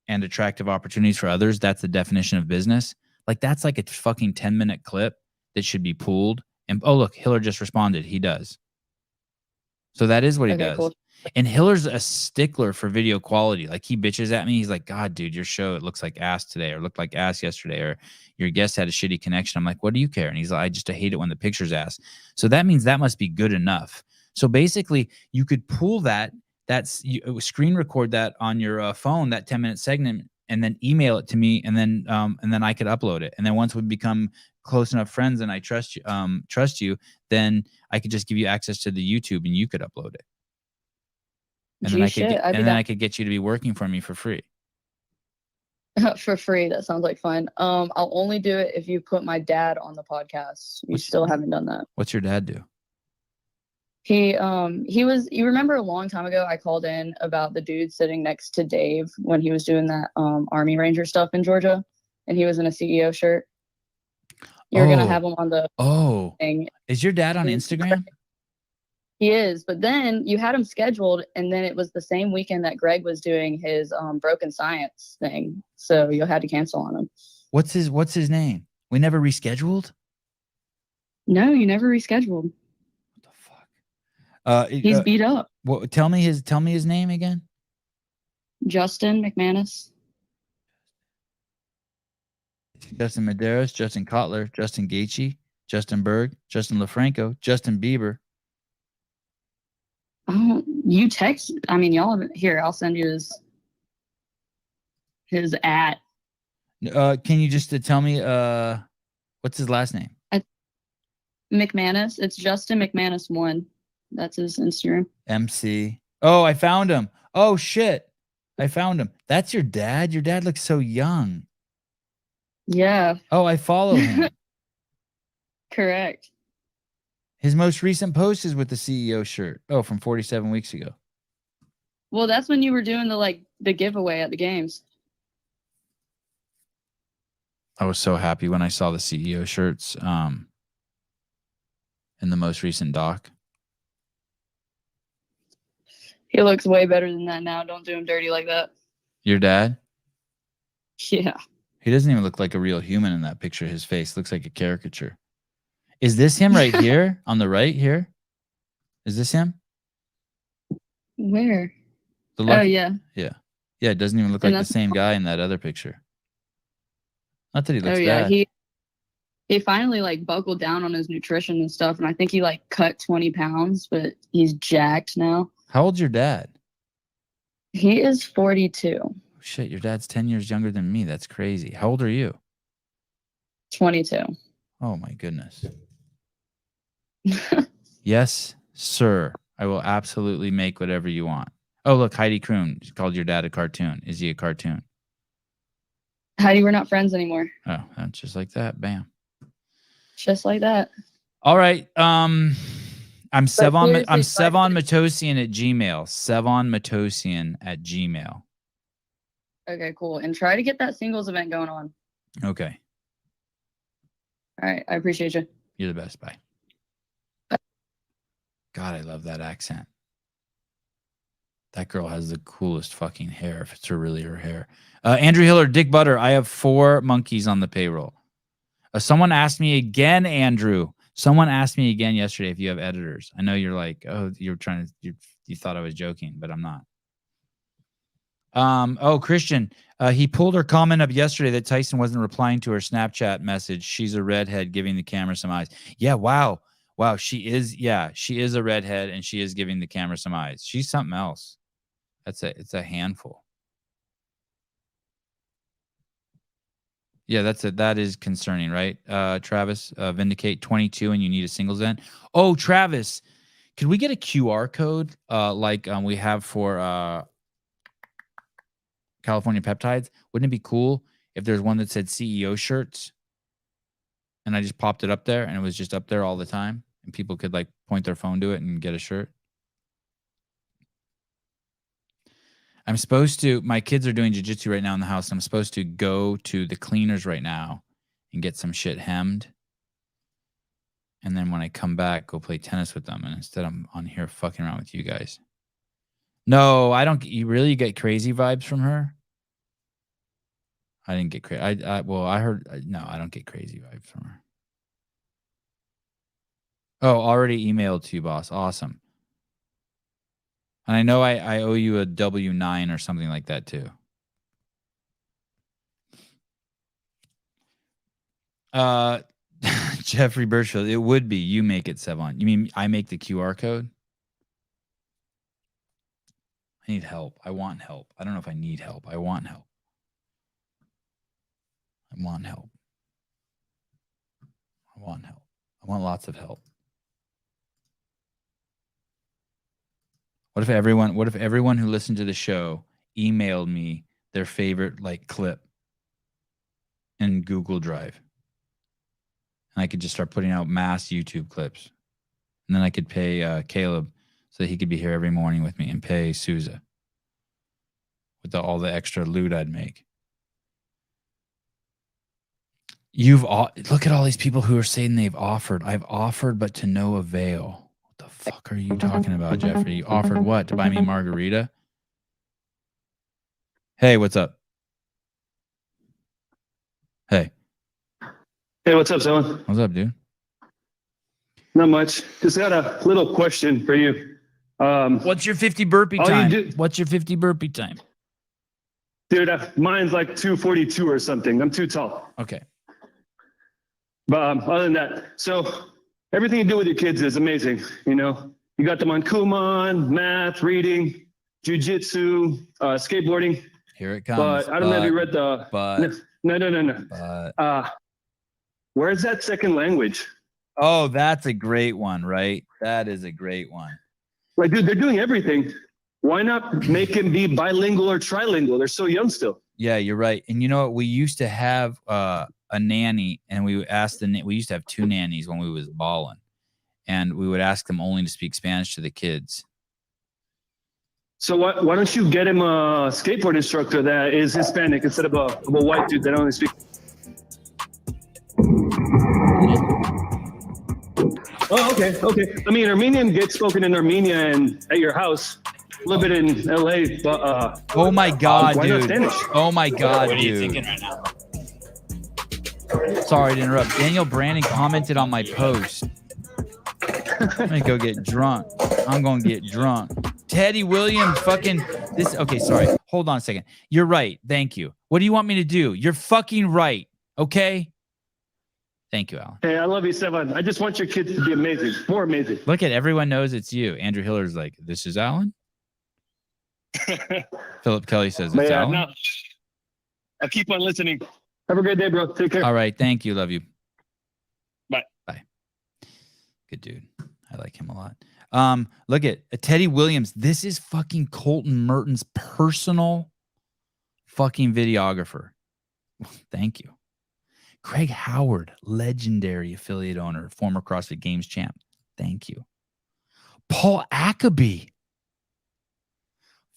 and attractive opportunities for others. That's the definition of business. Like that's like a fucking 10-minute clip that should be pooled. And oh, look, Hiller just responded. He does. So that is what he does. Cool. And Hiller's a stickler for video quality. Like he bitches at me. He's like, God, dude, your show, it looks like ass today, or looked like ass yesterday, or your guest had a shitty connection. I'm like, what do you care? And he's like, I hate it when the picture's ass. So that means that must be good enough. So basically, you could pull screen record that on your phone, that 10-minute segment, and then email it to me, and then I could upload it. And then once we become close enough friends and I trust you, then I could just give you access to the YouTube and you could upload it. And then I could get you to be working for me for free. For free. That sounds like fun. I'll only do it if you put my dad on the podcast. You still haven't done that. What's your dad do? He was, you remember a long time ago, I called in about the dude sitting next to Dave when he was doing that Army Ranger stuff in Georgia, and he was in a CEO shirt. You're going to have him on the thing. Is your dad on Instagram? He is, but then you had him scheduled, and then it was the same weekend that Greg was doing his broken science thing, so you had to cancel on him. What's his name? We never rescheduled? No, you never rescheduled. He's beat up. Well, tell me his name again. Justin McManus. Justin Medeiros, Justin Kotler, Justin Gaethje, Justin Berg, Justin LaFranco, Justin Bieber. Oh, you text? I mean, y'all have here. I'll send you his at. Can you just tell me what's his last name? McManus. It's Justin McManus 1. That's his Instagram. MC. Oh, I found him. Oh shit, I found him. That's your dad. Your dad looks so young. Yeah. Oh, I follow him. Correct. His most recent post is with the CEO shirt. Oh, from 47 weeks ago. Well, that's when you were doing the giveaway at the games. I was so happy when I saw the CEO shirts in the most recent doc. He looks way better than that now. Don't do him dirty like that. Your dad? Yeah. He doesn't even look like a real human in that picture. His face looks like a caricature. Is this him right here on the right here? Is this him? Where? Yeah. Yeah. Yeah, it doesn't even look like the same guy in that other picture. Not that he looks bad. He finally buckled down on his nutrition and stuff, and I think he cut 20 pounds, but he's jacked now. How old's your dad? He is 42. Oh, shit, your dad's 10 years younger than me. That's crazy. How old are you? 22. Oh my goodness. Yes, sir. I will absolutely make whatever you want. Oh, look, Heidi Kroon called your dad a cartoon. Is he a cartoon? Heidi, we're not friends anymore. Oh, that's just like that. Bam. Just like that. All right. I'm Sevan Matosian at Gmail. Sevan Matosian at Gmail. Okay, cool. And try to get that singles event going on. Okay. All right. I appreciate you. You're the best. Bye. Bye. God, I love that accent. That girl has the coolest fucking hair, if it's really her hair. Andrew Hiller, Dick Butter, I have 4 monkeys on the payroll. Someone asked me again, Andrew. Someone asked me again yesterday if you have editors. I know you're like, oh, you thought I was joking, but I'm not. Oh, Christian, he pulled her comment up yesterday that Tyson wasn't replying to her Snapchat message. She's a redhead giving the camera some eyes. Yeah, wow. She is a redhead, and she is giving the camera some eyes. She's something else. It's a handful. Yeah, that is concerning, right? Travis, Vindicate 22, and you need a singles event. Oh, Travis, could we get a QR code like we have for California Peptides? Wouldn't it be cool if there's one that said CEO shirts, and I just popped it up there, and it was just up there all the time, and people could point their phone to it and get a shirt? I'm supposed to, my kids are doing jiu-jitsu right now in the house, and I'm supposed to go to the cleaners right now and get some shit hemmed. And then when I come back, go play tennis with them. And instead I'm on here fucking around with you guys. No, I don't. You really get crazy vibes from her? I didn't get crazy. I heard, no, I don't get crazy vibes from her. Oh, already emailed to you, boss. Awesome. And I know I owe you a W-9 or something like that too. Jeffrey Birchfield, it would be. You make it, Sevan. You mean I make the QR code? I need help. I want help. I don't know if I need help. I want help. I want help. I want help. I want lots of help. What if everyone who listened to the show emailed me their favorite like clip in Google Drive? And I could just start putting out mass YouTube clips. And then I could pay Caleb so that he could be here every morning with me, and pay Souza with all the extra loot I'd make. Look at all these people who are saying they've offered. I've offered, but to no avail. What the fuck are you talking about, Jeffrey? You offered what? To buy me a margarita? Hey, what's up? Hey. Hey, what's up, Sevan? What's up, dude? Not much. Just got a little question for you. What's your 50 burpee time? What's your 50 burpee time? Dude, mine's like 242 or something. I'm too tall. Okay. But other than that, so everything you do with your kids is amazing. You know, you got them on Kumon, math, reading, jujitsu, skateboarding. Here it comes. But I don't know if you read the. No. Where's that second language? Oh, that's a great one, right? That is a great one. Like, dude, they're doing everything. Why not make him be bilingual or trilingual? They're so young still. Yeah, you're right. And you know what? We used to have a nanny, and we used to have 2 nannies when we was balling, and we would ask them only to speak Spanish to the kids. So why don't you get him a skateboard instructor that is Hispanic instead of a white dude that only speaks? Oh, okay. I mean, Armenian gets spoken in Armenia and at your house, a little bit in LA, but oh my God, why dude! not Spanish? Oh my God, What are you dude! thinking right now? Sorry to interrupt. Daniel Brandon commented on my post. I'm gonna go get drunk. I'm gonna get drunk. Teddy Williams, fucking this. Okay, sorry. Hold on a second. You're right. Thank you. What do you want me to do? You're fucking right. Okay. Thank you, Alan. Hey, I love you, Sevan. I just want your kids to be amazing, more amazing. Look at everyone knows it's you. Andrew Hiller's like, this is Alan. Philip Kelly says it's Alan. No. I'll keep on listening. Have a great day, bro. Take care. All right. Thank you. Love you. Bye. Bye. Good dude. I like him a lot. Look at Teddy Williams. This is fucking Colton Merton's personal fucking videographer. Thank you. Craig Howard, legendary affiliate owner, former CrossFit Games champ. Thank you. Paul Ackaby,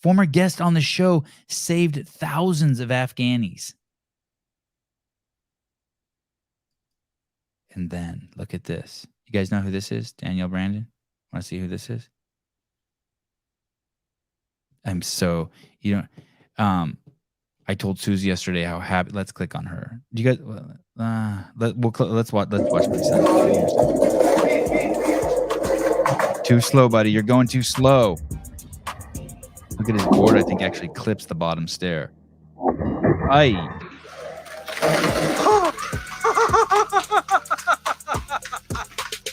former guest on the show, saved thousands of Afghanis. And then look at this. You guys know who this is? Danielle Brandon? Want to see who this is? I told Susie yesterday how happy. Let's click on her. Do you guys? Let's watch. My son. Too slow, buddy. You're going too slow. Look at his board. I think actually clips the bottom stair. Aye.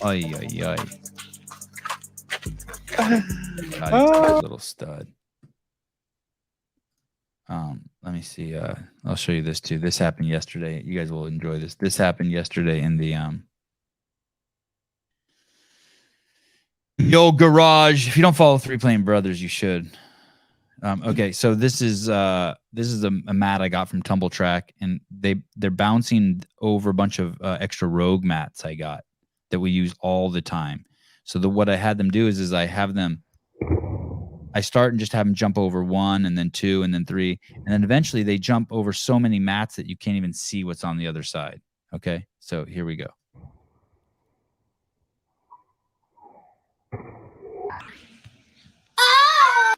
Ay, ay, ay. God, he's a little stud. Let me see. I'll show you this too. This happened yesterday. You guys will enjoy this. This happened yesterday in the old garage. If you don't follow Three Plane Brothers, you should. Okay, so this is a mat I got from Tumble Track, and they're bouncing over a bunch of extra Rogue mats I got that we use all the time. So what I had them do is I start and just have them jump over 1 and then 2 and then 3. And then eventually they jump over so many mats that you can't even see what's on the other side. Okay. So here we go.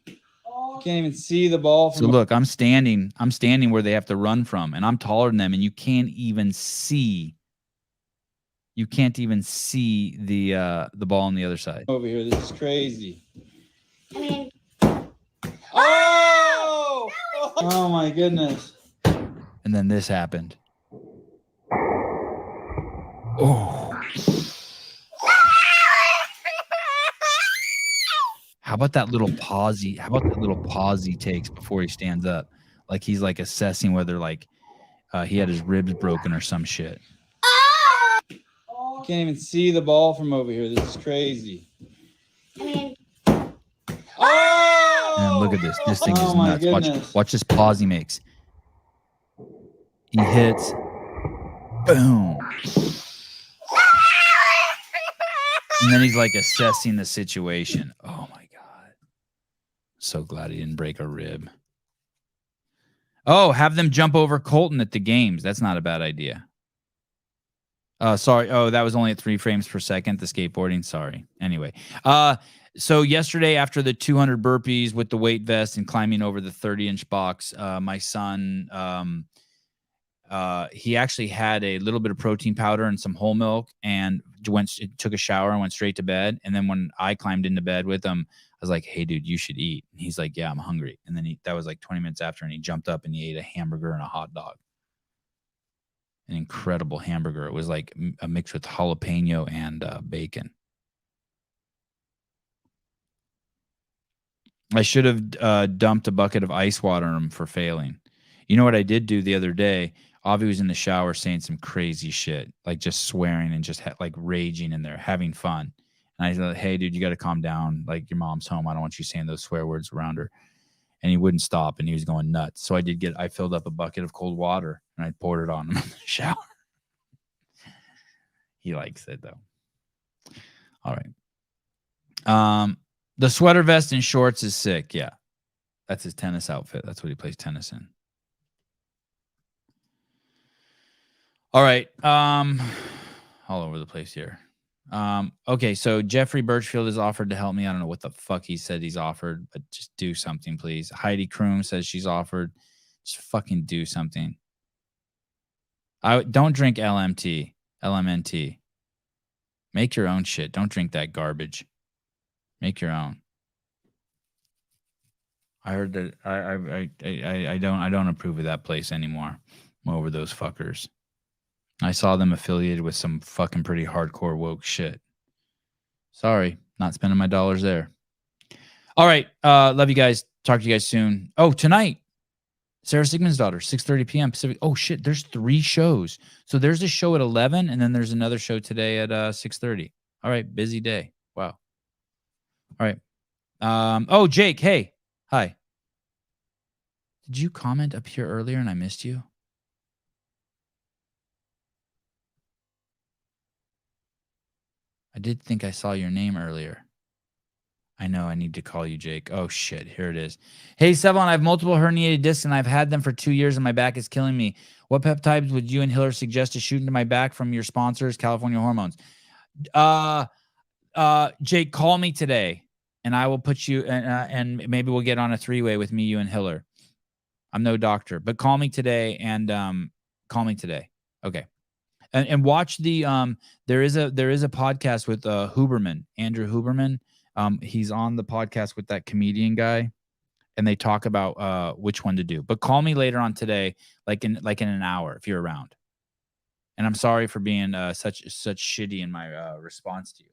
You can't even see the ball. So look, I'm standing where they have to run from, and I'm taller than them, and you can't even see the ball on the other side. Over here. This is crazy. I mean, Oh my goodness. And then this happened. Oh. How about that little pause he takes before he stands up? Like he's like assessing whether like he had his ribs broken or some shit. Can't even see the ball from over here. This is crazy. Oh! And look at this. This thing is nuts. Watch this pause he makes. He hits. Boom. And then he's like assessing the situation. Oh my God. So glad he didn't break a rib. Oh, have them jump over Colton at the games. That's not a bad idea. Sorry. Oh, that was only at 3 frames per second, the skateboarding. Sorry. Anyway. So yesterday after the 200 burpees with the weight vest and climbing over the 30-inch box, my son, he actually had a little bit of protein powder and some whole milk and took a shower and went straight to bed. And then when I climbed into bed with him, I was like, hey, dude, you should eat. And he's like, yeah, I'm hungry. And then that was like 20 minutes after, and he jumped up and he ate a hamburger and a hot dog. An incredible hamburger. It was like a mix with jalapeno and bacon. I should have dumped a bucket of ice water on him for failing. You know what I did do the other day? Avi was in the shower saying some crazy shit, like just swearing and just like raging in there, having fun. And I said, hey, dude, you got to calm down. Like, your mom's home. I don't want you saying those swear words around her. And he wouldn't stop, and he was going nuts. So I filled up a bucket of cold water, and I poured it on him in the shower. He likes it, though. All right. The sweater vest and shorts is sick. Yeah. That's his tennis outfit. That's what he plays tennis in. All right. All over the place here. Okay, so Jeffrey Birchfield has offered to help me. I don't know what the fuck he said he's offered, but just do something, please. Heidi Kroom says she's offered. Just fucking do something. Don't drink LMNT. Make your own shit. Don't drink that garbage. Make your own. I heard that I don't approve of that place anymore. I'm over those fuckers. I saw them affiliated with some fucking pretty hardcore woke shit. Sorry, not spending my dollars there. All right, love you guys. Talk to you guys soon. Oh, tonight, Sarah Sigmund's daughter, 6:30 p.m. Pacific. Oh shit, there's 3 shows. So there's a show at 11, and then there's another show today at 6:30. All right, busy day. Wow. All right. Oh, Jake, hey, hi. Did you comment up here earlier and I missed you? I did think I saw your name earlier. I know I need to call you, Jake. Oh, shit. Here it is. Hey, Sevan, I have multiple herniated discs, and I've had them for 2 years, and my back is killing me. What peptides would you and Hiller suggest to shoot into my back from your sponsors, California Hormones? Jake, call me today, and I will put you, and maybe we'll get on a 3-way with me, you, and Hiller. I'm no doctor, but call me today, and call me today. Okay. And watch the there is a podcast with Huberman, Andrew Huberman. He's on the podcast with that comedian guy, and they talk about which one to do. But call me later on today, like in an hour if you're around. And I'm sorry for being such shitty in my response to you.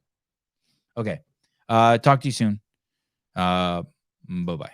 Okay. Talk to you soon. Bye-bye.